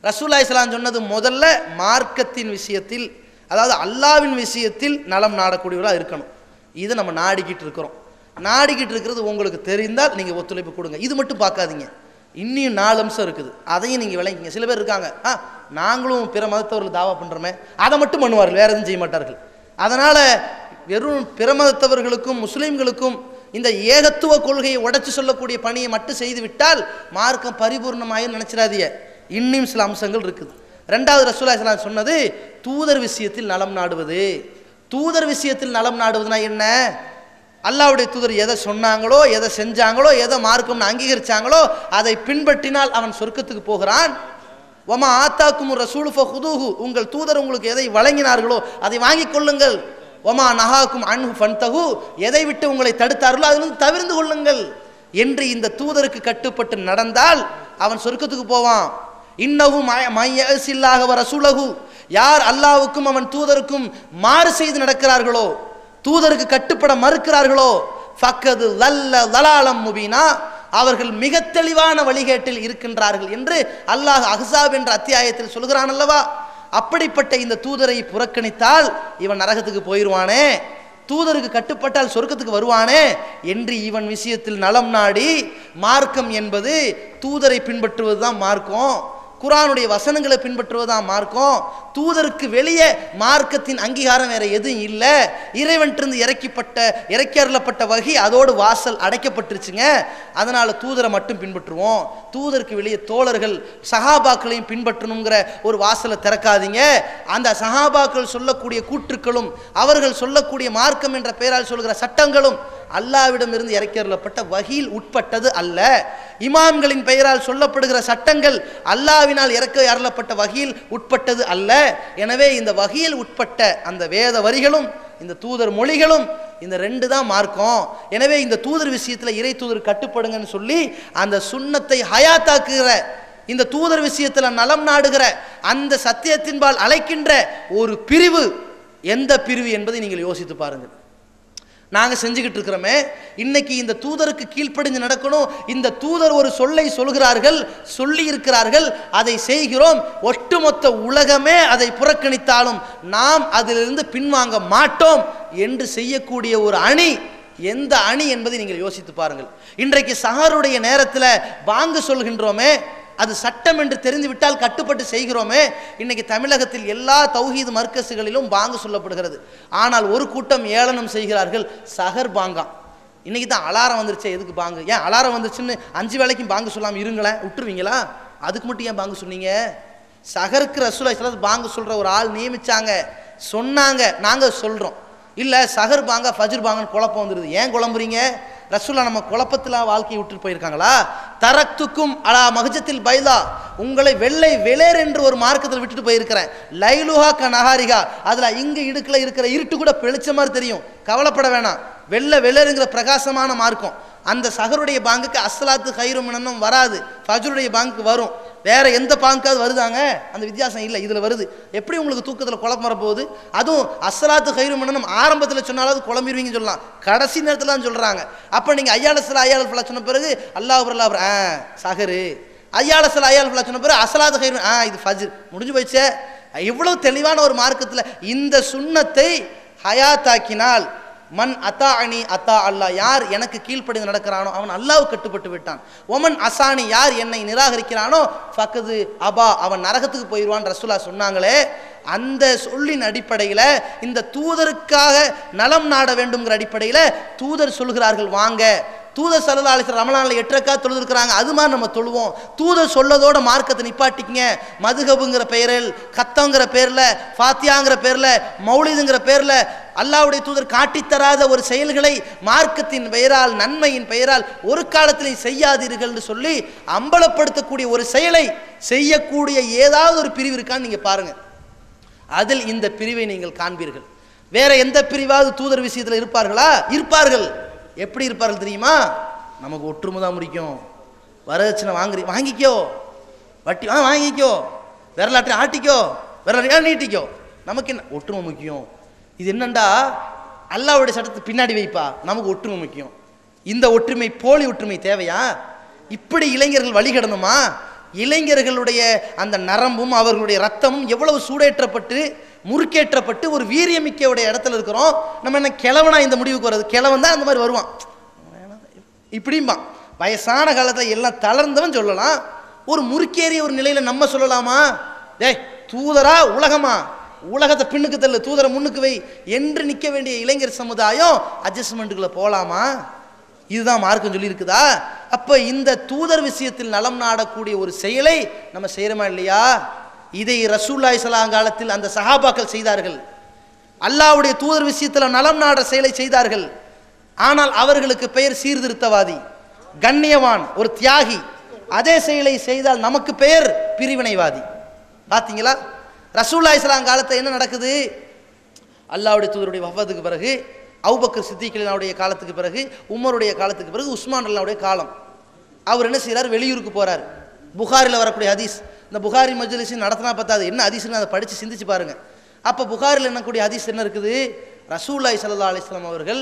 ரசூலுல்லாஹி ஸல்லல்லாஹு அலைஹி வஸல்லம் சொன்னது முதல்ல மார்க்கத்தின் விஷயத்தில், அதாவது அல்லாஹ்வின் விஷயத்தில் நலம் நாடக்கூடியவர்களாக இருக்கணும். இதை நம்ம நாடிக்கிட்டு இருக்கிறோம். நாடிக்கிட்டு இருக்கிறது உங்களுக்கு தெரிந்தால் நீங்கள் ஒத்துழைப்பு கொடுங்க. இது மட்டும் பார்க்காதீங்க, இன்னும் 4 அம்சம் இருக்குது, அதையும் நீங்கள் விளங்கிங்க. சில பேர் இருக்காங்க, நாங்களும் பிற மதத்தவர்கள் தாவா பண்ணுறோமே, அதை மட்டும் பண்ணுவார்கள், வேறு எதுவும் செய்ய மாட்டார்கள். அதனால் வெறும் பிற மதத்தவர்களுக்கும் முஸ்லீம்களுக்கும் இந்த ஏகத்துவ கொள்கையை உடைச்சு சொல்லக்கூடிய பணியை மட்டும் செய்து விட்டால் மார்க்கம் பரிபூர்ணமாயும் நினைச்சிடாதீங்க. இன்னும் சில அம்சங்கள் இருக்குது. 2வது ரசூலுல்லாஹி ஸல்லல்லாஹு அலைஹி வஸல்லம் சொன்னது தூதர் விஷயத்தில் நலம் நாடுவது. தூதர் விஷயத்தில் நலம் நாடுவதுனா என்ன? அல்லாஹ்வுடைய தூதர் எதை சொன்னாங்களோ, எதை செஞ்சாங்களோ, எதை மார்க்கம்னு அங்கீகரிச்சாங்களோ அதை பின்பற்றினால் அவன் சொர்க்கத்துக்கு போகிறான். வமா ஆத்தாக்கும் ரசூலு ஃபஹுதுஹு, உங்கள் தூதர் உங்களுக்கு எதை வழங்கினார்களோ அதை வாங்கிக் கொள்ளுங்கள். வமா நஹாக்கும் அன்ஹு ஃபன்தஹு, எதை விட்டு உங்களை தடுத்தார்களோ அதிலிருந்து தவிர்ந்து கொள்ளுங்கள் என்று இந்த தூதருக்கு கட்டுப்பட்டு நடந்தால் அவன் சொர்க்கத்துக்கு போவான். இன்னஹு மய்யஸில்லாஹ வ ரசூலஹு, யார் அல்லாஹ்வுக்கும் அவன் தூதருக்கும் மாறு செய்து நடக்கிறார்களோ, தூதருக்கு கட்டுப்பட மறுக்கிறார்களோ, ஃபக்கது லல்ல லலாலம் முபீனா, அவர்கள் மிக தெளிவான வழிகேட்டில் இருக்கின்றார்கள் என்று அல்லாஹ் அஹ்ஸாப் என்ற அத்தியாயத்தில் சொல்கிறான் அல்லவா. அப்படிப்பட்ட இந்த தூதரை புறக்கணித்தால் இவன் நரகத்துக்கு போயிடுவானே, தூதருக்கு கட்டுப்பட்டால் சொர்க்கத்துக்கு வருவானே என்று இவன் விஷயத்தில் நலம் நாடி, மார்க்கம் என்பது தூதரை பின்பற்றுவதுதான் மார்க்கம், குர்ஆனுடைய வசனங்களை பின்பற்றுவதுதான் மார்க்கம், தூதருக்கு வெளியே மார்க்கத்தின் அங்கீகாரம் வேற எதுவும் இல்லை, இறைவன்றிருந்து இறக்கி அருளப்பட்ட வகி அதோடு வாசல் அடைக்கப்பட்டுருச்சுங்க, அதனால தூதரை மட்டும் பின்பற்றுவோம், தூதருக்கு வெளியே தோழர்கள் சஹாபாக்களையும் பின்பற்றணுங்கிற ஒரு வாசலை திறக்காதீங்க, அந்த சஹாபாக்கள் சொல்லக்கூடிய கூற்றுக்களும் அவர்கள் சொல்லக்கூடிய மார்க்கம் என்ற பெயரால் சொல்கிற சட்டங்களும் அல்லாஹ்விடம் இருந்து இறக்கி அருளப்பட்ட வகியில் உட்பட்டது அல்ல, இமாம்களின் பெயரால் சொல்லப்படுகிற சட்டங்கள் அல்லாஹ்வினால் இறக்கி அருளப்பட்ட வகியில் உட்பட்டது அல்ல. எனவே இந்த வகியில் உட்பட்ட அந்த வேத வரிகளும் இந்த தூதர் மொழிகளும் இந்த ரெண்டு தான் மார்க்கம். எனவே இந்த தூதர் விஷயத்தில் இறை தூதர் கட்டுப்படுங்கன்னு சொல்லி அந்த சுன்னத்தை ஹயாத்தாக்குகிற, இந்த தூதர் விஷயத்தில் நலம் நாடுகிற, அந்த சத்தியத்தின்பால் அழைக்கின்ற ஒரு பிரிவு எந்த பிரிவு என்பதை நீங்கள் யோசித்து பாருங்கள். நாங்கள் செஞ்சுக்கிட்டு இருக்கிறோமே, இன்னைக்கு இந்த தூதருக்கு கீழ்ப்படிஞ்சு நடக்கணும், இந்த தூதர் ஒரு சொல்லை சொல்கிறார்கள், சொல்லி இருக்கிறார்கள், அதை செய்கிறோம், ஒட்டுமொத்த உலகமே அதை புறக்கணித்தாலும் நாம் அதிலிருந்து பின்வாங்க மாட்டோம் என்று செய்யக்கூடிய ஒரு அணி எந்த அணி என்பதை நீங்கள் யோசித்து பாருங்கள். இன்றைக்கு சஹருடைய நேரத்தில் பாங்கு சொல்கின்றோமே, அது சட்டம் என்று தெரிந்துவிட்டால் கட்டுப்பட்டு செய்கிறோமே. இன்னைக்கு தமிழகத்தில் எல்லா தௌஹீது மர்க்கஸுகளிலும் பாங்கு சொல்லப்படுகிறது, ஆனால் ஒரு கூட்டம் ஏளனம் செய்கிறார்கள், சஹர் பாங்கா. இன்னைக்கு தான் அலாரம் வந்துருச்சு, எதுக்கு பாங்கு? ஏன் அலாரம் வந்துருச்சுன்னு 5 வேளைக்கும் பாங்கு சொல்லாமல் இருங்களேன், விட்டுருவீங்களா? அதுக்கு மட்டும் ஏன் பாங்கு சொன்னீங்க? சஹருக்கு ரசூலுல்லாஹி ஸல்லல்லாஹு அலைஹி வஸல்லம் பாங்கு சொல்ற ஒரு ஆள் நியமிச்சாங்க, சொன்னாங்க, நாங்கள் சொல்றோம். இல்லை சஹர் பாங்கா ஃபஜ்ர் பாங்கன்னு குழப்பம் வந்துடுது, ஏன் குழம்புறீங்க? ரசூலுல்லாஹ் நம்ம குழப்பத்தில் வாழ்க்கையை விட்டுட்டு போயிருக்காங்களா? தரக்துக்கும் அலா மஹஜத்தில் பைதா, உங்களை வெள்ளை வெளேர் என்று ஒரு மார்க்கத்தில் விட்டுட்டு போயிருக்கிறேன், லைலுஹா கனஹாரிகா, அதில் இங்கு இடுக்கில் இருக்கிற இருட்டு கூட வெளிச்ச மாதிரி தெரியும், கவலைப்பட வேணாம், வெள்ளை வெளேருங்கிற பிரகாசமான மார்க்கம். அந்த சஹருடைய பாங்குக்கு அஸ்ஸலாத்து கைரும் மினன்னம் வராது, ஃபஜ்ருடைய பாங்குக்கு வரும். வேற எந்த பாங்காவது வருதாங்க? அந்த வித்தியாசம் இல்லை, இதில் வருது. எப்படி உங்களுக்கு தூக்கத்தில் குழப்பம் வரப்போகுது? அதுவும் அஸ்ஸலாத்து கைரும் மினன்னம் ஆரம்பத்தில் சொன்னாலும் குழம்பிடுவீங்கன்னு சொல்லலாம், கடைசி நேரத்தில் தான் சொல்கிறாங்க. அப்போ நீங்கள் ஐயாலசலா ஐயால் ஃபலா சொன்ன பிறகு அல்லாஹ் அல்லாஹ் சஹரு, ஐயாலசலா ஐயால் ஃபலா சொன்ன பிறகு அஸ்ஸலாத்து கைரும் இது ஃபஜ்ர், முடிஞ்சு போயிடுச்சே. இவ்வளவு தெளிவான ஒரு மார்க்கத்தில் இந்த சுன்னத்தை ஹயாத்தாக்கினால், மன் அத்தாஅனி அத்தா அல்லாஹ், யார் எனக்கு கீழ்ப்படிந்து நடக்கிறானோ அவன் அல்லாஹ்வுக்கு கட்டுப்பட்டு விட்டான். ஒமன் அசானி, யார் என்னை நிராகரிக்கிறானோ ஃபக்கது அபா, அவன் நரகத்துக்கு போயிடுவான் ரசூலுல்லாஹ் சொன்னாங்களே. அந்த சொல்லின் அடிப்படையில், இந்த தூதருக்காக நலம் நாட வேண்டும்ங்கிற அடிப்படையில் தூதர் சொல்கிறார்கள் வாங்க, தூதர் ஸல்லல்லாஹு அலைஹி வஸல்லம் ரமலானில் 8 ரக்காத் தொழுதுருக்கிறாங்க, அது மாதிரி நம்ம தொழுவோம், தூதர் சொல்லதோட மார்க்கத்தை நிப்பாட்டிக்கங்க, மதுஹபுங்கிற பெயரில், கத்தங்கிற பேரில், ஃபாத்தியாங்கிற பேரில், மௌலிதுங்கிற பேரில் அல்லாஹ்வுடைய தூதர் காட்டித்தராத ஒரு செயல்களை மார்க்கத்தின் பெயரால், நன்மையின் பெயரால் ஒரு காலத்தில் செய்யாதீர்கள் என்று சொல்லி அம்பலப்படுத்தக்கூடிய ஒரு செயலை செய்யக்கூடிய ஏதாவது ஒரு பிரிவு இருக்கான்னு நீங்கள் பாருங்கள், அதில் இந்த பிரிவை நீங்கள் காண்பீர்கள். வேற எந்த பிரிவாவது தூதர் விஷயத்தில் இருப்பார்களா? இருப்பார்கள். எப்படி இருப்பார்கள் தெரியுமா? நமக்கு ஒற்றுமை தான் முடிக்கும், வரதட்சணை வாங்கிக்கோ, வட்டி வாங்கிக்கோ, விரலாட்டை ஆட்டிக்கோ, விரலாட்டை நீட்டிக்கோ, நமக்கு என்ன ஒற்றுமை முக்கியம். இது என்னண்டா அல்லாஹ்வுடைய சட்டத்தை பின்னாடி வைப்பா, நமக்கு ஒற்றுமை முக்கியம். இந்த ஒற்றுமை போலி ஒற்றுமை தேவையா? இப்படி இளைஞர்கள் வழிகடணுமா? இளைஞர்களுடைய அந்த நரம்பும் அவர்களுடைய ரத்தமும் எவ்வளவு சூடேற்றப்பட்டு முறுக்கேற்றப்பட்டு ஒரு வீரியமிக்கையுடைய இடத்துல இருக்கிறோம். நம்ம என்ன கிழவனா இந்த முடிவுக்கு வர்றது? கிழவன் தான் அந்த மாதிரி வருவான், இப்படிம்பான். வயசான காலத்தில் எல்லாம் தளர்ந்தவன் சொல்லலாம், ஒரு முறுக்கேறிய ஒரு நிலையில் நம்ம சொல்லலாமா? டேய் தூதரா உலகமா, உலகத்தை பின்னுக்கு தள்ளு, தூதரை முன்னுக்கு வை என்று நிற்க வேண்டிய இளைஞர் சமுதாயம் அட்ஜஸ்ட்மெண்ட்டுக்குள்ள போகலாமா? இதுதான் மார்க்கம் சொல்லி இருக்குதா? அப்ப இந்த தூதர் விஷயத்தில் நலம் நாடக்கூடிய ஒரு செயலை நம்ம செய்யறோமா இல்லையா? இதை ரசூலுல்லாஹி ஸல்லல்லாஹு அலைஹி காலத்தில் அந்த சஹாபாக்கள் செய்தார்கள், அல்லாஹ்வுடைய தூதர் விஷயத்தில் நலம் நாட செயலை செய்தார்கள். ஆனால் அவர்களுக்கு பெயர் சீர்திருத்தவாதி, கண்ணியவான், ஒரு தியாகி. அதே செயலை செய்தால் நமக்கு பெயர் பிரிவினைவாதி. பார்த்தீங்களா? ரசூலுல்லாஹி ஸல்லல்லாஹு அலைஹி காலத்தில் என்ன நடக்குது? அல்லாஹ்வுடைய தூதருடைய வஃபாத்துக்கு பிறகு, அபூபக்கர் சித்திக்னுடைய காலத்துக்கு பிறகு, உமருடைய காலத்துக்கு பிறகு, உஸ்மான் அல்லாஹ்வுடைய காலம். அவர் என்ன செய்கிறார்? வெளியூருக்கு போறார். புகாரில் வரக்கூடிய ஹதீஸ், இந்த புகாரி மஜ்லிஸ் நடத்தினா பார்த்தாது என்ன ஹதீஸ்னு அதை படித்து சிந்திச்சு பாருங்கள். அப்போ புகாரில் என்னக்கூடிய ஹதீஸ் என்ன இருக்குது? ரசூலுல்லாஹி ஸல்லல்லாஹு அலைஹி வஸல்லம் அவர்கள்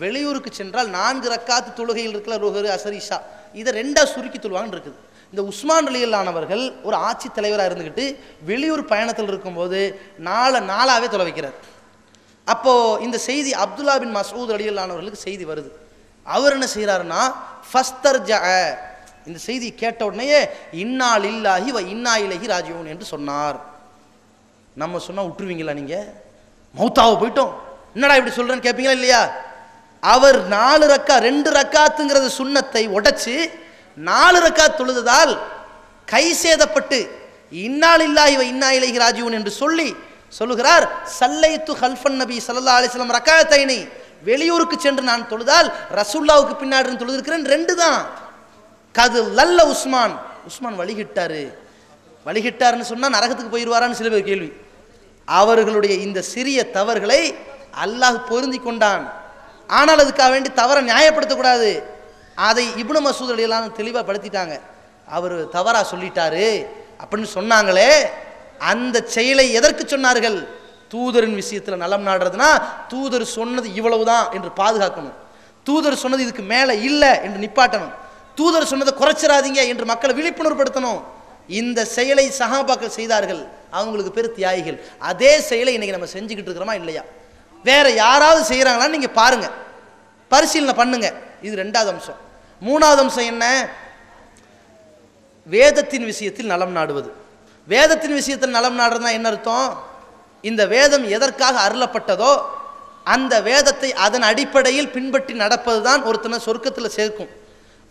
வெளியூருக்கு சென்றால் 4 ரக்காத்து தொழுகையில் இருக்கல ருஹர் அஸர் இஷா இதை 2ஆ சுருக்கி தொழுவாங்கன்னு இருக்குது. இந்த உஸ்மான் ரலியல்லாஹு ஒரு ஆட்சி தலைவராக இருந்துக்கிட்டு வெளியூர் பயணத்தில் இருக்கும்போது 4ஆவே தொலை வைக்கிறார். அப்போது இந்த செய்தி அப்துல்லா பின் மஸ்ஊத் ரலியல்லாஹு செய்தி வருது. அவர் என்ன செய்கிறாருன்னா ஃபஸ்தர்ஜா, இந்த செய்தி கேட்ட உடனே இன்னா லில்லாஹி வ இன்னா இலைஹி ராஜிஊன் என்று சொன்னார். நம்ம சொன்னால் விட்டுருவீங்களா? நீங்கள் மௌத்தாவை போயிட்டோம் என்னடா இப்படி சொல்கிறேன்னு கேட்பீங்களா இல்லையா? அவர் 4 ரக்கா 2 ரக்காத்துங்கிறது சுன்னத்தை உடைச்சு 4 ரக்காத் தொழுததால் கை சேதப்பட்டு இன்னா லில்லாஹி வ இன்னா இலைஹி ராஜிஊன் என்று சொல்லுகிறார். சல்லைத்து ஹல்ஃபன் நபி ஸல்லல்லாஹு அலைஹி வஸல்லம் ரக்காத்தைனி, வெளியூருக்கு சென்று நான் தொழுதால் ரசூலுல்லாஹ்வுக்கு பின்னாடி தொழுதிருக்கிறேன் 2 தான். கது லல்ல உஸ்மான் வழிகிட்டார்னு சொன்னால் நரகத்துக்கு போயிடுவாரான்னு சில பேர் கேள்வி. அவர்களுடைய இந்த சிறிய தவறுகளை அல்லாஹ் பொருந்தி கொண்டான். ஆனால் அதுக்காக வேண்டி தவறை நியாயப்படுத்தக்கூடாது. அதை இப்னு மஸ்ஊத் ரலியல்லாஹு தெளிவாக படுத்திட்டாங்க. அவர் தவறா சொல்லிட்டாரு அப்படின்னு சொன்னாங்களே, அந்த செயலை எதற்கு சொன்னார்கள்? தூதரின் விஷயத்தில் நலம் நாடுறதுனா தூதர் சொன்னது இவ்வளவுதான் என்று பாதுகாக்கணும், தூதர் சொன்னது இதுக்கு மேலே இல்லை என்று நிப்பாட்டணும், தூதர் சொன்னதை குறைச்சிடாதீங்க என்று மக்களை விழிப்புணர்வுபடுத்தணும். இந்த செயலை சஹாபாக்கள் செய்தார்கள், அவங்களுக்கு பேர் தியாகிகள். அதே செயலை இன்னைக்கு நம்ம செஞ்சுக்கிட்டு இருக்கிறோமா இல்லையா? வேற யாராவது செய்கிறாங்களான்னு நீங்கள் பாருங்க, பரிசீலனை பண்ணுங்க. இது 2வது அம்சம். 3வது அம்சம் என்ன? வேதத்தின் விஷயத்தில் நலம் நாடுவது. வேதத்தின் விஷயத்தில் நலம் நாடுறதுனா என்ன அர்த்தம்? இந்த வேதம் எதற்காக அருளப்பட்டதோ அந்த வேதத்தை அதன் அடிப்படையில் பின்பற்றி நடப்பது தான் ஒருத்தனை சொர்க்கத்தில் சேர்க்கும்.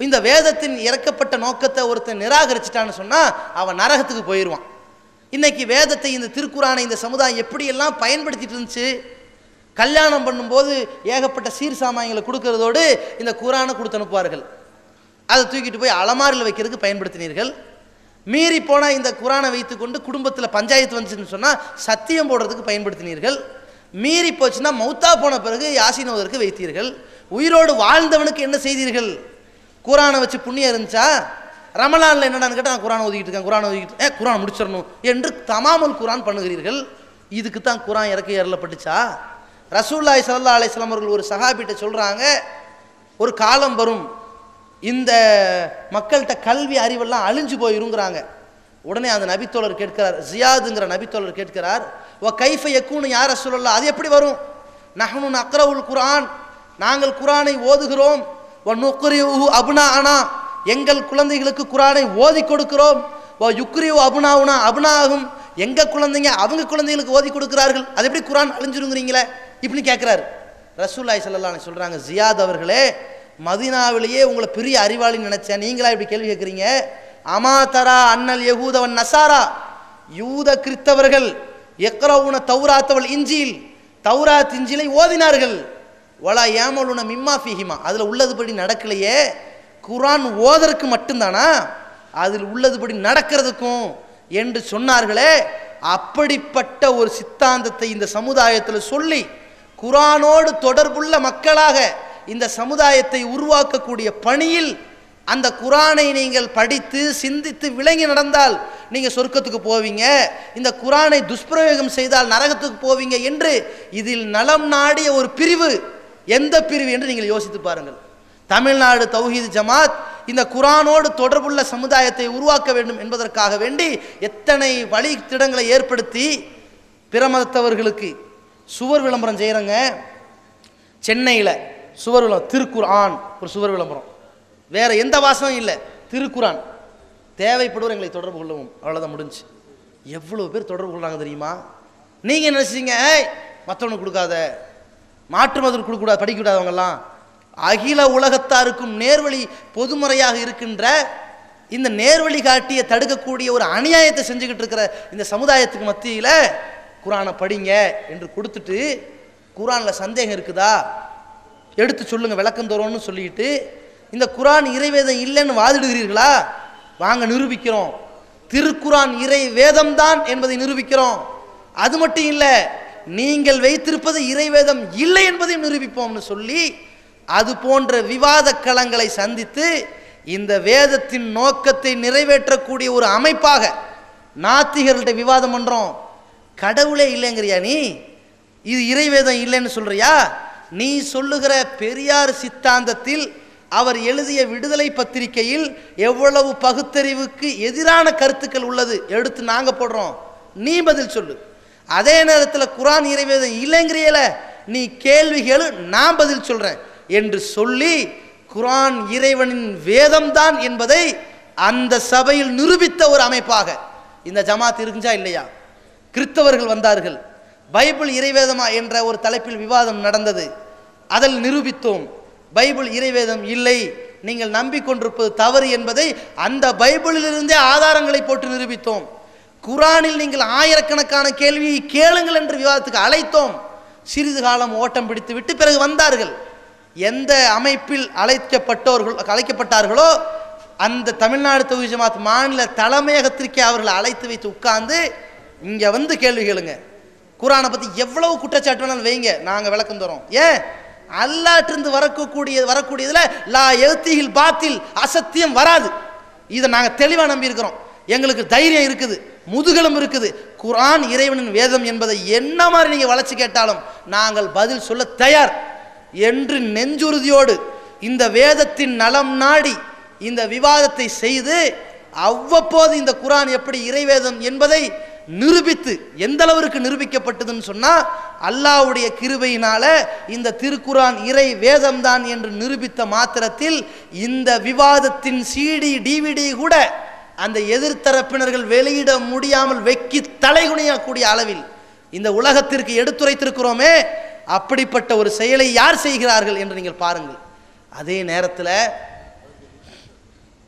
இந்த வேதத்தின் இறக்கப்பட்ட நோக்கத்தை ஒருத்தன் நிராகரிச்சிட்டான்னு சொன்னால் அவன் நரகத்துக்கு போயிடுவான். இன்னைக்கு வேதத்தை, இந்த திருக்குரானை இந்த சமுதாயம் எப்படியெல்லாம் பயன்படுத்திட்டு இருந்துச்சு. கல்யாணம் பண்ணும்போது ஏகப்பட்ட சீர் சாமான்களை கொடுக்கறதோடு இந்த குரானை கொடுத்து அனுப்புவார்கள். அதை தூக்கிட்டு போய் அலமாரில் வைக்கிறதுக்கு பயன்படுத்தினீர்கள். மீறி போனால் இந்த குரானை வைத்து கொண்டு குடும்பத்தில் பஞ்சாயத்து வந்துச்சுன்னு சொன்னால் சத்தியம் போடுறதுக்கு பயன்படுத்தினீர்கள். மீறி போச்சுன்னா மௌத்தா போன பிறகு யாசின் ஓதுவதற்கு வைத்தீர்கள். உயிரோடு வாழ்ந்தவனுக்கு என்ன செய்தீர்கள்? குரானை வச்சு புண்ணியம் இருந்துச்சா? ரமலானில் என்னடான்னு கேட்டால் நான் குரான் ஓதிக்கிட்டு இருக்கேன், குரான் ஓதிக்கிட்டு குரான் முடிச்சிடணும் என்று தமாமுல் குரான் பண்ணுகிறீர்கள். இதுக்கு தான் குரான் இறக்க ஏறப்பட்டுச்சா? ரசூலுல்லாஹி ஸல்லல்லாஹு அலைஹி வஸல்லம் அவர்கள் ஒரு சஹாபிட்ட சொல்கிறாங்க, ஒரு காலம் வரும் இந்த மக்கள்கிட்ட கல்வி அறிவெல்லாம் அழிஞ்சு போயிருங்கிறாங்க. உடனே அந்த நபித்தோழர் கேட்கிறார், ஜியாதுங்கிற நபித்தோழர் கேட்கிறார், ஓ கைஃப யக்கூனு யா ரசூலல்லாஹ், அது எப்படி வரும்? நஹ்னு நக்ரவுல் குர்ஆன், நாங்கள் குர்ஆனை ஓதுகிறோம், வ நுக்ரிஉஹு அப்னாஅனா, எங்கள் குழந்தைகளுக்கு குர்ஆனை ஓதி கொடுக்கிறோம், வ யுக்ரிஉ அப்னாஉனா அப்னாஅஹும், எங்கள் குழந்தைங்க அவங்க குழந்தைகளுக்கு ஓதி கொடுக்கிறார்கள், அது எப்படி குர்ஆன் அழிஞ்சிருங்கிறீங்களே இப்படின்னு கேட்குறாரு. ரசூலுல்லாஹி ஸல்லல்லாஹு அலைஹி வஸல்லம் சொல்கிறாங்க, ஜியாத் அவர்களே, மதீனாவிலேயே உங்களை பெரிய அறிவாளின்னு நினைச்சேன், நீங்களா இப்படி கேள்வி கேட்குறீங்க? அமா தரா அன்னல் யஹூதவன் நசாரா, யூத கிறிஸ்தவர்கள் யக்ரவுன தௌராத்தவல் இஞ்சில், தௌராத் இஞ்சிலை ஓதினார்கள், வலா யாமலுன மிம்மா ஃபீஹிமா, அதில் உள்ளதுபடி நடக்கலையே, குர்ஆன் ஓதற்கு மட்டும்தானா, அதில் உள்ளதுபடி நடக்கிறதுக்கும் என்று சொன்னார்களே. அப்படிப்பட்ட ஒரு சித்தாந்தத்தை இந்த சமுதாயத்தில் சொல்லி குர்ஆனோடு தொடர்புள்ள மக்களாக இந்த சமுதாயத்தை உருவாக்கக்கூடிய பணியில் அந்த குர்ஆனை நீங்கள் படித்து சிந்தித்து விளங்கி நடந்தால் நீங்கள் சொர்க்கத்துக்கு போவீங்க, இந்த குர்ஆனை துஷ்பிரயோகம் செய்தால் நரகத்துக்கு போவீங்க என்று இதில் நலம் நாடிய ஒரு பிரிவு, எந்த பிரிவு என்று நீங்கள் யோசித்து பாருங்கள். தமிழ்நாடு தௌஹீத் ஜமாத் இந்த குர்ஆனோடு தொடர்புள்ள சமுதாயத்தை உருவாக்க வேண்டும் என்பதற்காக வேண்டி எத்தனை வழித்திடங்களை ஏற்படுத்தி பிற மதத்தவர்களுக்கு சுவர் விளம்பரம் செய்கிறங்க. சென்னையில் சுவர் விளம்பரம், திருக்குர்ஆன் ஒரு சுவர் விளம்பரம், வேற எந்த வாசமும் இல்லை, திருக்குர்ஆன். தேவைப்படுவோர் எங்களை தொடர்பு கொள்ளவும், அவ்வளோதான் முடிஞ்சு. எவ்வளோ பேர் தொடர்பு கொள்ளாங்க தெரியுமா? நீங்கள் என்ன நினைச்சீங்க? மற்றவனுக்கு கொடுக்காத, மாற்று மதத்துக்கு கொடுக்கக்கூடாது, படிக்கக்கூடாது, அவங்கெல்லாம் அகில உலகத்தாருக்கும் நேர்வழி பொதுமுறையாக இருக்கின்ற இந்த நேர்வழி காட்டிய தடுக்கக்கூடிய ஒரு அநியாயத்தை செஞ்சுக்கிட்டு இருக்கிற இந்த சமுதாயத்துக்கு மத்தியில் குர்ஆனை படிங்க என்று கொடுத்துட்டு, குர்ஆனில் சந்தேகம் இருக்குதா எடுத்து சொல்லுங்க விளக்கம் தரோன்னு சொல்லிட்டு, இந்த குர்ஆன் இறைவேதம் இல்லைன்னு வாதிடுகிறீர்களா? வாங்க நிரூபிக்கிறோம், திருக்குர்ஆன் இறை வேதம் தான் என்பதை நிரூபிக்கிறோம். அது மட்டும் இல்லை, நீங்கள் வைத்திருப்பது இறைவேதம் இல்லை என்பதையும் நிரூபிப்போம்னு சொல்லி அது போன்ற விவாத களங்களை சந்தித்து இந்த வேதத்தின் நோக்கத்தை நிறைவேற்றக்கூடிய ஒரு அமைப்பாக நாத்திகர்கள்ட்ட விவாதம் பண்றோம். கடவுளே இல்லைங்கிறியா நீ? இது இறைவேதம் இல்லைன்னு சொல்றியா? நீ சொல்லுகிற பெரியார் சித்தாந்தத்தில் அவர் எழுதிய விடுதலை பத்திரிகையில் எவ்வளவு பகுத்தறிவுக்கு எதிரான கருத்துக்கள் உள்ளது எடுத்து நாங்க போடுறோம், நீ பதில் சொல்லு. அதே நேரத்தில் குர்ஆன் இறைவேதம் இல்லைங்கிறியல, நீ கேள்வி கேளு, நான் பதில் சொல்றேன் என்று சொல்லி குர்ஆன் இறைவனின் வேதம்தான் என்பதை அந்த சபையில் நிரூபித்த ஒரு அமைப்பாக இந்த ஜமாத் இருக்குஞ்சா இல்லையா? கிறிஸ்தவர்கள் வந்தார்கள், பைபிள் இறைவேதமா என்ற ஒரு தலைப்பில் விவாதம் நடந்தது. அதில் நிரூபித்தோம் பைபிள் இறைவேதம் இல்லை, நீங்கள் நம்பிக்கொண்டிருப்பது தவறு என்பதை அந்த பைபிளிலிருந்தே ஆதாரங்களை போட்டு நிரூபித்தோம். குர்ஆனில் நீங்கள் ஆயிரக்கணக்கான கேள்வியை கேளுங்கள் என்று விவாதத்துக்கு அழைத்தோம். சிறிது காலம் ஓட்டம் பிடித்து விட்டு பிறகு வந்தார்கள். எந்த அமைப்பில் அழைக்கப்பட்டார்களோ அந்த தமிழ்நாடு தௌஹீத் ஜமாத் மாநில தலைமையகத்திற்கே அவர்களை அழைத்து வைத்து உட்கார்ந்து இங்க வந்து கேள்வி கேளுங்க, குர்ஆனை பத்தி எவ்வளவு குற்றச்சாட்டு வேணாலும் வைங்க, நாங்க விளக்கம் தரோம். ஏன் அல்லாஹ்விலிருந்து வரக்கூடியதுல லா யத்திஹில் பாத்தில், அசத்தியம் வராது. இதை நாங்க தெளிவா நம்பி இருக்கிறோம். எங்களுக்கு தைரியம் இருக்குது, முதுகலும் இருக்குது. குர்ஆன் இறைவனின் வேதம் என்பதை என்ன மாதிரி நீங்க வளைச்சு கேட்டாலும் நாங்கள் பதில் சொல்ல தயார் என்று நெஞ்சுறுதியோடு இந்த வேதத்தின் நலம் நாடி இந்த விவாதத்தை செய்து அவ்வப்போது இந்த குர்ஆன் எப்படி இறைவேதம் என்பதை நிரூபித்து, எந்த அளவிற்கு நிரூபிக்கப்பட்டதுன்னு சொன்னா அல்லாஹ்வுடைய கிருபையினால இந்த திருக்குர்ஆன் இறை வேதம்தான் என்று நிரூபித்த மாத்திரத்தில் இந்த விவாதத்தின் CD DVD கூட அந்த எதிர்த்தரப்பினர்கள் வெளியிட முடியாமல் வெக்கி தலைகுனியக்கூடிய அளவில் இந்த உலகத்திற்கு எடுத்துரைத்திருக்கிறோமே. அப்படிப்பட்ட ஒரு செயலை யார் செய்கிறார்கள் என்று நீங்கள் பாருங்கள். அதே நேரத்தில்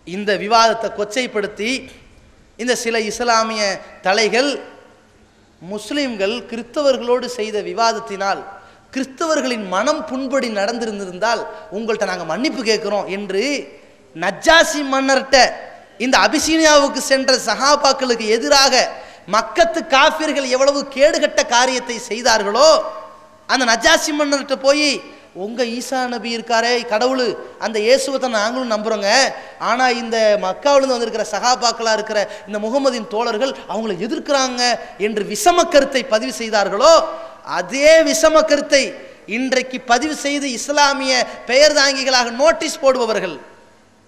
இந்த விவாதத்தை கொச்சைப்படுத்தி இந்த சில இஸ்லாமிய தலைகள் முஸ்லிம்கள் கிறிஸ்தவர்களோடு செய்த விவாதத்தினால் கிறிஸ்தவர்களின் மனம் புண்படி நடந்திருந்திருந்தால் உங்கள்கிட்ட நாங்கள் மன்னிப்பு கேட்கிறோம் என்று நஜ்ஜாசி மன்னர்கிட்ட இந்த அபிசீனியாவுக்கு சென்ற சஹாபாக்களுக்கு எதிராக மக்கத்து காஃபிர்கள் எவ்வளவு கேடுகட்ட காரியத்தை செய்தார்களோ அந்த நஜ்ஜாசி மன்னர்கிட்ட போய் உங்க ஈசா நபி இருக்காரே கடவுள், அந்த இயேசுவை தான் நாங்களும் நம்புறோங்க, ஆனா இந்த மக்காவிலிருந்து வந்திருக்கிற சஹாபாக்களா இருக்கிற இந்த முகமதின் தோழர்கள் அவங்களை எதிர்க்கிறாங்க என்று விஷம கருத்தை பதிவு செய்தார்களோ அதே விஷம கருத்தை இன்றைக்கு பதிவு செய்து இஸ்லாமிய பெயர் தாங்கிகளாக நோட்டீஸ் போடுபவர்கள்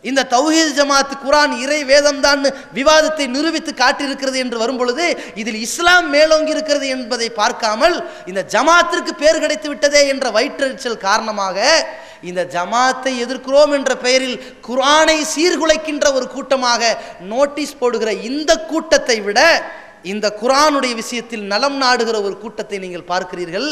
இந்த தௌஹீத் ஜமாத் குர்ஆன் இறை வேதம் தான் விவாதத்தை நிரூபித்து காட்டியிருக்கிறது என்று வரும் பொழுது இதில் இஸ்லாம் மேலோங்கி இருக்கிறது என்பதை பார்க்காமல் இந்த ஜமாத்திற்கு பேர் கிடைத்து விட்டதே என்ற வயிற்றெரிச்சல் காரணமாக இந்த ஜமாத்தை எதிர்க்கிறோம் என்ற பெயரில் குர்ஆனை சீர்குலைக்கின்ற ஒரு கூட்டமாக நோட்டீஸ் போடுகிற இந்த கூட்டத்தை விட இந்த குர்ஆனுடைய விஷயத்தில் நலம் நாடுகிற ஒரு கூட்டத்தை நீங்கள் பார்க்கிறீர்கள்.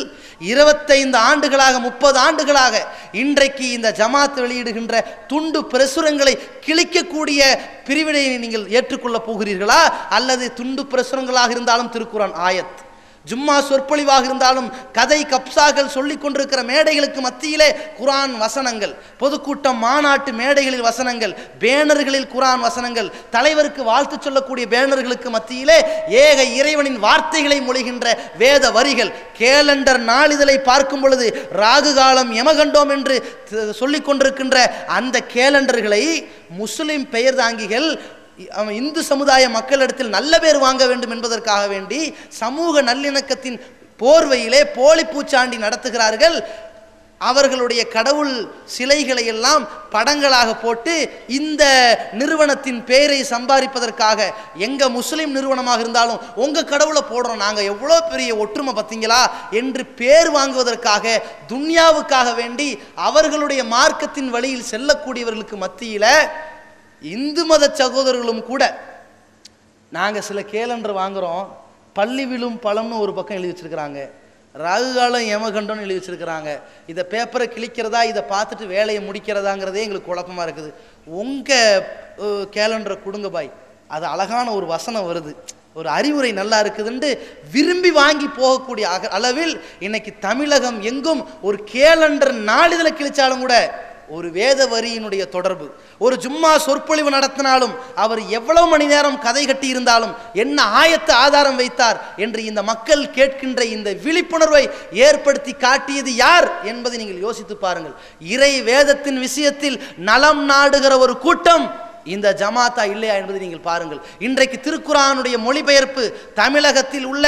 25 ஆண்டுகளாக 30 ஆண்டுகளாக இன்றைக்கு இந்த ஜமாத் வெளியிடுகின்ற துண்டு பிரசுரங்களை கிழிக்கக்கூடிய பிரிவினை நீங்கள் ஏற்றுக்கொள்ளப் போகிறீர்களா? அல்லது துண்டு பிரசுரங்களாக இருந்தாலும் திருக்குர்ஆன் ஆயத், ஜும்மா சொற்பொழிவாக இருந்தாலும் கதை கப்சாக்கள் சொல்லிக் கொண்டிருக்கிற மேடைகளுக்கு மத்தியிலே குர்ஆன் வசனங்கள், பொதுக்கூட்டம் மாநாட்டு மேடைகளில் வசனங்கள், பேனர்களில் குர்ஆன் வசனங்கள், தலைவருக்கு வாழ்த்து சொல்லக்கூடிய பேனர்களுக்கு மத்தியிலே ஏக இறைவனின் வார்த்தைகளை மொழிகின்ற வேத வரிகள், கேலண்டர் நாளிதழை பார்க்கும் பொழுது ராகு காலம் யமகண்டோம் என்று சொல்லிக் கொண்டிருக்கின்ற அந்த கேலண்டர்களை முஸ்லிம் பெயர் தாங்கிகள் இந்து சமுதாய மக்களிடத்தில் நல்ல பேர் வாங்க வேண்டும் என்பதற்காக வேண்டி சமூக நல்லிணக்கத்தின் போர்வையிலே போலி பூச்சாண்டி நடத்துகிறார்கள். அவர்களுடைய கடவுள் சிலைகளை எல்லாம் படங்களாக போட்டு இந்த நிறுவனத்தின் பெயரை சம்பாதிப்பதற்காக, எங்க முஸ்லிம் நிறுவனமாக இருந்தாலும் உங்க கடவுளை போடுறோம், நாங்க எவ்வளோ பெரிய ஒற்றுமை பார்த்தீங்களா என்று பேர் வாங்குவதற்காக துன்யாவுக்காக வேண்டி அவர்களுடைய மார்க்கத்தின் வழியில் செல்லக்கூடியவர்களுக்கு மத்தியில் இந்து மத சகோதரர்களும் கூட நாங்கள் சில கேலண்டர் வாங்குகிறோம், பள்ளி விழும் பழம்னு ஒரு பக்கம் எழுதி வச்சிருக்கிறாங்க, ராகுகாலம் யமகண்டம்னு எழுதி வச்சிருக்கிறாங்க. இதை பேப்பரை கிழிக்கிறதா இதை பார்த்துட்டு வேலையை முடிக்கிறதாங்கிறதே எங்களுக்கு குழப்பமாக இருக்குது. உங்கள் கேலண்டரை கொடுங்க பாய், அது அழகான ஒரு வசனம் வருது, ஒரு அறிவுரை நல்லா இருக்குதுன்னு விரும்பி வாங்கி போகக்கூடிய அளவில் இன்னைக்கு தமிழகம் எங்கும் ஒரு கேலண்டர் நாளிதழை கிழிச்சாலும் கூட ஒரு வேத வரியினுடைய தொடர்பு, ஒரு ஜும்மா சொற்பொழிவு நடத்தினாலும் அவர் எவ்வளவு மணி நேரம் கதை கட்டி இருந்தாலும் என்ன ஆயத்து ஆதாரம் வைத்தார் என்று இந்த மக்கள் கேட்கின்ற இந்த விழிப்புணர்வை ஏற்படுத்தி காட்டியது யார் என்பதை நீங்கள் யோசித்து பாருங்கள். இறை வேதத்தின் விஷயத்தில் நலம் நாடுகிற ஒரு கூட்டம் இந்த ஜமாத்தா இல்லையா என்பதை நீங்கள் பாருங்கள். இன்றைக்கு திருக்குர்ஆனுடைய மொழிபெயர்ப்பு தமிழகத்தில் உள்ள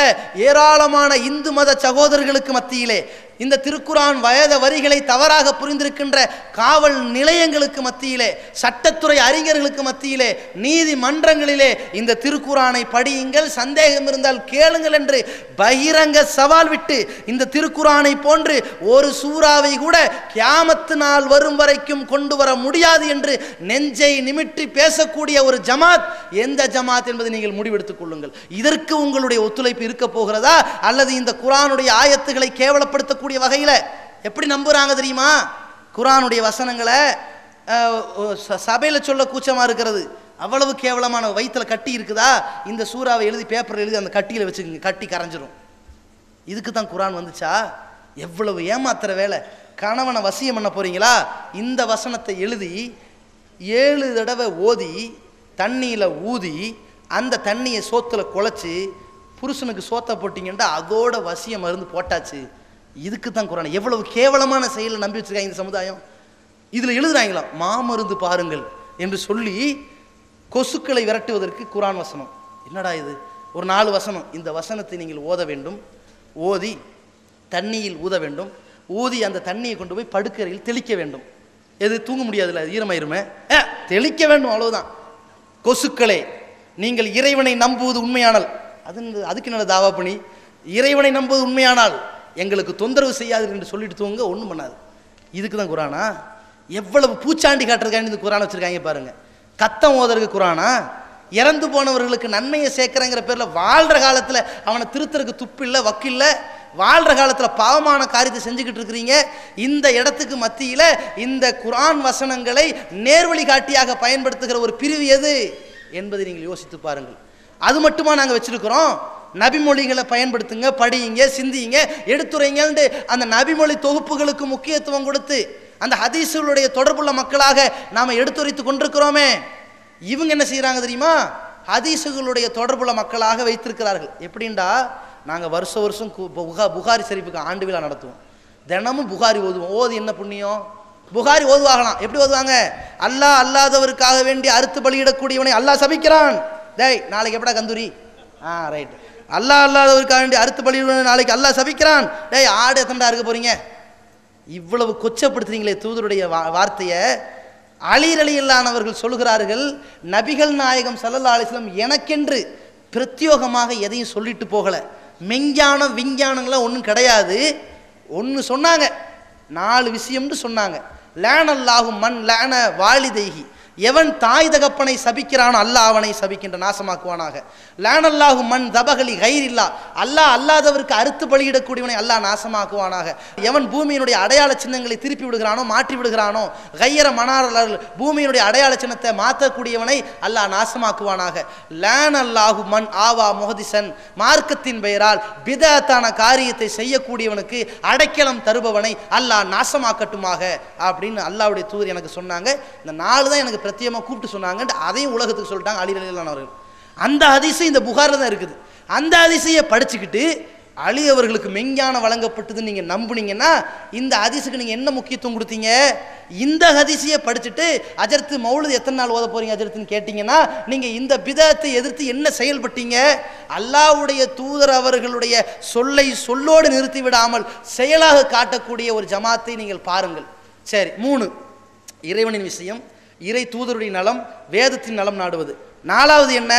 ஏராளமான இந்து மத சகோதரர்களுக்கு மத்தியிலே, இந்த திருக்குர்ஆன் வயத வரிகளை தவறாக புரிந்திருக்கின்ற காவல் நிலையங்களுக்கு மத்தியிலே, சட்டத்துறை அறிஞர்களுக்கு மத்தியிலே, நீதிமன்றங்களிலே இந்த திருக்குர்ஆனை படியுங்கள், சந்தேகம் இருந்தால் கேளுங்கள் என்று பகிரங்க சவால் விட்டு, இந்த திருக்குர்ஆனை போன்று ஒரு சூறாவை கூட கியாமத்து நாள் வரும் வரைக்கும் கொண்டு வர முடியாது என்று நெஞ்சை நிமிற்றி பேசக்கூடிய ஒரு ஜமாத் எந்த ஜமாத் என்பதை நீங்கள் முடிவெடுத்துக் கொள்ளுங்கள். இதற்கு உங்களுடைய ஒத்துழைப்பு இருக்க போகிறதா, அல்லது இந்த குர்ஆனுடைய ஆயத்துக்களை கேவலப்படுத்தக்கூடிய வகையில் எப்படி நம்புறாங்க தெரியுமா? குர்ஆனுடைய வசனங்களை சபையில் சொல்ல கூச்சமா இருக்கிறது. அவ்வளவு கேவலமான வயிற்றுல கட்டி இருக்குதா, இந்த சூறாவை எழுதி பேப்பர் எழுதி அந்த கட்டியில் வச்சுக்கோங்க, கட்டி கரைஞ்சிரும். இதுக்கு தான் குர்ஆன் வந்துச்சா? எவ்வளவு ஏமாத்துற வேலை. கணவனை வசியம் பண்ண போறீங்களா, இந்த வசனத்தை எழுதி 7 தடவை ஓதி தண்ணியில் ஊதி அந்த தண்ணியை சோத்துல குழச்சி புருஷனுக்கு சோத்தை போட்டிங்கன்னா அதோட வசிய மருந்து போட்டாச்சு. இதுக்கு தான் குர்ஆன். எவ்வளவு கேவலமான செயலை நம்பி வச்சிருக்காங்க இந்த சமுதாயம். இதில் எழுதுறாங்களா, மாமருந்து பாருங்கள் என்று சொல்லி கொசுக்களை விரட்டுவதற்கு குர்ஆன் வசனம். என்னடா இது, ஒரு 4 வசனம். இந்த வசனத்தை நீங்கள் ஓத வேண்டும், ஓதி தண்ணியில் ஊத வேண்டும், ஊதி அந்த தண்ணியை கொண்டு போய் படுக்கறையில் தெளிக்க வேண்டும். எது தூங்க முடியாதுல்ல, ஈரமாயிருமே, தெளிக்க வேண்டும், அவ்வளவுதான். கொசுக்களே, நீங்கள் இறைவனை நம்புவது உண்மையானால், அதுக்கு என்ன தாவா பண்ணி, இறைவனை நம்புவது உண்மையானால் எங்களுக்கு தொந்தரவு செய்யாது என்று சொல்லிட்டு தூங்க, ஒன்றும் பண்ணாது. இதுக்கு தான் குர்ஆனா? எவ்வளவு பூச்சாண்டி காட்டுறதுக்காண்டி இந்த குர்ஆன் வச்சிருக்காங்க பாருங்க. கத்தம் ஓதருக்கு குர்ஆனா? இறந்து போனவர்களுக்கு நன்மையை சேர்க்கிறங்கிற பேரில் வாழ்கிற காலத்தில் அவனை திருத்தருக்கு துப்பில்லை, வக்கில்லை, வாழ்கிற காலத்தில் பாவமான காரியத்தை செஞ்சுக்கிட்டு இருக்கிறீங்க. இந்த இடத்துக்கு மத்தியில் இந்த குர்ஆன் வசனங்களை நேர்வழி காட்டியாக பயன்படுத்துகிற ஒரு பிரிவு எது என்பதை நீங்கள் யோசித்து பாருங்கள். அது மட்டுமா நாங்கள் வச்சிருக்கிறோம்? நபிமொழிகளை பயன்படுத்துங்க, படியுங்க, சிந்தியுங்க, எடுத்துரைங்க. அந்த நபிமொழி தொகுப்புகளுக்கு முக்கியத்துவம் கொடுத்து அந்த ஹதீஸுகளுடைய தொடர்புள்ள மக்களாக நாம் எடுத்துரைத்து கொண்டிருக்கிறோமே. இவங்க என்ன செய்கிறாங்க தெரியுமா? ஹதீஸுகளுடைய தொடர்புள்ள மக்களாக வைத்திருக்கிறார்கள். எப்படின்டா, நாங்கள் வருஷம் புகாரி ஷரீஃபுக்கு ஆண்டு விழா நடத்துவோம், தினமும் புகாரி ஓதுவோம். ஓது என்ன புண்ணியம்? புகாரி ஓதுவாகலாம். எப்படி ஓதுவாங்க? அல்லாஹ் அல்லாதவருக்காக வேண்டி அறுத்து பலியிடக்கூடியவனை அல்லாஹ் சபிக்கிறான். டேய், நாளைக்கு எப்படா கந்தூரி? ரைட். அல்லாஹ் அல்லாதவருக்காக வேண்டி அறுத்து பலியிடுவனை நாளைக்கு அல்லாஹ் சபிக்கிறான். டேய், ஆடு எத்தண்டா இருக்க போறீங்க? இவ்வளவு கொச்சப்படுத்துறீங்களே தூதருடைய வார்த்தையை. அலி ரலியல்லாஹு சொல்கிறார்கள், நபிகள் நாயகம் ஸல்லல்லாஹு அலைஹி வஸல்லம் எனக்கென்று பிரத்யோகமாக எதையும் சொல்லிட்டு போகல. மெஞ்ஞானம் விஞ்ஞானங்கள்லாம் ஒன்றும் கிடையாது. ஒன்று சொன்னாங்க, 4 விஷயம்னு சொன்னாங்க. லானல்லாஹு மன் லான வாலிதைஹி, எவன் தாய் தகப்பனை சபிக்கிறானோ அல்லாஹ் அவனை சபிக்கின்ற நாசமாக்குவானாக. லானல்லாஹு மன் தபகலி கைரில்லா, அல்லாஹ் அல்லாதவருக்கு அறுத்து பலியிடக்கூடியவனை அல்லாஹ் நாசமாக்குவானாக. எவன் பூமியினுடைய அடையாள சின்னங்களை திருப்பி விடுகிறானோ, மாற்றி விடுகிறானோ, கையர மனாரல், பூமியினுடைய அடையாள சின்னத்தை மாற்றக்கூடியவனை அல்லாஹ் நாசமாக்குவானாக. லானல்லாஹு மன் ஆவா முஹதிசன், மார்க்கத்தின் பெயரால் பிதஅத்தான காரியத்தை செய்யக்கூடியவனுக்கு அடைக்கலம் தருபவனை அல்லாஹ் நாசமாக்கட்டுமாக அப்படின்னு அல்லாஹ்வுடைய தூதர் எனக்கு சொன்னாங்க. இந்த 4 தான் எனக்கு பிரத்யேகமாக கூப்பிட்டு சொன்னாங்க. அதையும் உலகத்துக்கு சொல்லிட்டாங்க அலி ரலியல்லாஹு அவர்கள். அந்த ஹதீஸ் இந்த புகாரில் தான் இருக்குது. அந்த ஹதீஸையே படிச்சுக்கிட்டு அலி அவர்களுக்கு மெஞ்ஞானம் வழங்கப்பட்டதுன்னு நீங்கள் நம்புனீங்கன்னா இந்த ஹதீஸுக்கு நீங்கள் என்ன முக்கியத்துவம் கொடுத்தீங்க? இந்த ஹதீஸையே படிச்சுட்டு அஜர்த்து மௌலித் எத்தனை நாள் ஓத போறீங்க அஜர்த்துன்னு கேட்டிங்கன்னா நீங்கள் இந்த பிதஅத்தை எதிர்த்து என்ன செயல்பட்டீங்க? அல்லாஹ்வுடைய தூதர் அவர்களுடைய சொல்லை சொல்லோடு நிறுத்தி விடாமல் செயலாக காட்டக்கூடிய ஒரு ஜமாத்தை நீங்கள் பாருங்கள். சரி, 3 இறைவனின் விஷயம், இறை தூதருடைய நலம், வேதத்தின் நலம் நாடுவது. 4வது என்ன?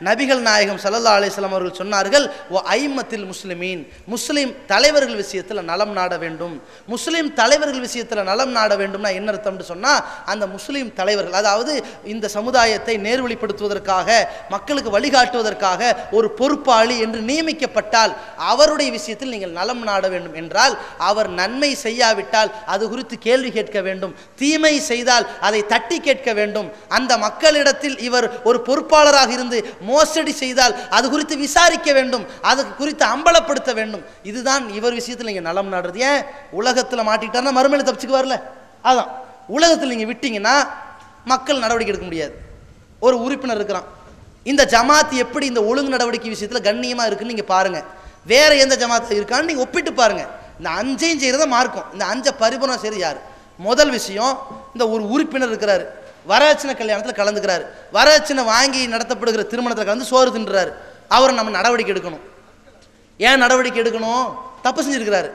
நபிகள் நாயகம் ஸல்லல்லாஹு அலைஹி வஸல்லம் அவர்கள் சொன்னார்கள், ஓ ஐம்மத்தில் முஸ்லிமீன், முஸ்லீம் தலைவர்கள் விஷயத்தில் நலம் நாட வேண்டும். முஸ்லீம் தலைவர்கள் விஷயத்தில் நலம் நாட வேண்டும்னா என்ன அர்த்தம்னு சொன்னால், அந்த முஸ்லீம் தலைவர்கள், அதாவது இந்த சமுதாயத்தை நேர்வழிப்படுத்துவதற்காக, மக்களுக்கு வழிகாட்டுவதற்காக ஒரு பொறுப்பாளி என்று நியமிக்கப்பட்டால் அவருடைய விஷயத்தில் நீங்கள் நலம் நாட வேண்டும் என்றால், அவர் நன்மை செய்யாவிட்டால் அது குறித்து கேள்வி கேட்க வேண்டும், தீமை செய்தால் அதை தட்டி கேட்க வேண்டும். அந்த மக்களிடத்தில் இவர் ஒரு பொறுப்பாளராக இருந்து மோசடி செய்தால் அது குறித்து விசாரிக்க வேண்டும், அது குறித்து அம்பலப்படுத்த வேண்டும். இதுதான் இவர் விஷயத்தில் நீங்கள் நலம் நாடுறது. ஏன்? உலகத்தில் மாட்டிக்கிட்டாருன்னா மறுமையில தப்பிச்சுக்கு வரல. அதான் உலகத்தில் நீங்கள் விட்டீங்கன்னா மக்கள் நடவடிக்கை எடுக்க முடியாது. ஒரு உறுப்பினர் இருக்கிறான், இந்த ஜமாத் எப்படி இந்த ஒழுங்கு நடவடிக்கை விஷயத்தில் கண்ணியமாக இருக்குன்னு நீங்கள் பாருங்கள். வேற எந்த ஜமாத் இருக்கான்னு நீங்கள் ஒப்பிட்டு பாருங்க. இந்த 5ஐயும் செய்கிறத மார்க்கம். இந்த 5 பரிபூர்ணம் செய்கிறது யார்? முதல் விஷயம், இந்த ஒரு உறுப்பினர் இருக்கிறாரு, வரதட்சணை கல்யாணத்தில் கலந்துக்கிறாரு. வரதட்சணை வாங்கி நடத்தப்படுகிற திருமணத்தில் கலந்து சோறு தின்றாரு. அவரை நம்ம நடவடிக்கை எடுக்கணும். ஏன் நடவடிக்கை எடுக்கணும்? தப்பு செஞ்சிருக்கிறாரு,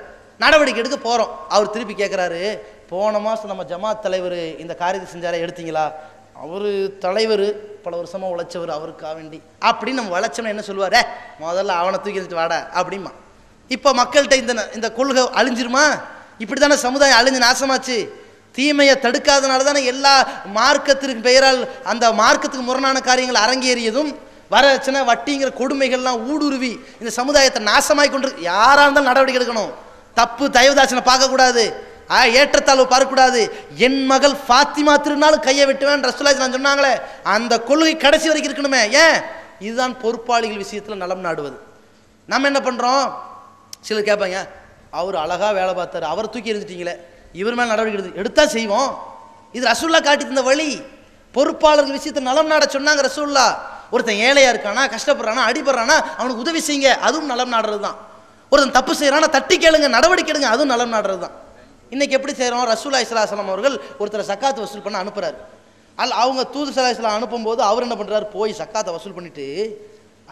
நடவடிக்கை எடுக்க போகிறோம். அவர் திருப்பி கேட்குறாரு, போன மாதம் நம்ம ஜமாத் தலைவர் இந்த காரியத்தை செஞ்சாரே, எடுத்தீங்களா? அவர் தலைவர், பல வருஷமாக உழைச்சவர், அவருக்காக வேண்டி அப்படின்னு நம்ம வளைச்சோம்னா என்ன சொல்லுவார்? முதல்ல அவனை தூக்கி எடுத்துட்டு வாடா அப்படிமா. இப்போ மக்கள்கிட்ட இந்த கொள்கை அழிஞ்சிருமா? இப்படி தானே சமுதாயம் அழிஞ்சு நாசமாச்சு. தீமையை தடுக்காதனால தானே எல்லா மார்க்கத்திற்கு பெயரால் அந்த மார்க்கத்துக்கு முரணான காரியங்கள் அரங்கேறியதும், வரதட்சணை வட்டிங்கிற கொடுமைகள்லாம் ஊடுருவி இந்த சமுதாயத்தை நாசமாய் கொண்டு. யாராக இருந்தாலும் நடவடிக்கை எடுக்கணும். தப்பு தயவுதாசனை பார்க்கக்கூடாது, ஏற்றத்தாழ்வு பார்க்கக்கூடாது. என் மகள் ஃபாத்திமா திருநாளும் கையை வெட்டுவேன் ரசூலுல்லாஹி நான் சொன்னாங்களே, அந்த கொள்கை கடைசி வரைக்கும் இருக்கணுமே. ஏன்? இதுதான் பொறுப்பாளிகள் விஷயத்தில் நலம் நாடுவது. நம்ம என்ன பண்ணுறோம்? சிலர் கேட்பாங்க, அவர் அழகாக வேலை பார்த்தாரு, அவரை தூக்கி எறிஞ்சிட்டீங்களே, இவர் மேலே நடவடிக்கை எடுத்தா செய்வோம். இது ரசூலுல்லாஹ் காட்டி தந்த வழி. பொறுப்பாளர்கள் விஷயத்தில் நலம் நாட சொன்னாங்க ரசூலுல்லாஹ். ஒருத்தன் ஏழையா இருக்கானா, கஷ்டப்படுறானா, அடிபடுறானா, அவனுக்கு உதவி செய்யுங்க, அதுவும் நலம் நாடுறது தான். ஒருத்தன் தப்பு செய்யறானா தட்டி கேளுங்க, நடவடிக்கை எடுங்க, அதுவும் நலம் நாடுறது தான். இன்னைக்கு எப்படி செய்யறோம்? ரசூலுல்லாஹி ஸல்லல்லாஹு அலைஹி வஸல்லம் அவர்கள் ஒருத்தர் சக்காத்து வசூல் பண்ண அனுப்புறாரு. அவங்க தூது ஸல்லல்லாஹு அலைஹி வஸல்லம் அனுப்பும்போது அவர் என்ன பண்றாரு? போய் சக்காத்தை வசூல் பண்ணிட்டு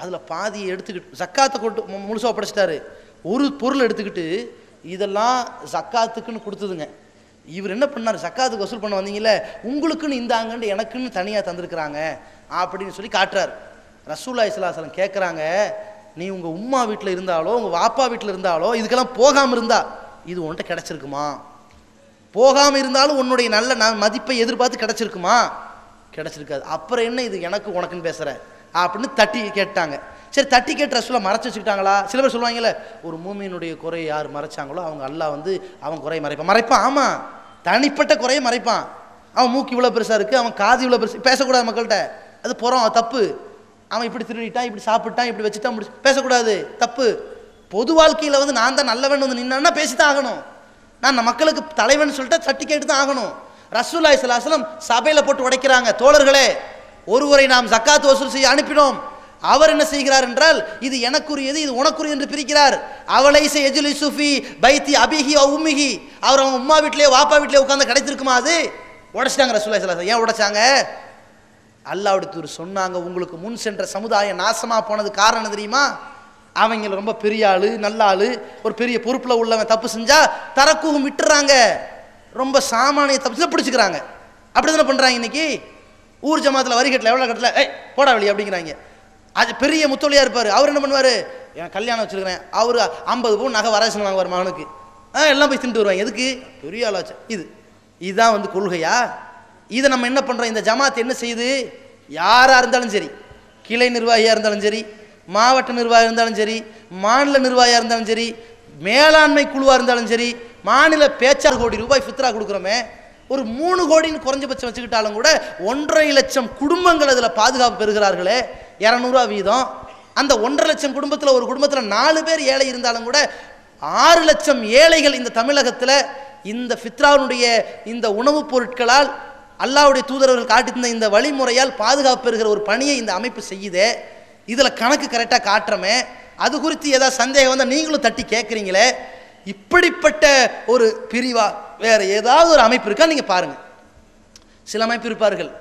அதுல பாதியை எடுத்துக்கிட்டு சக்காத்தை கொண்டு முழுசா ஒப்படைச்சிட்டாரு. ஒரு பொருள் எடுத்துக்கிட்டு இதெல்லாம் சக்காத்துக்குன்னு கொடுத்ததுங்க. இவர் என்ன பண்ணார்? சக்காத்துக்கு வசூல் பண்ண வந்தீங்கல்ல, உங்களுக்குன்னு இந்தாங்கன்னு எனக்குன்னு தனியாக தந்திருக்கிறாங்க அப்படின்னு சொல்லி காட்டுறாரு. ரசூலுல்லாஹி ஸல்லல்லாஹு அலைஹி வஸல்லம் கேட்குறாங்க, நீ உங்கள் உம்மா வீட்டில் இருந்தாலோ உங்கள் வாப்பா வீட்டில் இருந்தாலோ இதுக்கெல்லாம் போகாமல் இருந்தா இது உன்கிட்ட கிடைச்சிருக்குமா? போகாமல் இருந்தாலும் உன்னுடைய நல்ல மதிப்பை எதிர்பார்த்து கிடைச்சிருக்குமா? கிடைச்சிருக்காது. அப்புறம் என்ன இது எனக்கு உனக்குன்னு பேசுகிற அப்படின்னு தட்டி கேட்டாங்க. சரி, தட்டி கேட்டு ரசூலுல்லாஹ் மறைச்சு வச்சுக்கிட்டாங்களா? சில பேர் சொல்லுவாங்கல்ல, ஒரு மூமியினுடைய குறையை யார் மறைச்சாங்களோ அவங்க அல்லாஹ் அவன் குறையை மறைப்பான். ஆமாம், தனிப்பட்ட குறையை மறைப்பான். அவன் மூக்கு இவ்வளோ பெருசாக இருக்குது, அவன் காது இவ்வளோ பெருசு, பேசக்கூடாது மக்கள்கிட்ட. அது புறம், தப்பு. அவன் இப்படி திருடிட்டான், இப்படி சாப்பிட்டான், இப்படி வச்சுட்டான், பேசக்கூடாது, தப்பு. பொது வாழ்க்கையில் நான் தான் நல்லவன் நின்னா பேசித்தான் ஆகணும். நான் மக்களுக்கு தலைவன் சொல்லிட்டு தட்டி கேட்டு தான் ஆகணும். ரசூலுல்லாஹி ஸல்லல்லாஹு அலைஹி வஸல்லம் சபையில் போட்டு உடைக்கிறாங்க. தோழர்களே, ஒருவரை நாம் ஜக்காத் வசூல் செய்ய அனுப்பினோம். அவர் என்ன செய்கிறார் என்றால், இது எனக்குரியது, இது உனக்குரியது என்று பிரிக்கிறார். அவளைஸ யஜ்லிஸு ஃபீ பைத்தி அபிஹி வ உம்மிஹி, அவர் அவங்க உம்மா வீட்டிலே வாப்பா வீட்டிலே உட்கார்ந்து கிடைத்திருக்குமா? அது உடைச்சிட்டாங்க ரசூலுல்லாஹி ஸல்லல்லாஹு அலைஹி வஸல்லம். ஏன் உடைச்சாங்க? அல்லாஹ்வுடைய தூதர் சொன்னாங்க, உங்களுக்கு முன் சென்ற சமுதாயம் நாசமா போனது காரணம் தெரியுமா? அவங்க ரொம்ப பெரிய ஆளு, நல்ல ஆளு, ஒரு பெரிய பொறுப்புல உள்ளவன் தப்பு செஞ்சா தரக்கூகும் விட்டுறாங்க, ரொம்ப சாமானிய தப்பு செஞ்சா பிடிச்சிக்கிறாங்க. அப்படி தானே பண்றாங்க இன்னைக்கு. ஊர் ஜமாத்தில் வரி கட்டல, எவ்வளோ கட்டல, போடா வெளியே அப்படிங்கிறாங்க. அது பெரிய முத்தொழியா இருப்பார். அவர் என்ன பண்ணுவார்? என் கல்யாணம் வச்சுருக்கிறேன், அவர் 50 பவுன் நகை வரதட்சணை வாங்குவார் மகனுக்கு. எல்லாம் போய் தின்ட்டு வருவாங்க. எதுக்கு? பெரிய ஆளாச்சு. இதுதான் கொள்கையா? இதை நம்ம என்ன பண்ணுறோம்? இந்த ஜமாத் என்ன செய்யுது? யாராக இருந்தாலும் சரி, கிளை நிர்வாகியாக இருந்தாலும் சரி, மாவட்ட நிர்வாகியாக இருந்தாலும் சரி, மாநில நிர்வாகியாக இருந்தாலும் சரி, மேலாண்மை குழுவாக இருந்தாலும் சரி, மாநில பேச்சாளர் கோடி ரூபாய் ஃபித்ரா கொடுக்குறோமே, ஒரு 3 கோடின்னு குறைஞ்சபட்சம் வச்சுக்கிட்டாலும் கூட 1.5 லட்சம் குடும்பங்கள் அதில் பாதுகாப்பு பெறுகிறார்களே, 200 வீதம். அந்த 1.5 லட்சம் குடும்பத்தில் ஒரு குடும்பத்தில் 4 பேர் ஏழை இருந்தாலும் கூட 6 லட்சம் ஏழைகள் இந்த தமிழகத்தில் இந்த ஃபித்ராவுடைய இந்த உணவுப் பொருட்களால் அல்லாஹ்வுடைய தூதரவர்கள் காட்டி தந்த இந்த வழிமுறையால் பாதுகாப்பு பெறுகிற ஒரு பணியை இந்த அமைப்பு செய்யுதே. இதில் கணக்கு கரெக்டாக காட்டுறமே, அது குறித்து ஏதாவது சந்தேகம் வந்தால் நீங்களும் தட்டி கேட்குறீங்களே. இப்படிப்பட்ட ஒரு பிரிவா வேற ஏதாவது ஒரு அமைப்பு இருக்கா? நீங்கள் பாருங்கள். சில அமைப்பு இருப்பார்கள்,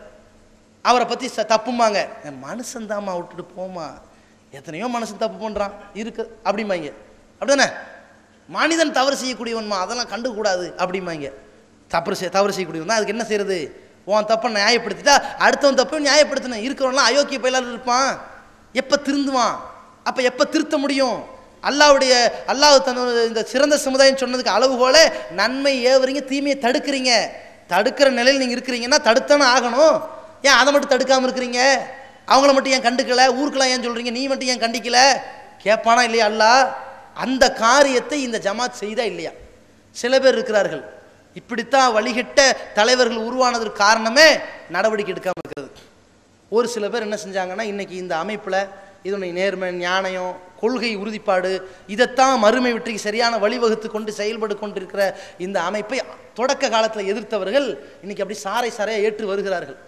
அவரை பற்றி தப்புமாங்க, மனுஷன்தாம்மா விட்டுட்டு போமா, எத்தனையோ மனுஷன் தப்பு பண்ணுறான் இருக்கு அப்படிம்பாங்க. அப்படிதானே? மனிதன் தவறு செய்யக்கூடியவன்மா, அதெல்லாம் கண்டுக்கூடாது அப்படிம்பாங்க. தவறு செய்யக்கூடியவன் தான். அதுக்கு என்ன செய்யறது? உன் தப்பை நியாயப்படுத்திட்டா அடுத்தவன் தப்பை நியாயப்படுத்தணும். இருக்கிறவன்லாம் அயோக்கிய பயிலாளர் இருப்பான், எப்போ திருந்துவான்? அப்போ எப்போ திருத்த முடியும்? அல்லாஹ் தன்னோட இந்த சிறந்த சமுதாயம் சொன்னதுக்கு அளவுகோல நன்மை ஏவுறீங்க, தீமையை தடுக்கிறீங்க. தடுக்கிற நிலையில் நீங்கள் இருக்கிறீங்கன்னா தடுத்தானே ஆகணும். ஏன் அதை மட்டும் தடுக்காமல் இருக்கிறீங்க? அவங்கள மட்டும் ஏன் கண்டுக்கல? ஊருக்கெல்லாம் ஏன் சொல்கிறீங்க? நீ மட்டும் ஏன் கண்டிக்கல? கேட்பானா இல்லையா அல்லாஹ்? அந்த காரியத்தை இந்த ஜமாத் செய்தா இல்லையா? சில பேர் இருக்கிறார்கள், இப்படித்தான் வழிகட்ட தலைவர்கள் உருவானதற்கு காரணமே நடவடிக்கை எடுக்காமல் இருக்கிறது. ஒரு சில பேர் என்ன செஞ்சாங்கன்னா, இன்னைக்கு இந்த அமைப்பில் இதனுடைய நேர்மை, ஞானம், கொள்கை உறுதிப்பாடு, இதைத்தான் மறுமை வெற்றிக்கு சரியான வழிவகுத்து கொண்டு செயல்பட்டு கொண்டிருக்கிற இந்த அமைப்பை தொடக்க காலத்தில் எதிர்த்தவர்கள் இன்னைக்கு அப்படி சாரையாக ஏற்று வருகிறார்கள்.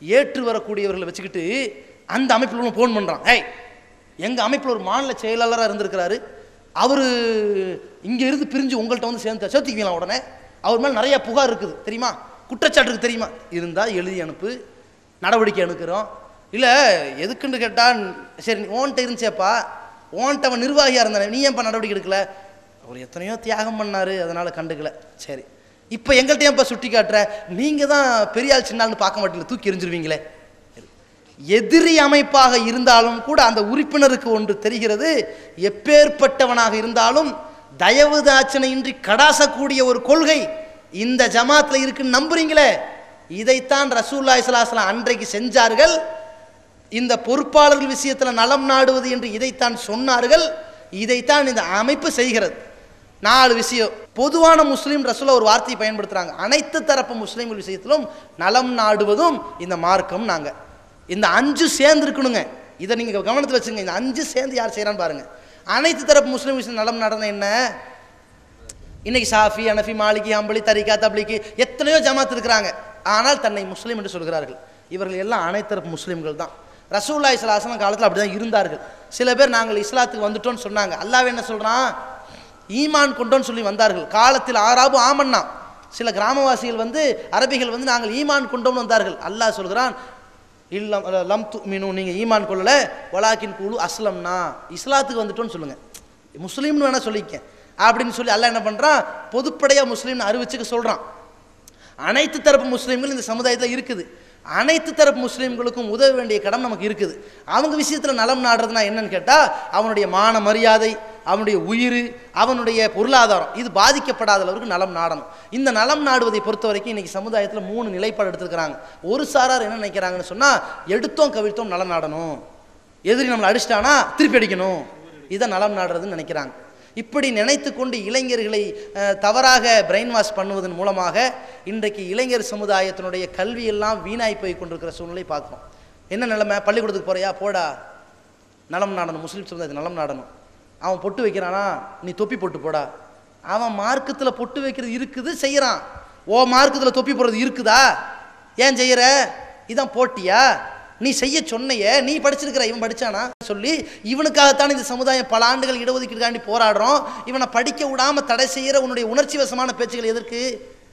ஏற்று வரக்கூடியவர்களை வச்சுக்கிட்டு அந்த அமைப்பில் ஃபோன் பண்ணுறான், எங்கள் அமைப்பில் ஒரு மாநில செயலாளராக இருந்திருக்கிறாரு, அவர் இங்கே இருந்து பிரிஞ்சு உங்கள்கிட்ட வந்து சேர்த்துக்குவீங்களா? உடனே அவர் மேலே நிறைய புகார் இருக்குது தெரியுமா? குற்றச்சாட்டுக்கு தெரியுமா இருந்தால் எழுதி அனுப்பு, நடவடிக்கை எடுக்கிறோம். இல்லை எதுக்குன்னு கேட்டால், சரி ஓன்ட்ட இருந்துச்சேப்பா, ஓன்ட்ட அவன் நிர்வாகியாக இருந்தானே, நீ ஏன்ப்பா நடவடிக்கை எடுக்கல? அவர் எத்தனையோ தியாகம் பண்ணார், அதனால் கண்டுக்கல. சரி, இப்போ எங்கள்கிட்ட ஏன்ப்பா சுட்டி காட்டுற? நீங்கள் தான் பெரியாள் சின்னாள்னு பார்க்க மாட்டீங்களே, தூக்கி எறிஞ்சிருவீங்களே. எதிரி அமைப்பாக இருந்தாலும் கூட அந்த உறுப்பினருக்கு ஒன்று தெரிகிறது, எப்பேற்பட்டவனாக இருந்தாலும் தயவு தாட்சணையின்றி கடாசக்கூடிய ஒரு கொள்கை இந்த ஜமாத்தில் இருக்குன்னு நம்புறீங்களே. இதைத்தான் ரசூலுல்லாஹி ஸல்லல்லாஹு அலைஹி வஸல்லம் அன்றைக்கு செஞ்சார்கள். இந்த பொறுப்பாளர்கள் விஷயத்தில் நலம் நாடுவது என்று இதைத்தான் சொன்னார்கள். இதைத்தான் இந்த அமைப்பு செய்கிறது. 4 விஷயம். பொதுவான முஸ்லீம் ரசூலுல்லாஹ் ஒரு வார்த்தையை பயன்படுத்துறாங்க, அனைத்து தரப்பு முஸ்லீம்கள் விஷயத்திலும் நலம் நாடுவதும் இந்த மார்க்கம். நாங்கள் இந்த 5 சேர்ந்து இருக்கணுங்க. இதை நீங்கள் கவனத்தில் வச்சுங்க. இந்த 5 சேர்ந்து யார் செய்கிறான்னு பாருங்க. அனைத்து தரப்பு முஸ்லீம் விஷயம் நலம் நடன என்ன? இன்னைக்கு சாஃபி, அனஃபி, மாலிகி, ஹம்பலி, தரிகா, தப்லீகி எத்தனையோ ஜமாத் இருக்கிறாங்க. ஆனால் தன்னை முஸ்லீம் என்று சொல்கிறார்கள். இவர்கள் எல்லாம் அனைத்து தரப்பு முஸ்லீம்கள் தான். ரசூலுல்லாஹி ஸல்லல்லாஹு அலைஹி வஸல்லம் காலத்தில் அப்படி தான் இருந்தார்கள். சில பேர் நாங்கள் இஸ்லாத்துக்கு வந்துட்டோன்னு சொன்னாங்க. அல்லாஹ் என்ன சொல்கிறான்? ஈமான் கொண்டோன்னு சொல்லி வந்தார்கள். காலத்தில் ஆராபு ஆமன்னா, சில கிராமவாசிகள் அரபிகள் நாங்கள் ஈமான் கொண்டோம்னு வந்தார்கள். அல்லாஹ் சொல்கிறான், இல்லம் லம் துமினு, நீங்கள் ஈமான் கொள்ளலை, வலாக்கின் குழு அஸ்லம்னா, இஸ்லாத்துக்கு வந்துட்டோன்னு சொல்லுங்கள், முஸ்லீம்னு வேணால் சொல்லிக்க அப்படின்னு சொல்லி அல்லாஹ் என்ன பண்ணுறான்? பொதுப்படையாக முஸ்லீம்னு அறிவிச்சுக்க சொல்கிறான். அனைத்து தரப்பு முஸ்லீம்கள் இந்த சமுதாயத்தில் இருக்குது. அனைத்து தரப்பு முஸ்லீம்களுக்கும் உதவ வேண்டிய கடன் நமக்கு இருக்குது. அவங்க விஷயத்தில் நலம் நாடுறதுனா என்னன்னு கேட்டால், அவனுடைய மான மரியாதை, அவனுடைய உயிர், அவனுடைய பொருளாதாரம் இது பாதிக்கப்படாத அளவுக்கு நலம் நாடணும். இந்த நலம் நாடுவதை பொறுத்த வரைக்கும் இன்றைக்கி சமுதாயத்தில் 3 நிலைப்பாடு எடுத்துருக்கிறாங்க. ஒரு சாரார் என்ன நினைக்கிறாங்கன்னு சொன்னால், எடுத்தோம் கவிழ்த்தோம் நலம் நாடணும், எதிரி நம்மளை அடிச்சிட்டானா திருப்பி அடிக்கணும், இதை நலம் நாடுறதுன்னு நினைக்கிறாங்க. இப்படி நினைத்து கொண்டு இளைஞர்களை தவறாக பிரெயின் வாஷ் பண்ணுவதன் மூலமாக இன்றைக்கு இளைஞர் சமுதாயத்தினுடைய கல்வியெல்லாம் வீணாய் போய் கொண்டிருக்கிற சூழ்நிலை பார்க்குறோம். என்ன நிலைமை? பள்ளிக்கூடத்துக்கு போறியா, போடா, நலம் நாடணும், முஸ்லீம் சமுதாயத்தை நலம் நாடணும். அவன் பொட்டு வைக்கிறானா, நீ தொப்பி போட்டு போடா. அவன் மார்க்கத்தில் பொட்டு வைக்கிறது இருக்குது, செய்கிறான். ஓ மார்க்கத்தில் தொப்பி போடுறது இருக்குதா, ஏன் செய்கிற? இதான் போட்டியா? நீ செய்ய சொன்னையே, நீ படிச்சிருக்கிற, இவன் படித்தானா சொல்லி இவனுக்காகத்தான் இந்த சமுதாயம் பல ஆண்டுகள் இடஒதுக்கீடுக்காண்டி போராடுறோம். இவனை படிக்க விடாமல் தடை செய்கிற உன்னுடைய உணர்ச்சி வசமான பேச்சுகள் எதற்கு?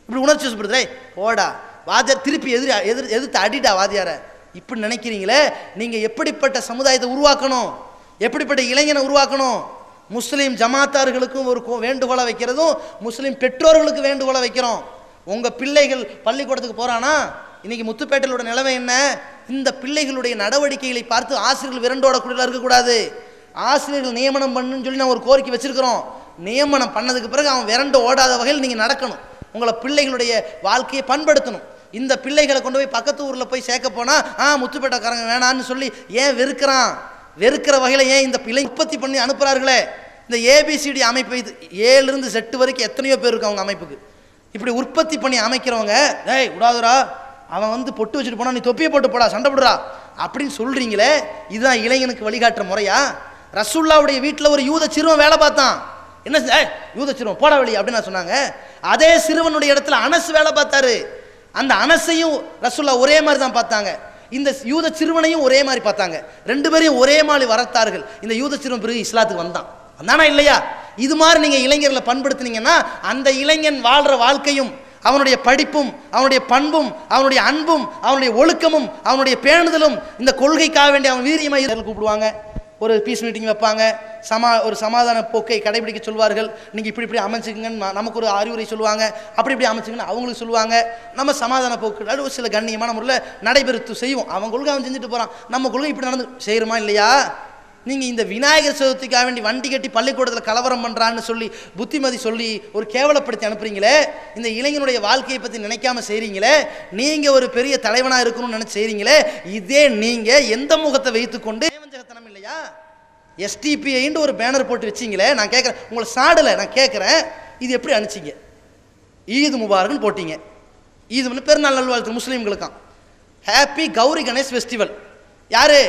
இப்படி உணர்ச்சி வசப்படுத்துறே, போடா வாத்தியார், திருப்பி எதிர்த்து அடிடா வாத்தியார, இப்படி நினைக்கிறீங்களே. நீங்கள் எப்படிப்பட்ட சமுதாயத்தை உருவாக்கணும், எப்படிப்பட்ட இளைஞனை உருவாக்கணும்? முஸ்லீம் ஜமாத்தார்களுக்கும் ஒரு வேண்டுகோளை வைக்கிறதும் முஸ்லீம் பெற்றோர்களுக்கு வேண்டுகோளை வைக்கிறோம். உங்கள் பிள்ளைகள் பள்ளிக்கூடத்துக்கு போகிறானா, இன்றைக்கி முத்துப்பேட்டையோட நிலைமை என்ன? இந்த பிள்ளைகளுடைய நடவடிக்கைகளை பார்த்து ஆசிரியர்கள் விரண்டோடக்கூடியதாக இருக்கக்கூடாது. ஆசிரியர்கள் நியமனம் பண்ணுன்னு சொல்லி நான் ஒரு கோரிக்கை வச்சுருக்கிறோம். நியமனம் பண்ணதுக்கு பிறகு அவன் விரண்டு ஓடாத வகையில் நீங்கள் நடக்கணும். உங்களை பிள்ளைகளுடைய வாழ்க்கையை பண்படுத்தணும். இந்த பிள்ளைகளை கொண்டு போய் பக்கத்து ஊரில் போய் சேர்க்க போனால் முத்துப்பேட்டைக்காரங்க வேணான்னு சொல்லி ஏன் வெறுக்கிறான்? வெறுக்கிற வகையில் ஏன் இந்த பிள்ளை உற்பத்தி பண்ணி அனுப்புகிறார்களே? இந்த ஏபிசிடி அமைப்பு இது 7 Z வரைக்கும் எத்தனையோ பேர் இருக்கு அவங்க அமைப்புக்கு. இப்படி உற்பத்தி பண்ணி அமைக்கிறவங்க, டேய் விடாதுரா, அவன் பொட்டு வச்சுட்டு போனா நீ தொப்பியை போட்டு போடா, சண்டை போடுறா அப்படின்னு சொல்கிறீங்களே, இதுதான் இளைஞனுக்கு வழிகாட்டுற முறையா? ரசூலுல்லாஹ்வுடைய வீட்டில் ஒரு யூத சிறுவன் வேலை பார்த்தான். என்ன யூத சிறுவன் போடா வெளியே அப்படின்னு சொன்னாங்க. அதே சிறுவனுடைய இடத்துல அனஸ் வேலை பார்த்தாரு. அந்த அனஸையும் ரசூலுல்லாஹ் ஒரே மாதிரி தான் பார்த்தாங்க. இந்த யூத சிறுவனையும் ஒரே மாதிரி பார்த்தாங்க. 2 பேரையும் ஒரே மாதிரி வளர்த்தார்கள். இந்த யூத சிறுவன் பிறகு இஸ்லாத்துக்கு வந்தானா இல்லையா? இது மாதிரி நீங்கள் இளைஞர்களை பண்படுத்தினீங்கன்னா அந்த இளைஞன் வாழ்கிற வாழ்க்கையும் அவனுடைய படிப்பும் அவனுடைய பண்பும் அவனுடைய அன்பும் அவனுடைய ஒழுக்கமும் அவனுடைய பேணுதலும் இந்த கொள்கைக்காக வேண்டிய அவன் வீரியமாக கூப்பிடுவாங்க. ஒரு பீஸ் மீட்டிங் வைப்பாங்க, ஒரு சமாதான போக்கை கடைபிடிக்க சொல்வார்கள். நீங்கள் இப்படி அமைச்சுங்கன்னு நமக்கு ஒரு அறிவுரை சொல்லுவாங்க, அப்படி அமைச்சுங்கன்னு அவங்களுக்கு சொல்லுவாங்க. நம்ம சமாதான போக்கு ஒரு சில கண்ணியமான முறையில் நடைபெறுத்து செய்வோம். அவன் கொள்கை அவன் செஞ்சுட்டு போகிறான், நம்ம கொள்கை இப்படி நடந்து செய்கிறோமா இல்லையா? நீங்கள் இந்த விநாயகர் சதுர்த்திக்காக வேண்டி வண்டி கட்டி பள்ளிக்கூடத்தில் கலவரம் பண்ணுறான்னு சொல்லி புத்திமதி சொல்லி ஒரு கேவலப்படுத்தி அனுப்புறீங்களே, இந்த இளைஞனுடைய வாழ்க்கையை பற்றி நினைக்காம செய்கிறீங்களே, நீங்கள் ஒரு பெரிய தலைவனாக இருக்கணும்னு நினச்சி செய்கிறீங்களே, இதே நீங்கள் எந்த முகத்தை வைத்துக்கொண்டு வஞ்சகத்தனம் இல்லையா? எஸ்டிபிஐன்னு ஒரு பேனர் போட்டு வச்சிங்களே, நான் கேட்குறேன், உங்களை சாடலை, நான் கேட்குறேன், இது எப்படி அனுப்பிச்சிங்க? ஈது முபாரக்னு போட்டிங்க. ஈது பெருநாள் நல்வாழ்த்து முஸ்லீம்களுக்காம். Happy Gauri Ganesh festival. யாரு?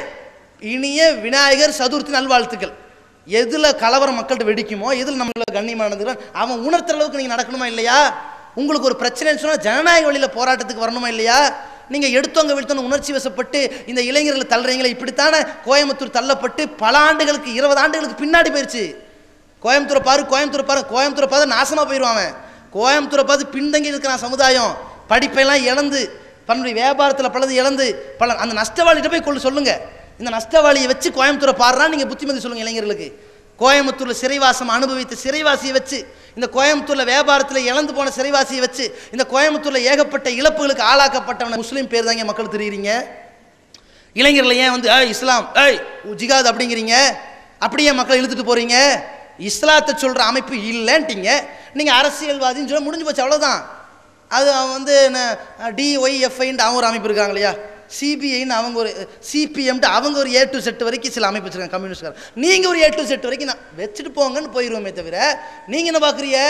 இனிய விநாயகர் சதுர்த்தி நல்வாழ்த்துக்கள். எதில் கலவரம் மக்கள்கிட்ட வெடிக்குமோ, எதில் நம்மளை கண்ணியமானது அவன் உணர்த்துற அளவுக்கு நீங்கள் நடக்கணுமா இல்லையா? உங்களுக்கு ஒரு பிரச்சனைன்னு சொன்னால் ஜனநாயக வழியில் போராட்டத்துக்கு வரணுமா இல்லையா? நீங்கள் எடுத்தவங்க விழுத்தோன்னு உணர்ச்சி வசப்பட்டு இந்த இளைஞர்களை தள்ளுறீங்களே, இப்படித்தானே கோயம்புத்தூர் தள்ளப்பட்டு பல ஆண்டுகளுக்கு 20 ஆண்டுகளுக்கு பின்னாடி போயிடுச்சு. கோயம்புத்தூரை பாரு, கோயம்புத்தூரை பார்த்து நாசமாக போயிடுவான். கோயம்புத்தூரை பார்த்து பின்தங்கி இருக்கிறான் சமுதாயம். படிப்பெல்லாம் இழந்து தன்னுடைய வியாபாரத்தில் பலது இழந்து அந்த நஷ்டவாளிகிட்ட போய் சொல்லுங்க. இந்த நஷ்டவாளியை வச்சு கோயம்புத்தூரை பாடுறான்னு நீங்கள் புத்திமதி சொல்லுங்கள் இளைஞர்களுக்கு. கோயம்புத்தூரில் சிறைவாசம் அனுபவித்த சிறைவாசியை வச்சு, இந்த கோயம்புத்தூரில் வியாபாரத்தில் இழந்து போன சிறைவாசியை வச்சு, இந்த கோயம்புத்தூரில் ஏகப்பட்ட இழப்புகளுக்கு ஆளாக்கப்பட்டவன முஸ்லீம் பேர் தாங்க மக்கள் தெரியுறீங்க. இளைஞர்களை ஏன் வந்து இஸ்லாம் ஜிகாத் அப்படிங்கிறீங்க? அப்படியே மக்களை இழுத்துட்டு போகிறீங்க. இஸ்லாத்தை சொல்கிற அமைப்பு இல்லைன்ட்டீங்க. நீங்கள் அரசியல்வாதின்னு சொல்ல முடிஞ்சு போச்சு, அவ்வளோதான். அது வந்து DYFIன்ட்டு அவங்க ஒரு அமைப்பு இருக்காங்க இல்லையா, CBIன்னு அவங்க ஒரு, CPMட்டு அவங்க ஒரு A to Z வரைக்கும் சில அமைப்பு வச்சுருக்காங்க கம்யூனிஸ்ட்காரர். நீங்கள் ஒரு A to Z வரைக்கும் நான் வச்சுட்டு போங்கன்னு போயிடுவோமே தவிர, நீங்கள் என்ன பார்க்குறீங்க?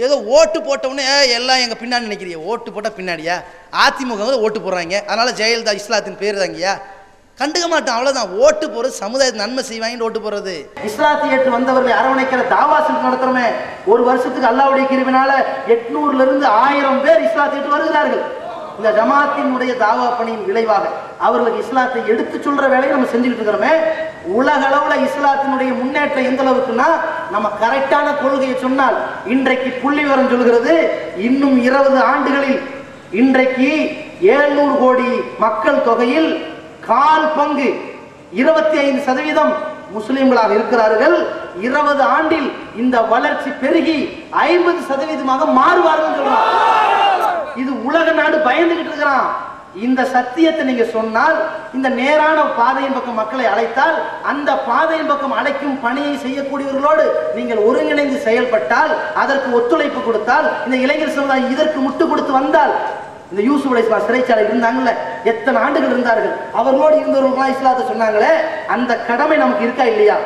ஏதோ ஓட்டு போட்டவுடனே எல்லாம் எங்கள் பின்னாடி நினைக்கிறீங்க. ஓட்டு போட்டால் பின்னாடியா? அதிமுக ஓட்டு போடுறாங்க, அதனால் ஜெயலலிதா இஸ்லாத்தின் பேர் தாங்கய்யா. கண்டுக்க மாட்டோம், அவ்வளோதான். ஓட்டு போகிறது சமுதாயத்துக்கு நன்மை செய்வாங்கன்னு ஓட்டு போடுறது. இஸ்லாத்தை ஏற்று வந்தவர்களை அரவணைக்கிற தாவா சென்று நடத்துறோமே, ஒரு வருஷத்துக்கு அல்லாஹ்வுடைய கிருபையினால 800லிருந்து 1000 பேர் இஸ்லாத்தை ஏற்று வருகிறார்கள். இந்த ஜமாத்தினுடைய தாவா பணியின் விளைவாக அவர்களுக்கு இஸ்லாத்தை எடுத்து சொல்ற வேலையை நம்ம செஞ்சுக்கிட்டு இருக்கிறோமே. உலக அளவுல இஸ்லாத்தினுடைய முன்னேற்றம் எந்த அளவுக்குன்னா, நம்ம கரெக்டான கொள்கையை சொன்னால், இன்றைக்கு புள்ளி விவரம் சொல்கிறது, இன்னும் 20 ஆண்டுகளில் இன்றைக்கு 700 கோடி மக்கள் தொகையில் 1/4 பங்கு 25% முஸ்லிம்களாக இருக்கிறார்கள். 20 ஆண்டில் இந்த வளர்ச்சி பெருகி 50% மாறுவார்கள் சொல்றாங்க. இது உலக நாடு பயந்துகிட்டு இருக்கிறான். இந்த சத்தியத்தை நீங்க சொன்னால், இந்த நேரான பாதையின் பக்கம் மக்களை அழைத்தால், அந்த பாதையின் பக்கம் அழைக்கும் பணியை செய்யக்கூடியவர்களோடு நீங்கள் ஒருங்கிணைந்து செயல்பட்டால், அதற்கு ஒத்துழைப்பு கொடுத்தால், இந்த இளைஞர் சமுதாயம் இதற்கு முட்டு கொடுத்து வந்தால், இந்த யூசுப் அலைஹிஸ்ஸலாம் சிறைச்சாலை இருந்தாங்கல்ல, எத்தனை ஆண்டுகள் இருந்தார்கள், அவர்களோடு இருந்தவர்களாம் இஸ்லாத்தை சொன்னாங்களே, அந்த கடமை நமக்கு இருக்கா இல்லையா?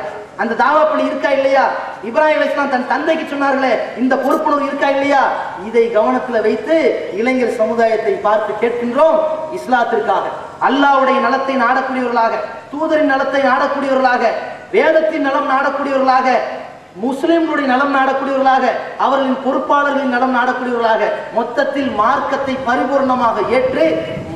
அந்த தாவா பணி இருக்கா இல்லையா? இப்ராஹிம் அலைஹிஸ்ஸலாம் தன் தந்தைக்கு சொன்னார்களே, இந்த பொறுப்புணர்வு இருக்கா இல்லையா? இதை கவனத்தில் வைத்து இளைஞர் சமுதாயத்தை பார்த்து கேட்கின்றோம். இஸ்லாத்திற்காக, அல்லாஹ்வுடைய நலத்தை நாடக்கூடியவர்களாக, தூதரின் நலத்தை நாடக்கூடியவர்களாக, வேதத்தின் நலம் நாடக்கூடியவர்களாக, முஸ்லிம்களுடைய நலம் நாடக்கூடியவர்களாக, அவர்களின் பொறுப்பாளர்களின் நலம் நாடக்கூடியவர்களாக, மொத்தத்தில் மார்க்கத்தை பரிபூர்ணமாக ஏற்று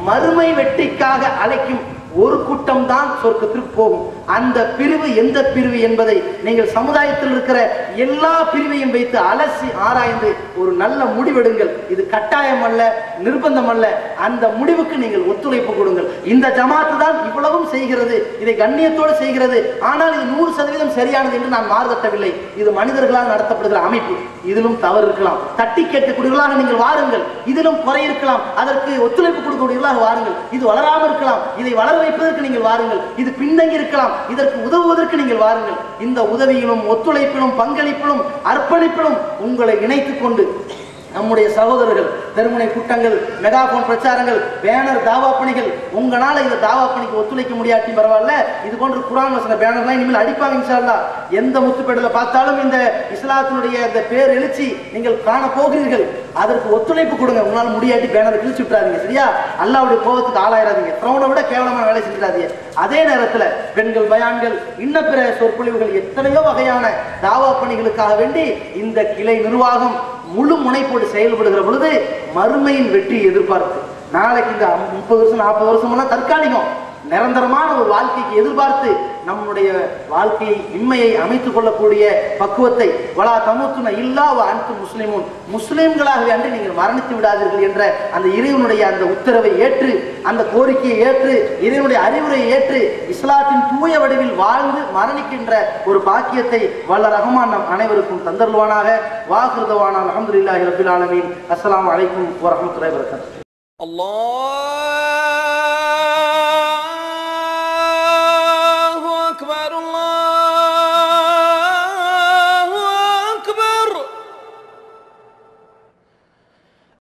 மறுமை வெற்றிக்காக அழைக்கும் ஒரு கூட்டம் தான் சொர்க்கத்திற்கு போகும். அந்த பிரிவு எந்த பிரிவு என்பதை நீங்கள் சமுதாயத்தில் இருக்கிற எல்லா பிரிவையும் வைத்து அலசி ஆராய்ந்து ஒரு நல்ல முடிவெடுங்கள். இது கட்டாயம் அல்ல, நிர்பந்தம் அல்ல. அந்த முடிவுக்கு நீங்கள் ஒத்துழைப்பு கொடுங்கள். இந்த ஜமாத்து தான் இவ்வளவும் செய்கிறது, இதை கண்ணியத்தோடு செய்கிறது. ஆனால் இது 100% சரியானது என்று நான் மாறுதட்டவில்லை. இது மனிதர்களால் நடத்தப்படுகிற அமைப்பு. இதிலும் தவறு இருக்கலாம். தட்டி கேட்கக்கூடியவர்களாக நீங்கள் வாருங்கள். இதிலும் குறை இருக்கலாம். அதற்கு ஒத்துழைப்பு கொடுக்கக்கூடியவர்களாக வாருங்கள். இது வளராமல் இருக்கலாம். இதை வளர வைப்பதற்கு நீங்கள் வாருங்கள். இது பின்தங்கி இருக்கலாம். இதற்கு உதவுவதற்கு நீங்கள் வாருங்கள். இந்த உதவியிலும் ஒத்துழைப்பிலும் பங்களிப்பிலும் அர்ப்பணிப்பிலும் உங்களை இணைத்துக் கொண்டு நம்முடைய சகோதரர்கள் தெருமுனை கூட்டங்கள், மெகாபோன் பிரச்சாரங்கள், பேனர் தாவா பணிகள், உங்களால இந்த தாவா பணிக்கு ஒத்துழைக்க முடியாட்டி பரவாயில்ல, இது போன்ற குர்ஆன் வசன பேனர்லாம் இனிமேல் அடிப்பாங்க இன்ஷா அல்லாஹ். எந்த முத்துப்பேட்டில் பார்த்தாலும் இந்த இஸ்லாத்தினுடைய இந்த பேர் எழுச்சி நீங்கள் காண போகிறீர்கள். அதற்கு ஒத்துழைப்பு கொடுங்க. உங்களால் முடியாட்டி பேனர் கிழிச்சு விட்டுறாதீங்க, சரியா? அல்லாஹ்வுடைய கோபத்துக்கு ஆளாயிராதீங்க. ஃபிரௌனை விட கேவலமான வேலை செஞ்சிடாதீங்க. அதே நேரத்தில் பெண்கள் பயான்கள், இன்ன பிற சொற்பொழிவுகள், எத்தனையோ வகையான தாவா பணிகளுக்காக வேண்டி இந்த கிளை நிர்வாகம் முழு முனைப்போடு செயல்படுகிற பொழுது மறுமையின் வெற்றியை எதிர்பார்த்து, நாளைக்கு இந்த 30 வருஷம் 40 வருஷம் எல்லாம் தற்காலிகம், நிரந்தரமான ஒரு வாழ்க்கைக்கு எதிர்பார்த்து நம்முடைய வாழ்க்கையை இம்மையை அமைத்துக் கொள்ளக்கூடிய பக்குவத்தை, வலா தமுத்துன இல்லா வ அன்தும் முஸ்லிமூன், முஸ்லிம்களாகவே அன்று நீங்கள் மரணித்து விடாதீர்கள் என்ற அந்த இறைவனுடைய அந்த உத்தரவை ஏற்று, அந்த கோரிக்கையை ஏற்று, இறைவனுடைய அறிவுரையை ஏற்று இஸ்லாத்தின் தூய வடிவில் வாழ்ந்து மரணிக்கின்ற ஒரு பாக்கியத்தை வல்ல ரஹ்மான் நம் அனைவருக்கும் தந்தருள்வானாக. வாஹிரு தவானா அல்ஹம்துலில்லாஹி ரப்பில் ஆலமீன். அஸ்ஸலாமு அலைக்கும் வ ரஹ்மத்துல்லாஹி வ பரகாத்துஹு. அல்லாஹ்